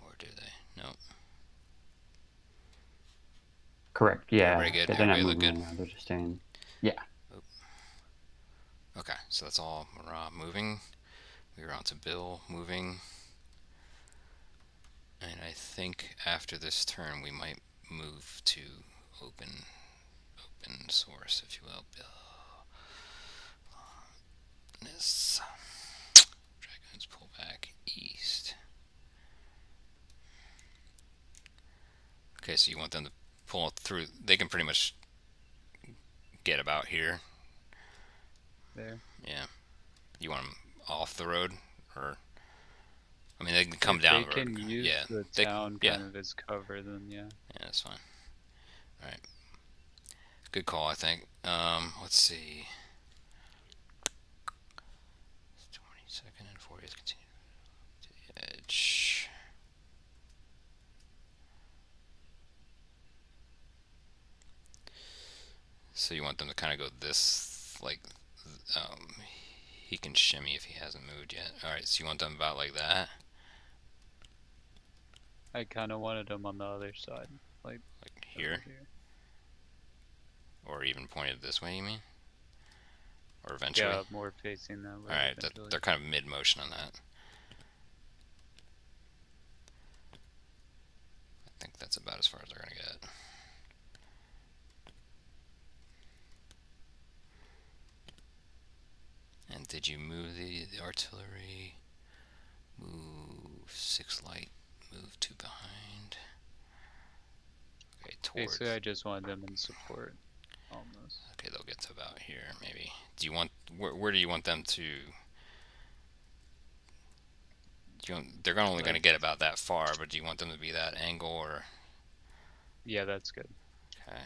Or do they? Nope. Correct. Yeah. Everybody good? They're not Everybody look moving good? right now. They're just staying. Yeah. Okay, so that's all moving. We were on to Bill moving. And I think after this turn we might move to open source, if you will. This dragons pull back east. Okay, so you want them to pull through. They can pretty much get about here. There. Yeah. You want them off the road, or I mean, they can come If down they the road. can use Yeah, the they, town yeah, kind of as cover, then yeah. yeah, that's fine. All right, good call, I think. Let's see. 22nd and 40th continue to the edge. So you want them to kind of go this, like, he can shimmy if he hasn't moved yet. All right, so you want them about like that, I kind of wanted them on the other side, like here, over here. or even pointed this way. You mean? Or eventually? Yeah, more facing that way. All right, eventually. they're kind of mid motion on that. I think that's about as far as they're gonna get. And did you move the artillery? Move 6 light. Move 2 behind. Okay, towards. Basically, I just wanted them in support, almost. Okay, they'll get to about here, maybe. Do you want where do you want them to? They're only going to get about that far, but do you want them to be that angle, or? Yeah, that's good. Okay.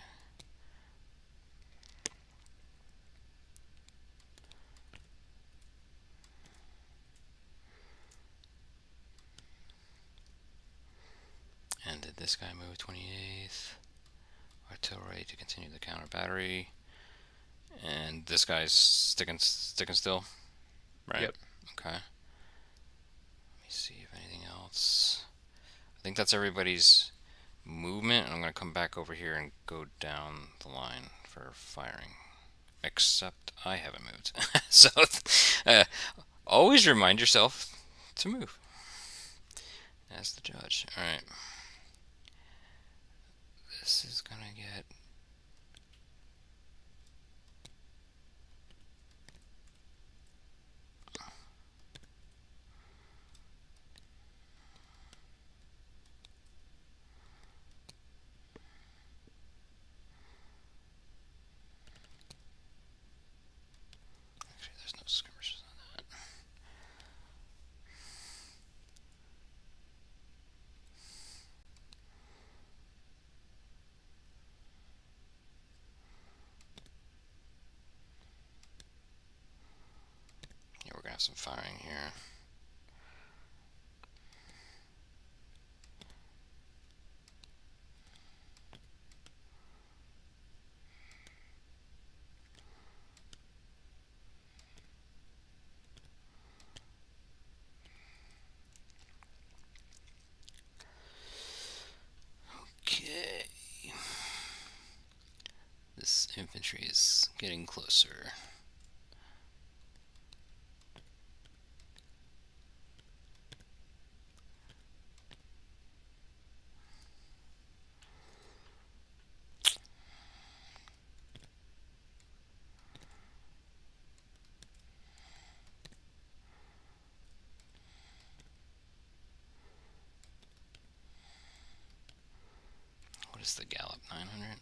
And did this guy move 28th? Artillery to continue the counter battery. And this guy's sticking still, right? Yep. Okay. Let me see if anything else. I think that's everybody's movement. I'm gonna come back over here and go down the line for firing. Except I haven't moved. So always remind yourself to move as the judge. All right. This is gonna get. Actually, there's no skirmishes on that. Yeah, we're gonna have some firing here. Okay. This infantry is getting closer. What is the gallop? 900?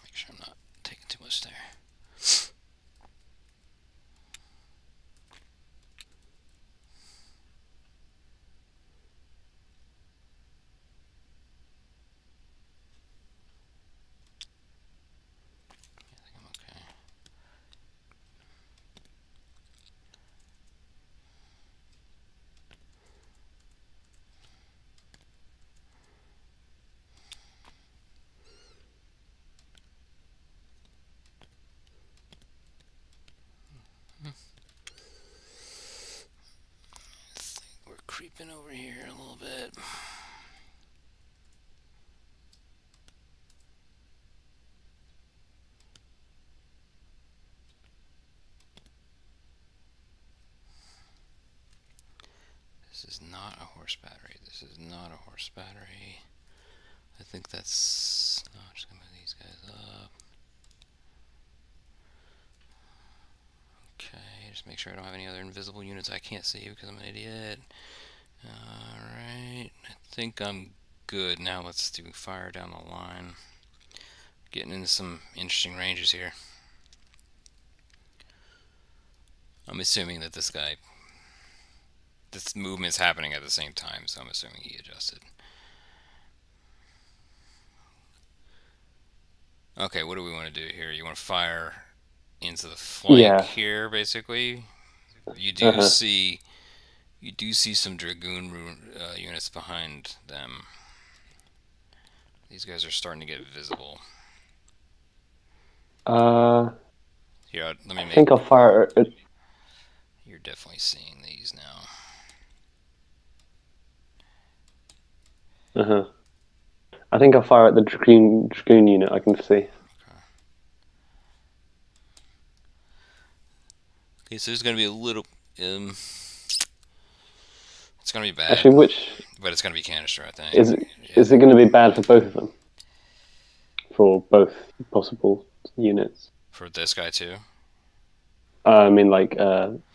Make sure I'm not taking too much there. I think I'm okay. creeping over here a little bit. This is not a horse battery. This is not a horse battery. I think that's... No, I'm just going to move these guys up. Okay, just make sure I don't have any other invisible units I can't see because I'm an idiot. Alright, I think I'm good. Now let's do fire down the line. Getting into some interesting ranges here. I'm assuming that this movement's happening at the same time, so I'm assuming he adjusted. Okay, what do we want to do here? You want to fire into the flank here, basically. You do see some dragoon units behind them. These guys are starting to get visible. Here, let me I think I'll fire it. You're definitely seeing these now. I think I'll fire at the dragoon unit I can see. Okay, so there's going to be a little... it's going to be bad. Actually, but it's going to be canister, I think. Is it going to be bad for both of them? For both possible units? For this guy, too? I mean, like,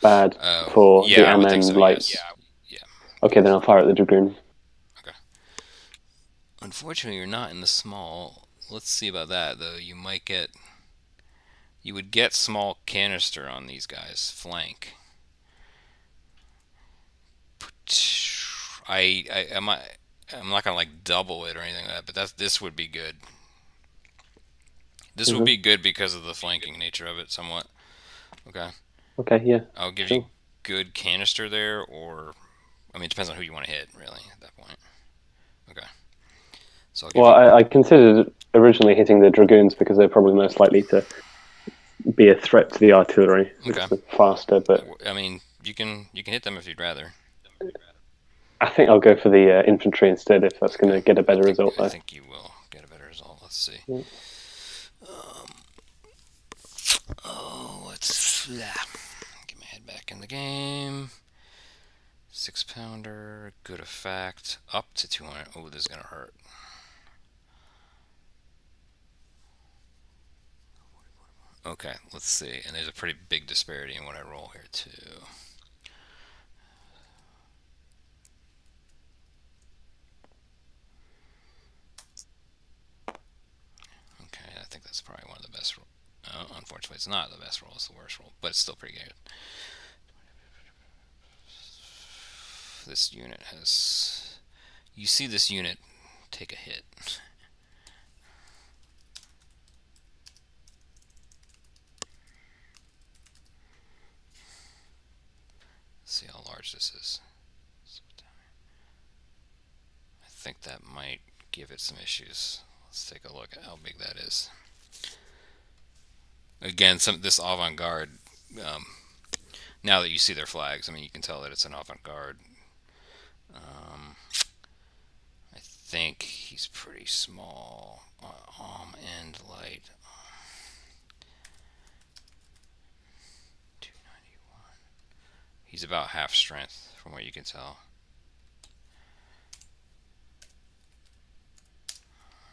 bad for the MN so, lights. Yes. Yeah. Okay, then I'll fire at the dragoon. Okay. Unfortunately, you're not in the small. Let's see about that, though. You would get small canister on these guys. Flank. I'm not gonna like double it or anything like that, but this would be good. This would be good because of the flanking nature of it, somewhat. Okay. Okay, yeah. I'll give you good canister there, or I mean, it depends on who you want to hit, really, at that point. Okay. So I considered originally hitting the dragoons because they're probably most likely to be a threat to the artillery. Okay. It's faster, but I mean, you can hit them if you'd rather. I think I'll go for the infantry instead if that's going to get a better result. I think you will get a better result. Let's see. Yeah. Let's get my head back in the game. 6-pounder, good effect, up to 200. Oh, this is gonna hurt. Okay, let's see. And there's a pretty big disparity in what I roll here too. Okay, I think that's probably one of the best rolls. Unfortunately, it's not the best roll. It's the worst roll, but it's still pretty good. This unit has... You see this unit take a hit. Let's see how large this is. I think that might give it some issues. Let's take a look at how big that is. Again, this avant-garde, now that you see their flags, I mean, you can tell that it's an avant-garde. I think he's pretty small, and light. 291. He's about half strength, from what you can tell.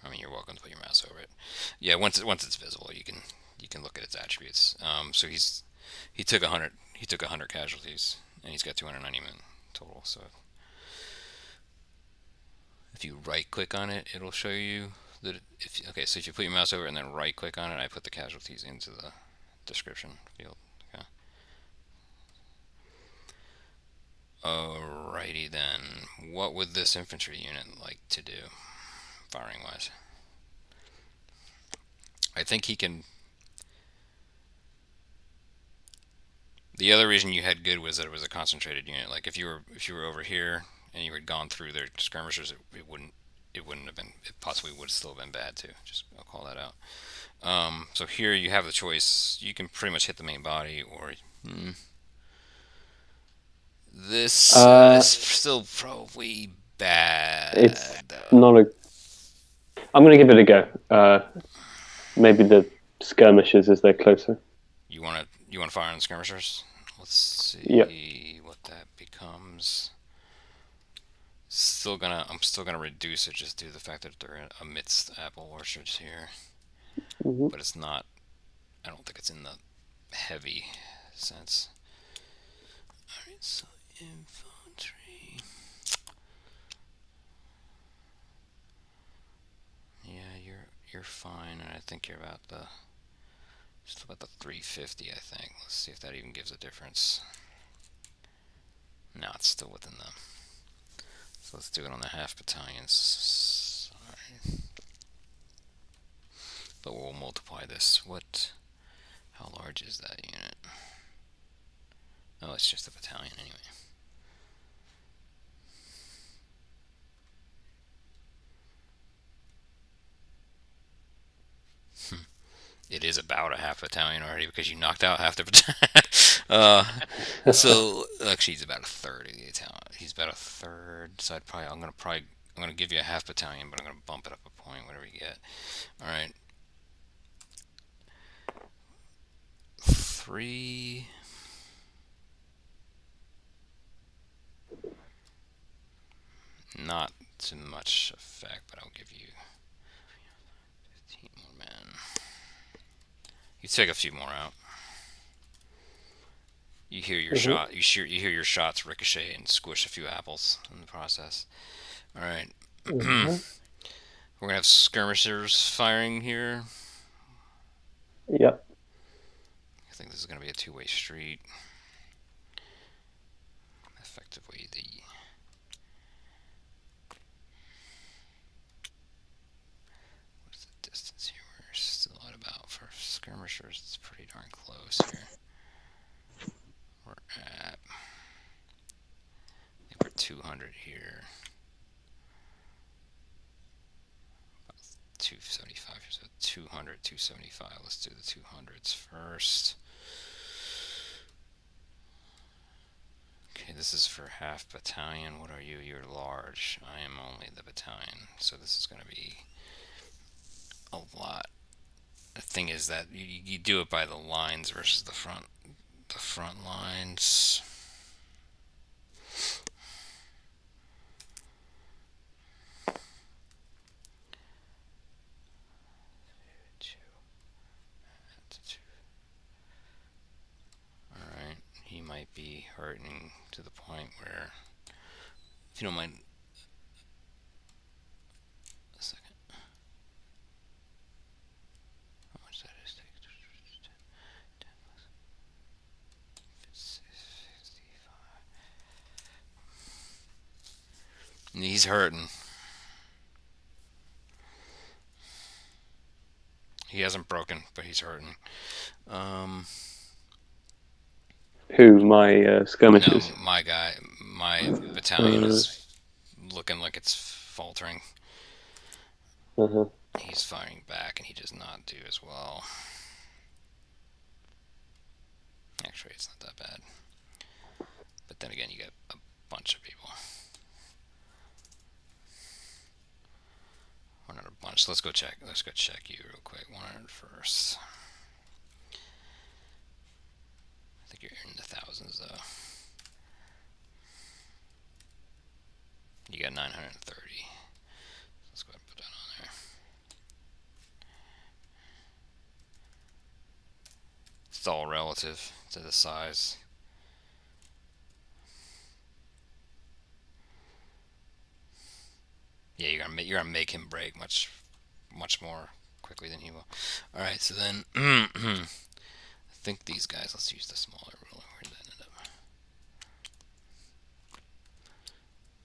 I mean, you're welcome to put your mouse over it. Yeah, once it's visible, you can look at its attributes. So he took 100 casualties, and he's got 290 men total. So if you right click on it, it'll show you that. So if you put your mouse over it and then right click on it, I put the casualties into the description field. Okay. Alrighty then. What would this infantry unit like to do, firing wise? I think he can. The other reason you had good was that it was a concentrated unit. Like if you were over here and you had gone through their skirmishers, it wouldn't have been. It possibly would still have been bad too. Just I'll call that out. So here you have the choice. You can pretty much hit the main body, or This is still probably bad. It's not a. I'm going to give it a go. Maybe the skirmishers as they're closer. You want to fire on the skirmishers? Let's see Yep. what that becomes. I'm still gonna reduce it just due to the fact that they're amidst apple orchards here. Mm-hmm. But it's not. I don't think it's in the heavy sense. Alright, so infantry. Yeah, you're fine, and I think you're about just about the 350. I think. Let's see if that even gives a difference. No, it's still within them. So let's do it on the half battalions. Sorry. But we'll multiply this. How large is that unit? Oh, it's just a battalion anyway. It is about a half battalion already because you knocked out half the battalion. So actually, he's about a third of the Italian. He's about a third. So I'm gonna give you a half battalion, but I'm gonna bump it up a point, whatever you get. All right. 3. Not too much effect, but I'll give you 15 more men. You take a few more out. You hear your shot. You hear your shots ricochet and squish a few apples in the process. All right. We're gonna have skirmishers firing here. Yep. I think this is gonna be a two-way street. Effectively, what's the distance here? We're still at about for skirmishers. It's pretty darn close here. We're at. I think we're 200 here. 275, so 200, 275. Let's do the 200s first. Okay, this is for half battalion. What are you? You're large. I am only the battalion, so this is going to be a lot. The thing is that you do it by the lines versus the front lines. Alright, he might be hurting to the point where, if you don't mind, a second. How much that is? 65. He's hurting. He hasn't broken, but he's hurting. Who? My skirmishers? No, my battalion is looking like it's faltering. He's firing back, and he does not do as well. Actually, it's not that bad. But then again, you get a bunch of people. Or not a bunch. Let's go check. Let's go check you real quick. 100 first. I think you're in the thousands though. You got 930. Let's go ahead and put that on there. It's all relative to the size. Yeah, you're gonna make him break much more quickly than he will. All right, so then I think these guys. Let's use the smaller ruler. Where did that end up?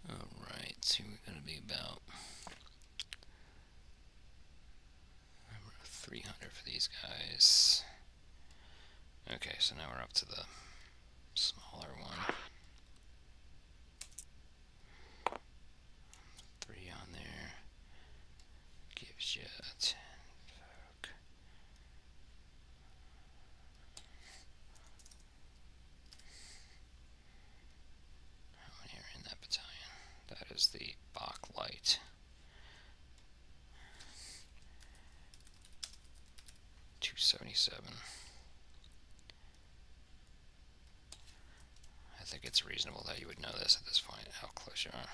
All right, so we're gonna be about 300 for these guys. Okay, so now we're up to the smaller one. 3 on there gives you a 10 folk. 27. I think it's reasonable that you would know this at this point, how close you are.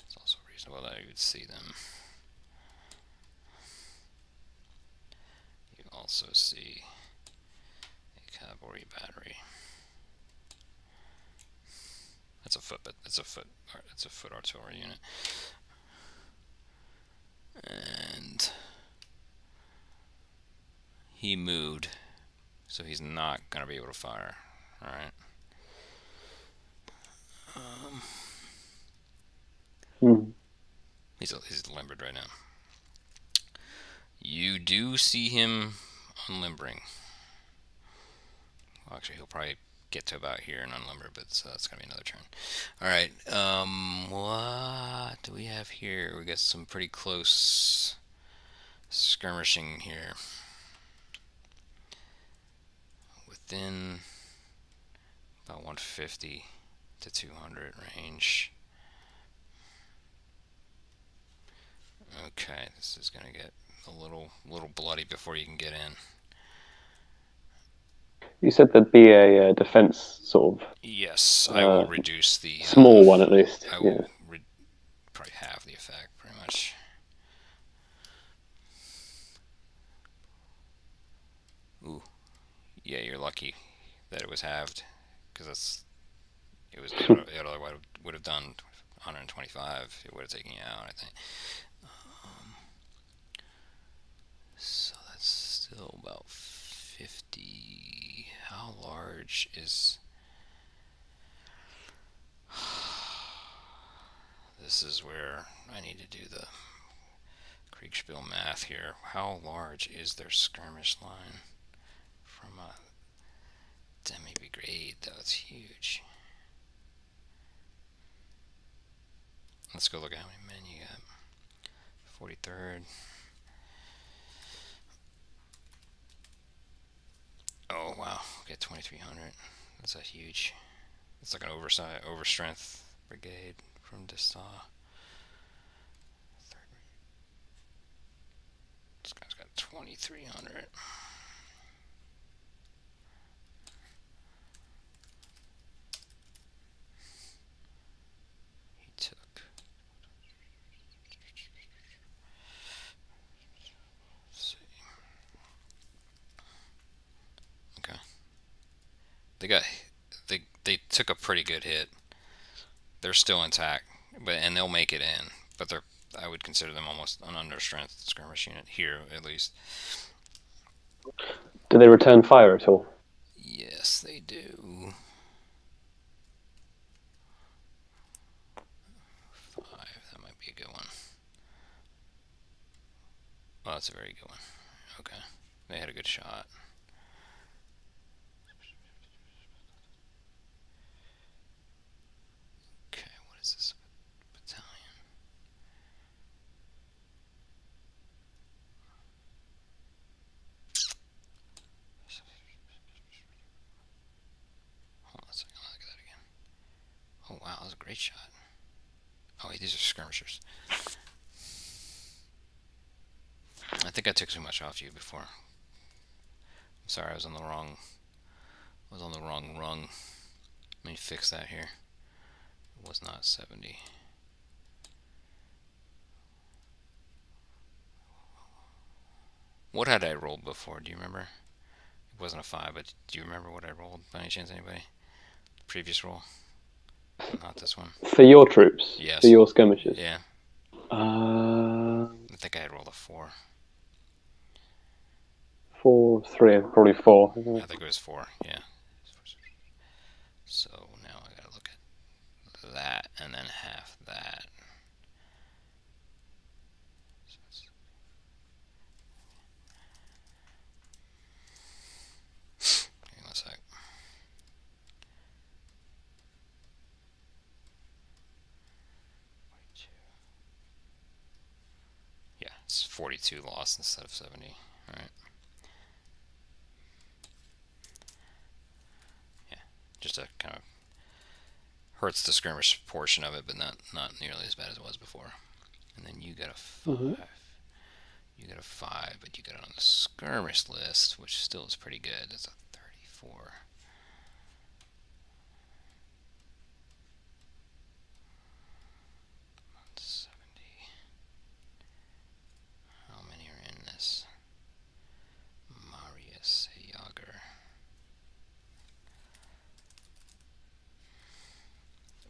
It's also reasonable that you would see them. You also see a cavalry battery. That's a foot, but it's a foot artillery unit. And he moved, so he's not going to be able to fire. All right. He's limbered right now. You do see him unlimbering. Well, actually, he'll probably get to about here and unlimber, but so that's going to be another turn. All right. What do we have here? We got some pretty close skirmishing here. Within about 150 to 200 range. Okay, this is going to get a little bloody before you can get in. You said there'd be a defense sort of. Yes, I will reduce the small one at least. I will probably halve the effect, pretty much. Ooh, yeah, you're lucky that it was halved, because it otherwise would have done 125. It would have taken you out, I think. So that's still about 50. How large is... This is where I need to do the Kriegspiel math here. How large is their skirmish line from a demi-brigade? That's huge. Let's go look at how many men you got. 43rd. Oh wow, we got 2,300. That's a huge. It's like an overstrength brigade from Destaw. This guy's got 2,300. He took. Let's see. Okay. They took a pretty good hit. They're still intact, and they'll make it in. But I would consider them almost an understrength skirmish unit here, at least. Do they return fire at all? Yes, they do. 5. That might be a good one. Oh, that's a very good one. Okay, they had a good shot. Okay, what is this battalion? Hold on a second, I'll look at that again. Oh wow, that was a great shot. Oh wait, these are skirmishers. I think I took too much off you before. I'm sorry, I was on the wrong rung. Let me fix that here. It was not 70. What had I rolled before? Do you remember? It wasn't a 5, but do you remember what I rolled by any chance, anybody? The previous roll? Not this one. For your troops? Yes. For your skirmishes? Yeah. I think I had rolled a 4. 4, 3, probably 4. I think it was 4, yeah. So now I gotta look at that and then half that. Hang on a sec. Yeah, it's 42 lost instead of 70. Alright. Yeah, just a kind of hurts the skirmish portion of it, but not nearly as bad as it was before. And then you got a 5. You get a 5, but you got it on the skirmish list, which still is pretty good. That's a 34. How many are in this? Marius Jager.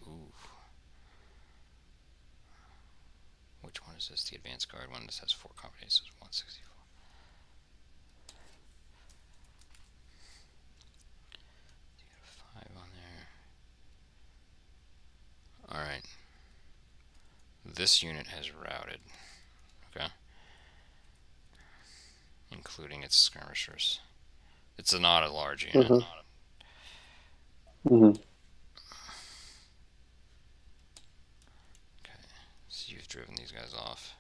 Ooh. Which one is this? The advanced guard one. This has 4 combinations, 164. You got a 5 on there. Alright. This unit has routed. Okay. Including its skirmishers. It's not a large unit. Mm-hmm. Okay. So you've driven these guys off.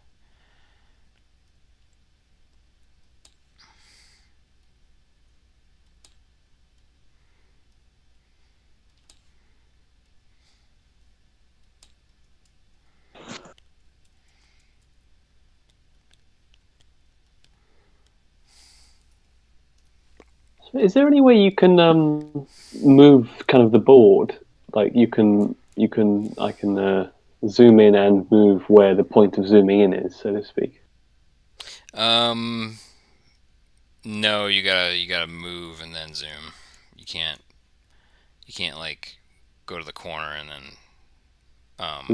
Is there any way you can move kind of the board? Like I can zoom in and move where the point of zooming in is, so to speak. No, you gotta move and then zoom. You can't like go to the corner and then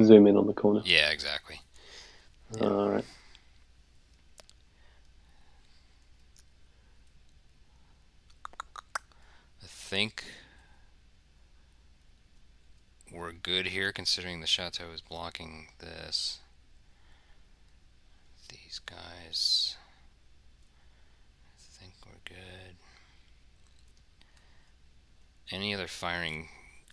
Zoom in on the corner. yeah, exactly. Yeah. All right. I think we're good here, considering the chateau is blocking this. These guys, I think we're good. Any other firing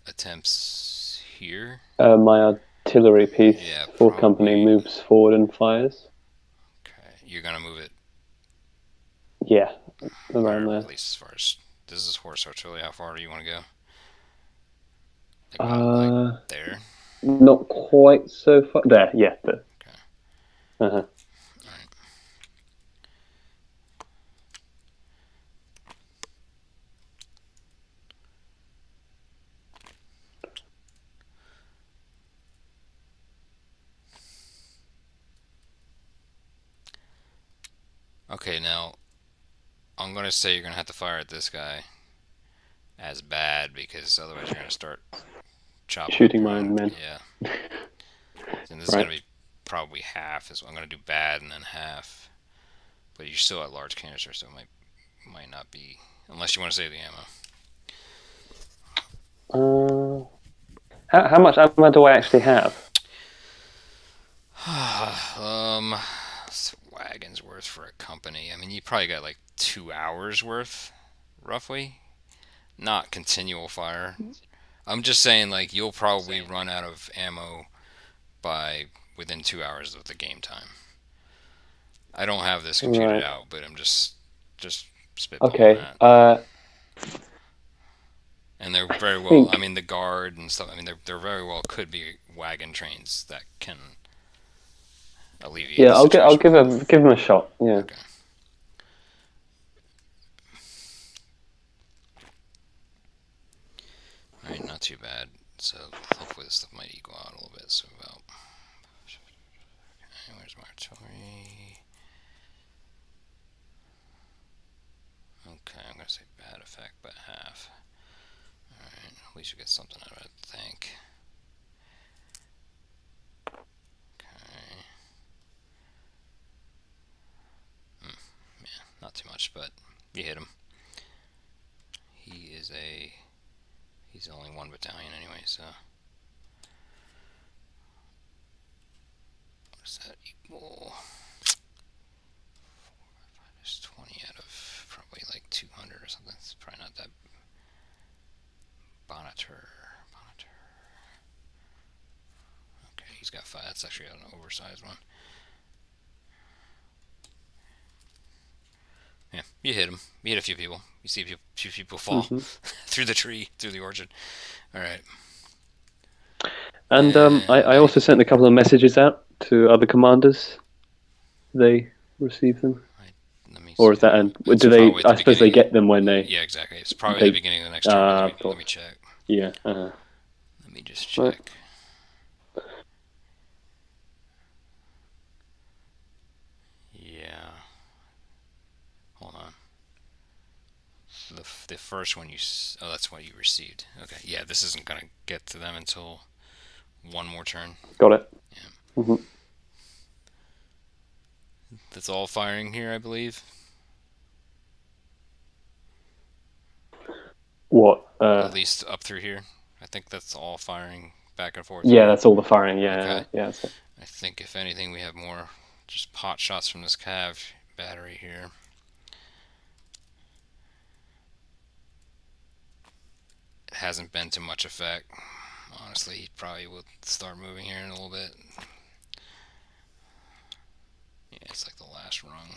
attempts here? My artillery piece, Yeah, full probably. company, moves forward and fires. Okay, you're gonna move it Yeah, or around there. at least as far as this is horse artillery. How far do you want to go? Like, like there. Not quite so far. There, yeah. There. Okay. Uh-huh. Alright. Okay, now I'm gonna say you're gonna have to fire at this guy as bad, because otherwise you're gonna start chopping Shooting up your my own own. men. Yeah. And this is Right. gonna be probably half. Is I'm gonna do bad and then half. But you're still at large canister, so it might not be, unless you want to save the ammo. How much ammo do I actually have? Wagons worth for a company. I mean, you probably got like 2 hours worth, roughly. Not continual fire. I'm just saying, like, you'll probably run out of ammo by within 2 hours of the game time. I don't have this computed out, but I'm just spitballing Okay. that. And they're very well. I mean, the guard and stuff. I mean, they're very well could be wagon trains that can alleviate. Yeah, the I'll situation. give him a shot. Yeah. Okay. All right, not too bad. So hopefully this stuff might equal out a little bit. So about. Okay, where's my artillery? Okay, I'm gonna say bad effect, but half. All right, at least you get something out of it, I think. Okay. Yeah, not too much, but you hit him. He's only 1 battalion anyway, so. What does that equal? 4, 5, there's 20 out of probably like 200 or something. It's probably not that. Bonator. Okay, he's got 5. That's actually an oversized one. Yeah, you hit him. You hit a few people. You see a few people fall through the tree, through the orchard. All right. And I also sent a couple of messages out to other commanders. They receive them? Let me Or see. is that and It's do they? probably at the I suppose they beginning. get them when they. Yeah, exactly. It's probably they the beginning of the next turn. But of let me course. check. Yeah. Let me just Right. check. Yeah. Hold on. The first one oh, that's what you received. Okay. Yeah, this isn't gonna get to them until one more turn. Got it. Yeah. Mm-hmm. That's all firing here, I believe. What? At least up through here. I think that's all firing back and forth. Yeah, Here. that's all the firing. Yeah, Okay. yeah. That's it. I think if anything, we have more just pot shots from this cav battery here. It hasn't been to much effect. Honestly, he probably will start moving here in a little bit. Yeah, it's like the last rung.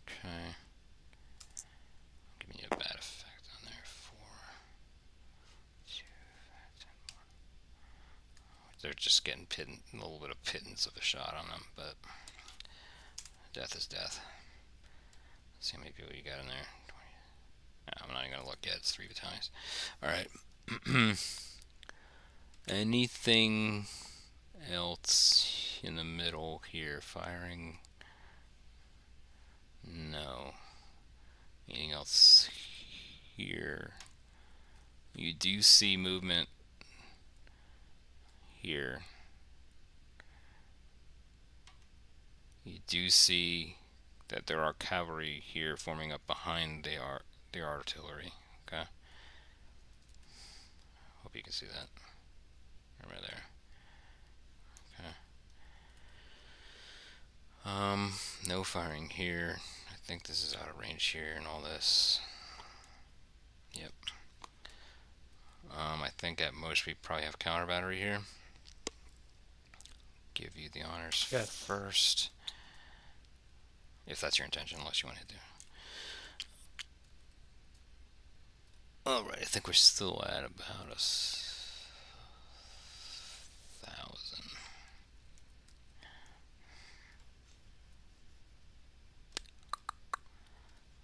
Okay. Give me a bad effect on there. 4, 2, 5, 10, 1. They're just getting a little bit of pittance of a shot on them, but death is death. Let's see how many people you got in there. 20. I'm not even gonna look yet. It's 3 battalions. All right. Anything else in the middle here? Firing? No. Anything else here? You do see movement here. You do see that there are cavalry here forming up behind the artillery. Okay. Hope you can see that. Right there. Okay. No firing here. I think this is out of range here and all this. Yep. I think at most we probably have counter battery here. Give you the honors first. If that's your intention, unless you want to do. Alright, I think we're still at about 1,000.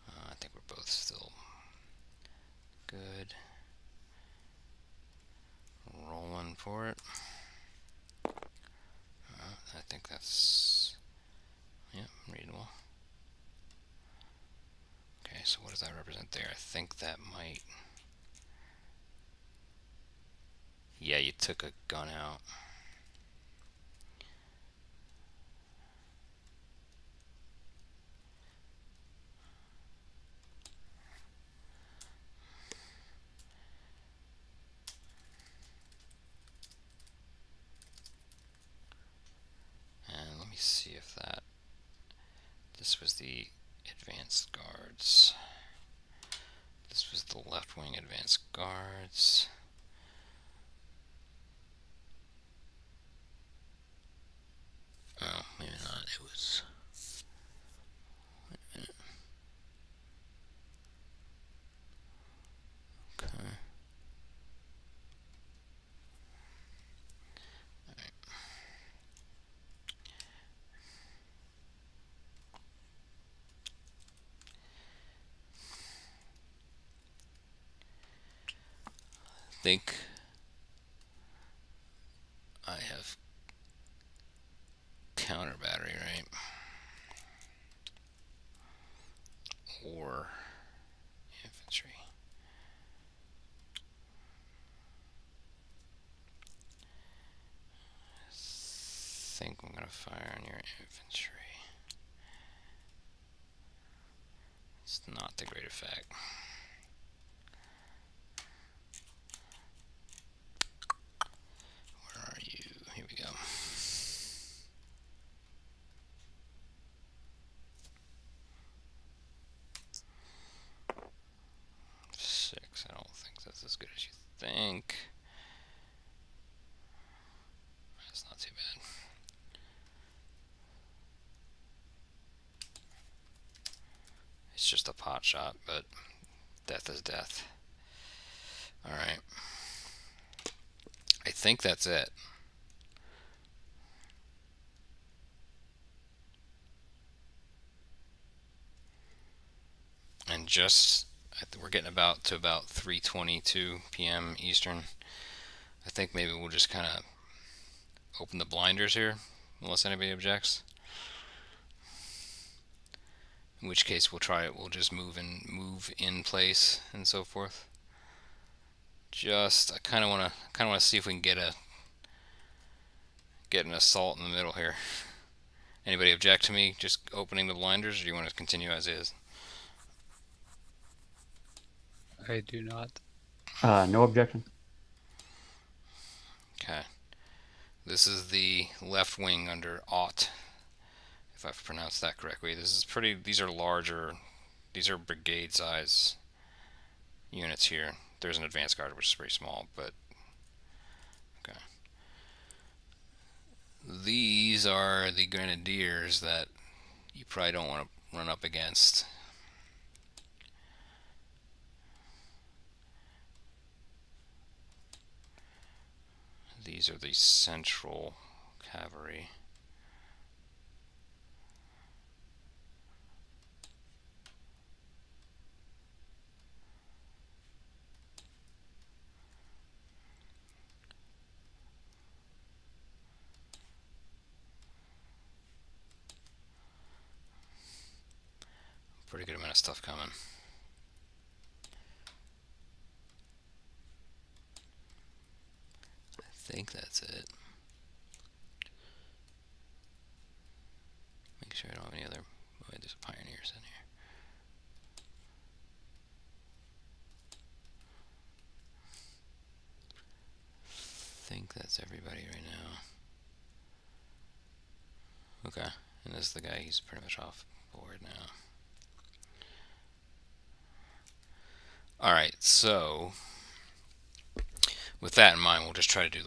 I think we're both still good. Rolling for it. I think that's, yeah, readable. Okay, so what does that represent there? I think that might, yeah, you took a gun out. And let me see if this was the advanced guards. This was the left wing advanced guards. Oh, maybe not. It was. Wait a minute. Okay. Alright. I think I have counter battery, right? Or infantry. I think I'm gonna fire on your infantry. It's not the great effect. Where are you? Here we go. 6. I don't think that's as good as you think. That's not too bad. It's just a pot shot, but death is death. Alright. I think that's it. And just we're getting about 3:22 p.m. Eastern. I think maybe we'll just kind of open the blinders here, unless anybody objects. In which case we'll try it. We'll just move in place and so forth. I kind of want to see if we can get an assault in the middle here. Anybody object to me just opening the blinders, or do you want to continue as is? I do not. No objection. Okay. This is the left wing under Ott, if I've pronounced that correctly. These are larger, these are brigade size units here. There's an advanced guard, which is pretty small, but okay. These are the grenadiers that you probably don't want to run up against. These are the central cavalry. Pretty good amount of stuff coming. I think that's it. Make sure I don't have any other. Oh, wait, there's pioneers in here. I think that's everybody right now. Okay, and this is the guy. He's pretty much off board now. Alright, so with that in mind, we'll just try to do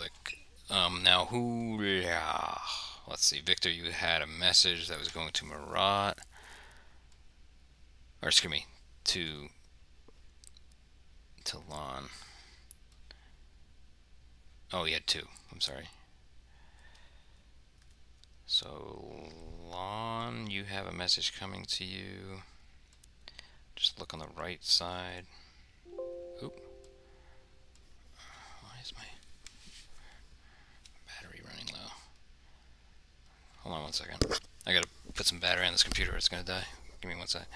now let's see, Victor, you had a message that was going to Marat, or excuse me, to Lon. Oh, he had two. I'm sorry. So Lon, you have a message coming to you. Just look on the right side. Oop. Why is my battery running low? Hold on one second. I gotta put some battery on this computer. It's gonna die. Give me one sec.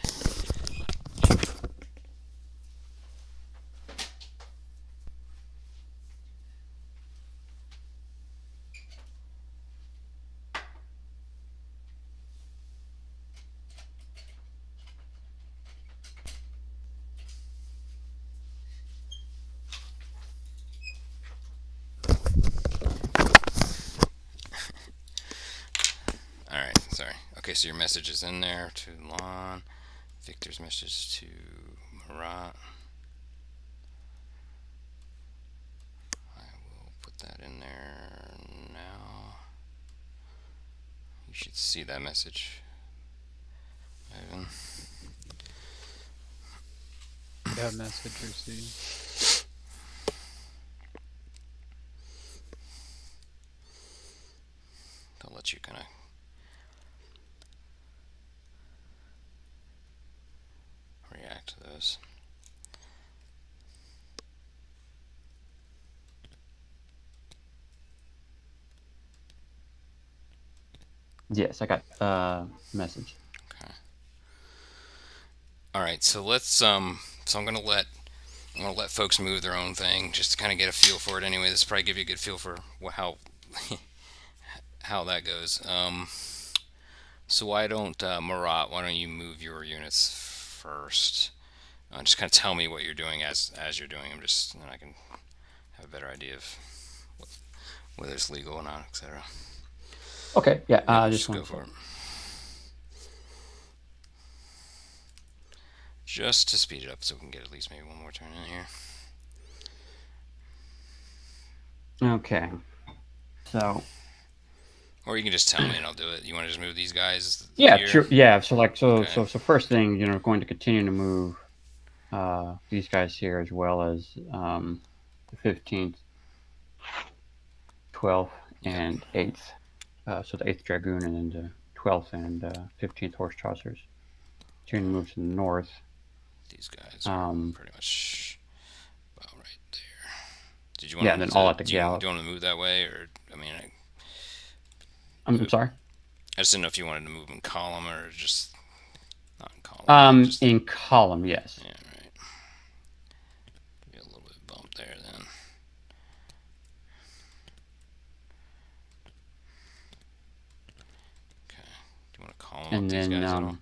Alright, sorry. Okay, so your message is in there to Lon. Victor's message to Marat. I will put that in there now. You should see that message, Ivan. Yeah, message received. I'll let you kind of react to those. Yes, I got message. Okay. All right, so let's so I'm gonna let folks move their own thing just to kind of get a feel for it. Anyway, this will probably give you a good feel for how how that goes. So why don't Marat? Why don't you move your units first? Just kind of tell me what you're doing as you're doing them, just and then I can have a better idea of whether it's legal or not, etc. Okay, yeah, Just go for it. Just to speed it up so we can get at least maybe one more turn in here. Okay. So. Or you can just tell me and I'll do it. You want to just move these guys? Yeah, here? sure. Yeah, so Okay. so first thing, going to continue to move these guys here as well as the 15th 12th, Yep. and 8th. So the 8th Dragoon and then the 12th and 15th Horse Chaucers. So you're going to move to the north. These guys are pretty much about right there. Did you want Yeah, to and then move all to, at the do you gallop. want to move that way, or I mean, I'm sorry? I just didn't know if you wanted to move in column or just not in column. Just, In column, yes. yeah, right. Get a little bit of bump there then. Okay. Do you want to column And up these then, guys at all?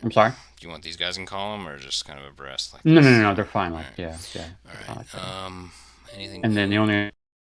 I'm sorry? Do you want these guys in column or just kind of abreast like No, this? no, they're fine. Like, Right. yeah. All right. Anything? And then the only